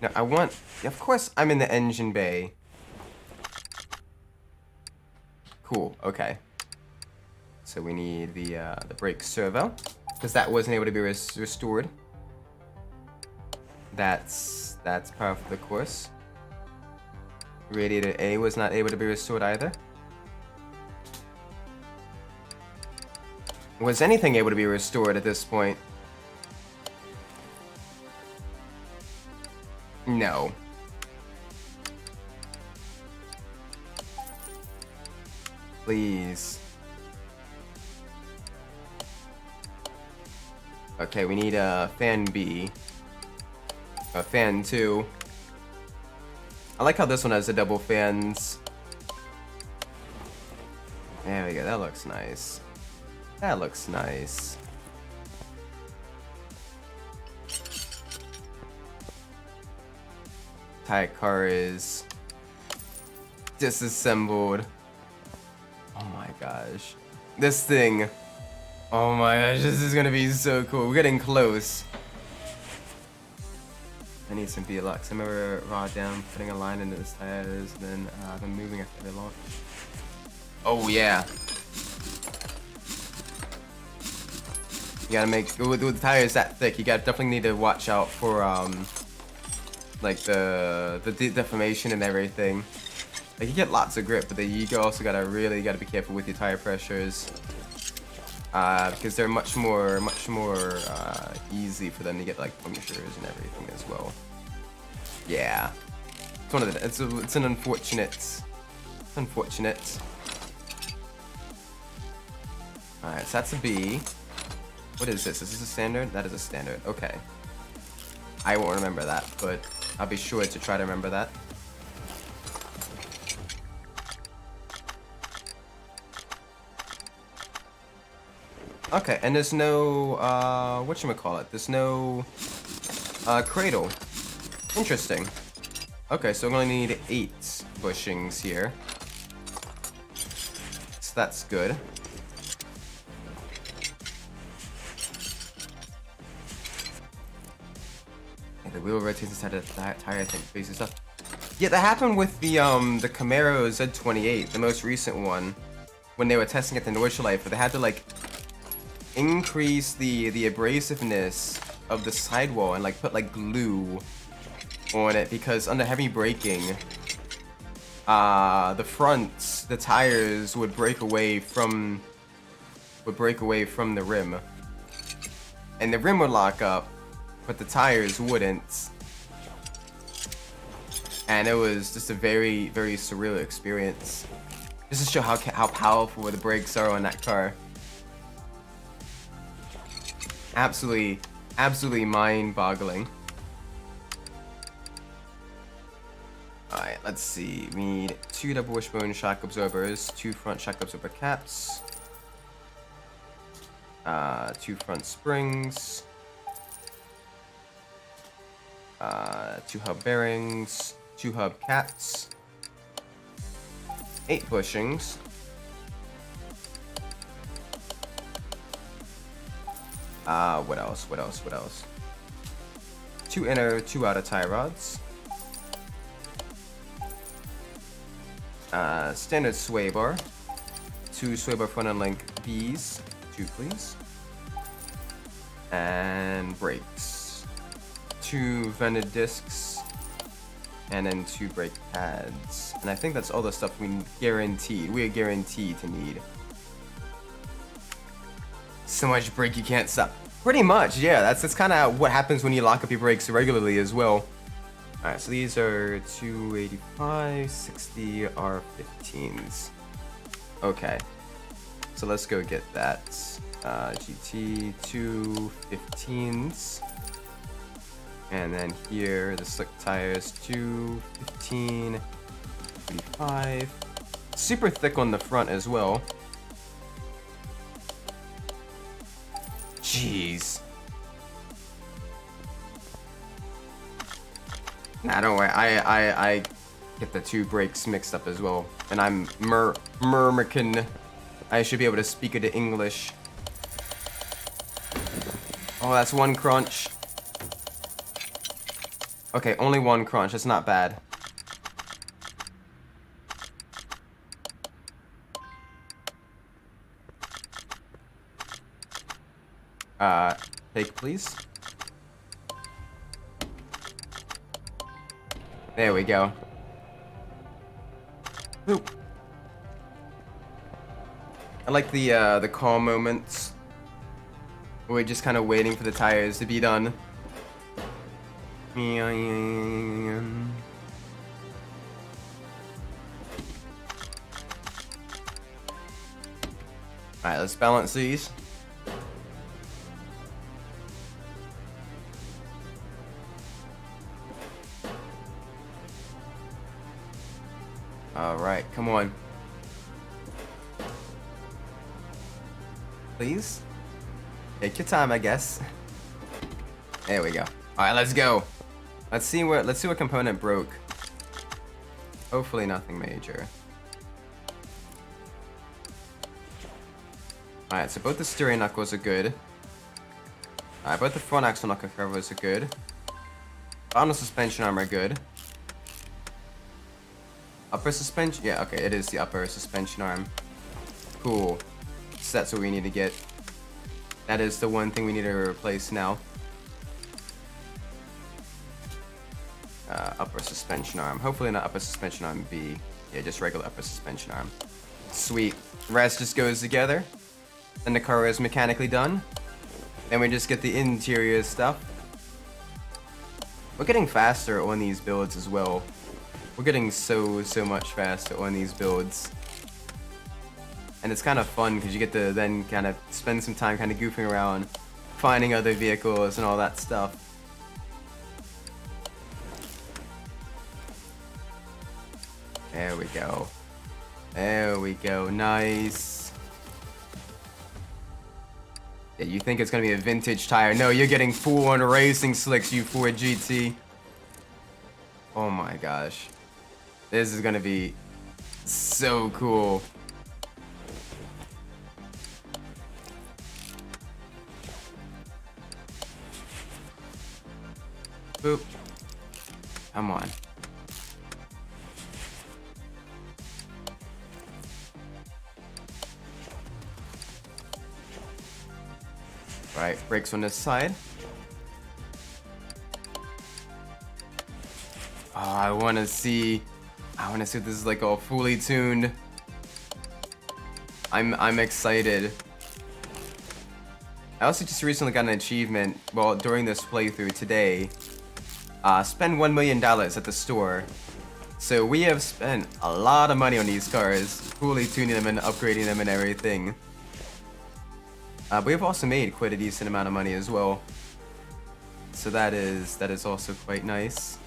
Now of course I'm in the engine bay. Cool, okay. So we need the brake servo, because that wasn't able to be restored. That's par for the course. Radiator A was not able to be restored either. Was anything able to be restored at this point? No. Please. Okay, we need a fan B. A fan 2. I like how this one has the double fans. There we go, that looks nice. That looks nice. Tire car is disassembled. Oh my gosh. This thing. Oh my gosh, this is gonna be so cool. We're getting close. I need some V-Lux. I remember raw down, putting a line into the tires, then moving after they launch. Oh yeah. You gotta make, with the tires that thick, you definitely need to watch out for like the deformation and everything. Like you get lots of grip, but then you also gotta be careful with your tire pressures, because they're much more easy for them to get like punctures and everything as well. Yeah, it's one of the it's an unfortunate. All right, so that's a B. What is this? Is this a standard? That is a standard. Okay. I won't remember that, but I'll be sure to try to remember that. Okay, and there's no, whatchamacallit? There's no, cradle. Interesting. Okay, so I'm gonna need 8 bushings here. So that's good. The wheel rotates inside of the tire, I think, crazy stuff. Yeah, that happened with the Camaro Z28, the most recent one, when they were testing it in Nordschleife, but they had to, like, increase the abrasiveness of the sidewall and, like, put, like, glue on it, because under heavy braking, the tires would break away from the rim. And the rim would lock up, but the tires wouldn't. And it was just a very, very surreal experience. Just to show how powerful the brakes are on that car. Absolutely mind-boggling. Alright, let's see. We need 2 double wishbone shock absorbers, 2 front shock absorber caps. 2 front springs, 2 hub bearings, 2 hub caps, 8 bushings, what else? 2 inner, 2 outer tie rods, standard sway bar, 2 sway bar front end link Bs, 2 please, and brakes, 2 vented discs, and then 2 brake pads. And I think that's all the stuff we are guaranteed to need. So much brake you can't stop. Pretty much, yeah, that's kind of what happens when you lock up your brakes regularly as well. Alright, so these are 285, 60 R15s. Okay, so let's go get that. GT 215s. And then here, the slick tires, 215, 35. Super thick on the front as well. Jeez. Nah, don't worry. I get the 2 brakes mixed up as well. And I'm Mermacan. I should be able to speak it in English. Oh, that's 1 crunch. Okay, only 1 crunch. That's not bad. Take, please. There we go. Boop. I like the calm moments. We're just kind of waiting for the tires to be done. Alright, let's balance these. Alright, come on. Please? Take your time, I guess. There we go. Alright, let's go. Let's see what component broke. Hopefully nothing major. Alright, so both the steering knuckles are good. Alright, both the front axle knuckle covers are good. Bottom suspension arm are good. Upper suspension? Yeah, okay, it is the upper suspension arm. Cool. So that's what we need to get. That is the one thing we need to replace now. Upper suspension arm. Hopefully not upper suspension arm B. Yeah, just regular upper suspension arm. Sweet. The rest just goes together. Then the car is mechanically done. Then we just get the interior stuff. We're getting faster on these builds as well. We're getting so much faster on these builds. And it's kind of fun because you get to then kind of spend some time kind of goofing around, finding other vehicles and all that stuff. There we go. There we go. Nice. Yeah, you think it's gonna be a vintage tire? No, you're getting full-on racing slicks, you Ford GT. Oh my gosh. This is gonna be so cool. Boop. Come on. Right, brakes on this side. Oh, I wanna see if this is like all fully tuned. I'm excited. I also just recently got an achievement, well, during this playthrough today. Spend $1 million at the store. So we have spent a lot of money on these cars, fully tuning them and upgrading them and everything. But we've also made quite a decent amount of money as well. So that is also quite nice.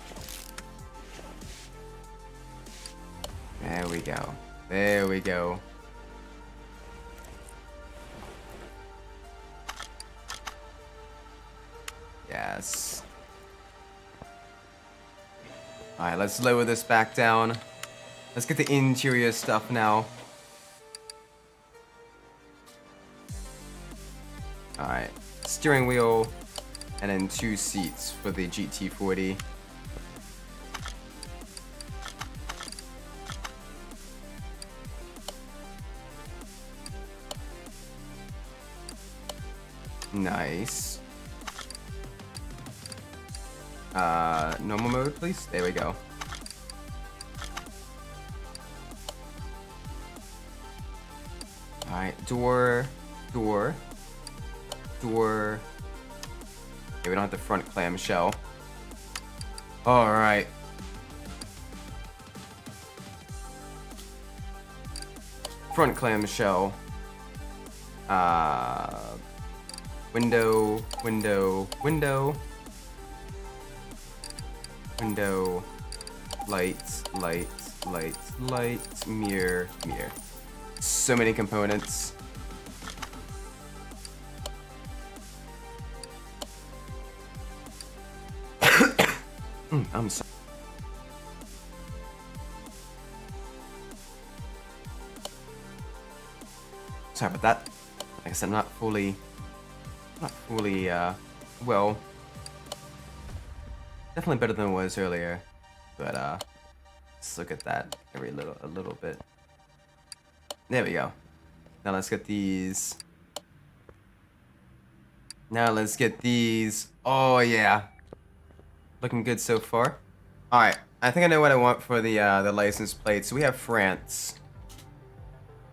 There we go. There we go. Yes. Alright, let's lower this back down. Let's get the interior stuff now. Alright, steering wheel, and then 2 seats for the GT40. Nice. Normal mode, please. There we go. Alright, door. Okay, we don't have the front clamshell. Alright. Front clamshell. Window. Lights. Mirror. So many components. I'm sorry. Sorry about that. Like I said, I'm not fully, well, definitely better than it was earlier, but, let's look at that a little bit. There we go. Now let's get these. Oh, yeah. Looking good so far. Alright, I think I know what I want for the license plate. So we have France.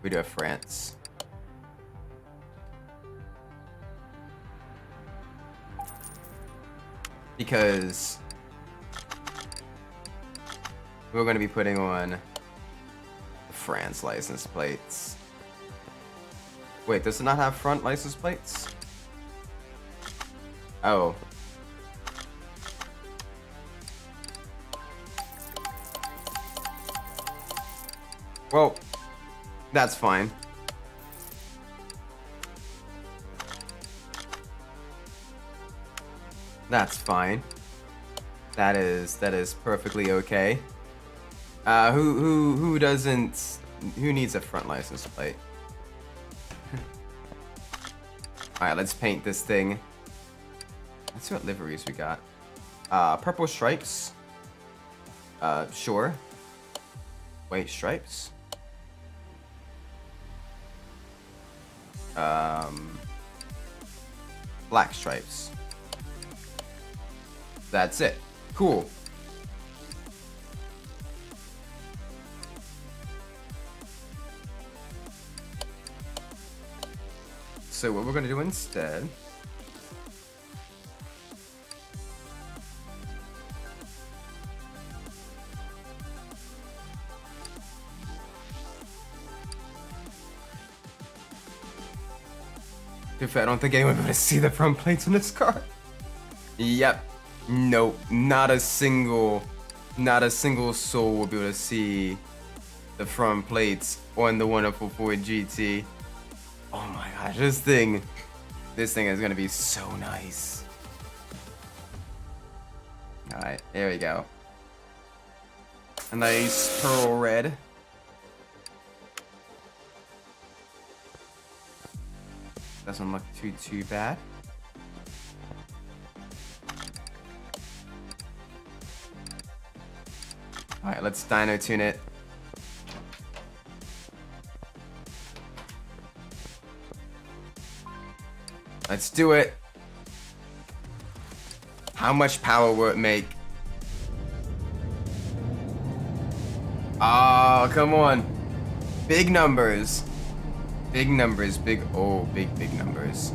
We do have France. Because we're going to be putting on the France license plates. Wait, does it not have front license plates? Oh. Well, that's fine. That's fine. That is perfectly okay. Who needs a front license plate? Alright, let's paint this thing. Let's see what liveries we got. Purple stripes. Sure. White stripes. Black stripes. That's it. Cool. So what we're gonna do instead, I don't think anyone would be able to see the front plates on this car. Yep. Nope. Not a single soul will be able to see the front plates on the wonderful Ford GT. Oh my gosh, this thing is gonna be so nice. Alright, there we go. A nice pearl red. Doesn't look too bad. Alright, let's dyno tune it. Let's do it. How much power will it make? Oh, come on. Big numbers. Big numbers, big numbers.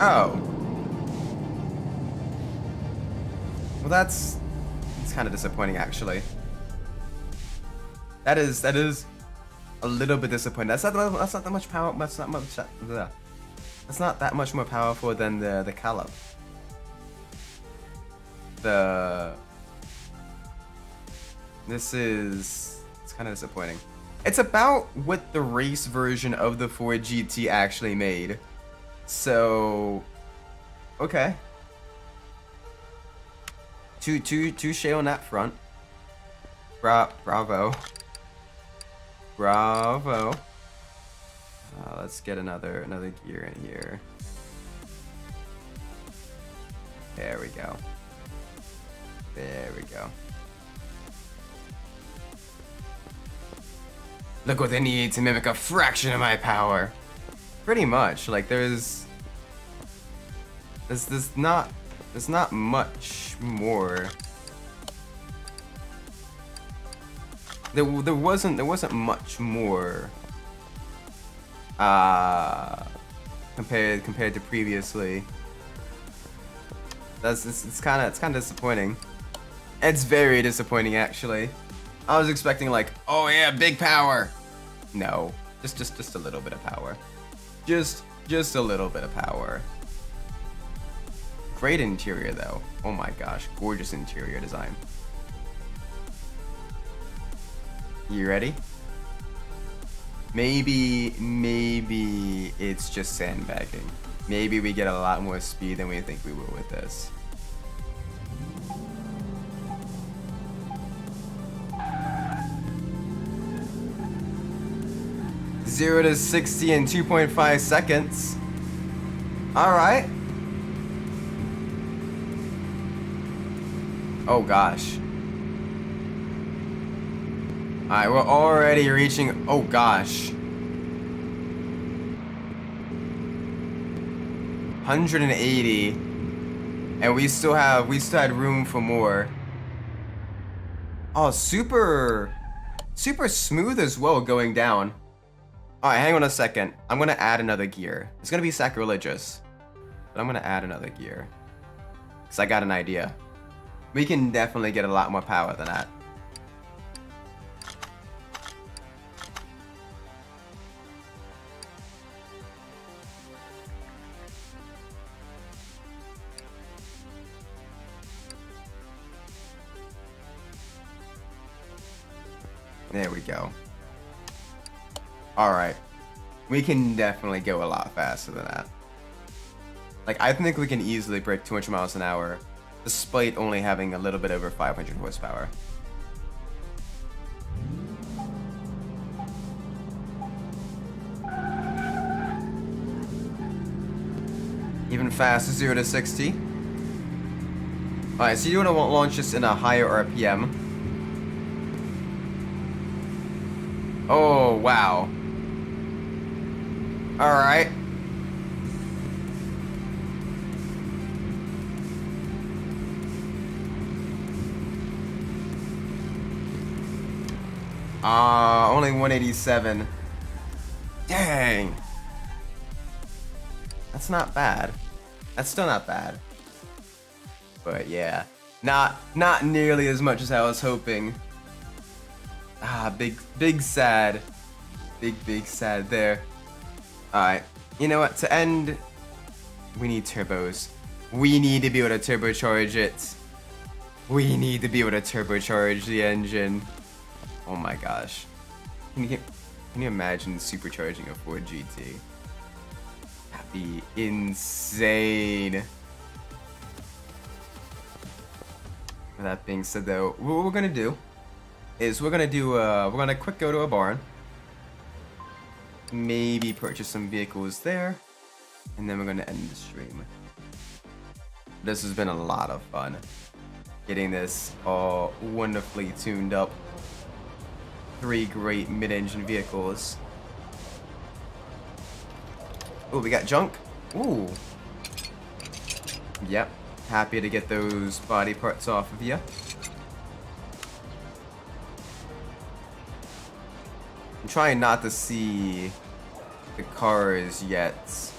Oh. Well, that's kind of disappointing, actually. That is a little bit disappointing. That's not that much power. That's not that much more powerful than the Calip. It's kind of disappointing. It's about what the race version of the Ford GT actually made. So, okay. Touche on that front. Bravo. Bravo. Let's get another gear in here. There we go. There we go. Look what they need to mimic a fraction of my power. Pretty much, like there's not much more. There wasn't much more compared to previously. It's kind of disappointing. It's very disappointing actually. I was expecting like, oh yeah, big power. No, just a little bit of power. Just a little bit of power. Great interior though. Oh my gosh, gorgeous interior design. You ready? Maybe it's just sandbagging. Maybe we get a lot more speed than we think we will with this. Zero to 60 in 2.5 seconds. All right. Oh gosh. All right, we're already reaching. Oh gosh. 180, and we still had room for more. Oh, super smooth as well going down. All right, hang on a second. I'm gonna add another gear. It's gonna be sacrilegious, but I'm gonna add another gear because I got an idea. We can definitely get a lot more power than that. There we go. Alright. We can definitely go a lot faster than that. Like, I think we can easily break 200 miles an hour, despite only having a little bit over 500 horsepower. Even faster, 0 to 60. Alright, so you want to launch this in a higher RPM. Oh, wow. Alright. Only 187. Dang. That's not bad. That's still not bad. But yeah, not nearly as much as I was hoping. Big sad. Big sad there. Alright, you know what, to end, we need turbos. We need to be able to turbocharge it. We need to be able to turbocharge the engine. Oh my gosh. Can you imagine supercharging a Ford GT? That'd be insane. With that being said though, what we're gonna do is we're gonna quick go to a barn, maybe purchase some vehicles there, and then we're gonna end the stream. This has been a lot of fun getting this all wonderfully tuned up. 3 great mid-engine vehicles. Oh, we got junk. Ooh. Yep. Happy to get those body parts off of you. I'm trying not to see the cars yet.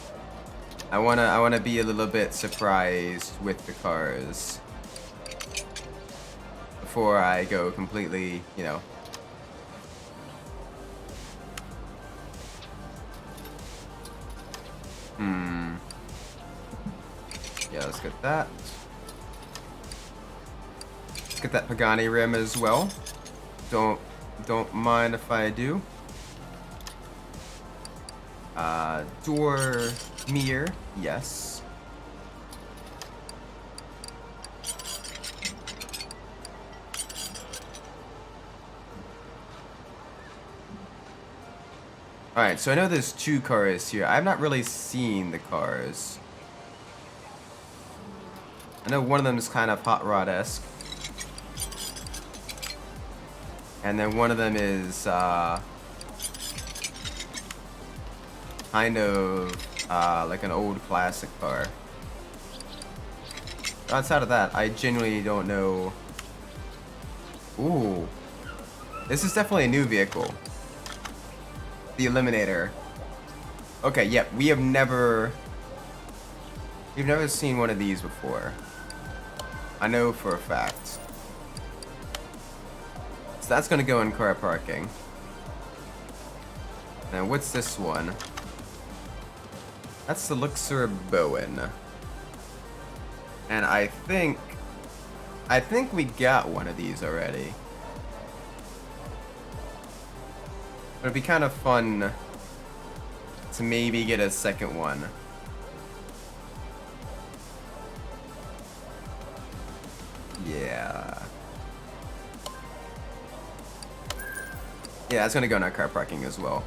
I wanna be a little bit surprised with the cars before I go completely, you know. Yeah, let's get that. Let's get that Pagani rim as well. Don't mind if I do. Door mirror, yes. Alright, so I know there's 2 cars here. I've not really seen the cars. I know one of them is kind of hot rod-esque. And then one of them is, kind of, like an old classic car. Outside of that, I genuinely don't know. Ooh. This is definitely a new vehicle. The Eliminator. Okay, yep, we've never seen one of these before. I know for a fact. So that's gonna go in car parking. Now what's this one? That's the Luxor Bowen. And I think we got one of these already. It'd be kind of fun to maybe get a second one. Yeah. Yeah, it's gonna go in our car parking as well.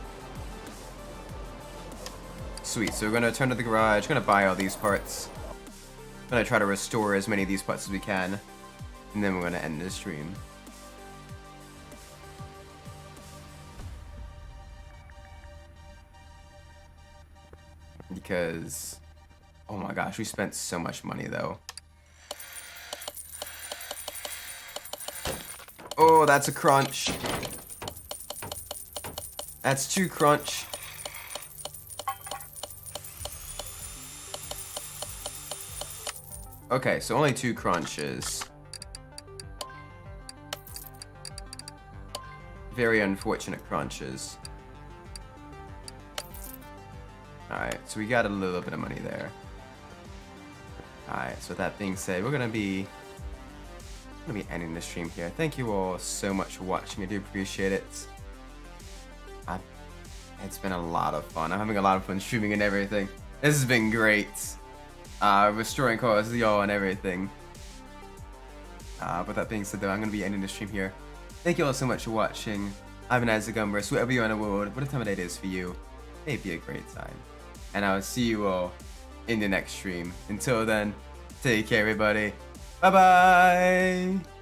Sweet, so we're gonna turn to the garage, gonna buy all these parts. Gonna try to restore as many of these parts as we can. And then we're gonna end this stream. Because, oh my gosh, we spent so much money though. Oh, that's a crunch. That's 2 crunch. Okay, so only 2 crunches. Very unfortunate crunches. Alright, so we got a little bit of money there. Alright, so with that being said, we're gonna be ending the stream here. Thank you all so much for watching. I do appreciate it. It's been a lot of fun. I'm having a lot of fun streaming and everything. This has been great. Restoring cars with y'all and everything. With that being said though, I'm gonna be ending the stream here. Thank you all so much for watching. I've been Isaac Umbras, wherever you are in the world, what a time of day it is for you. May it be a great time. And I will see you all in the next stream. Until then, take care everybody. Bye bye!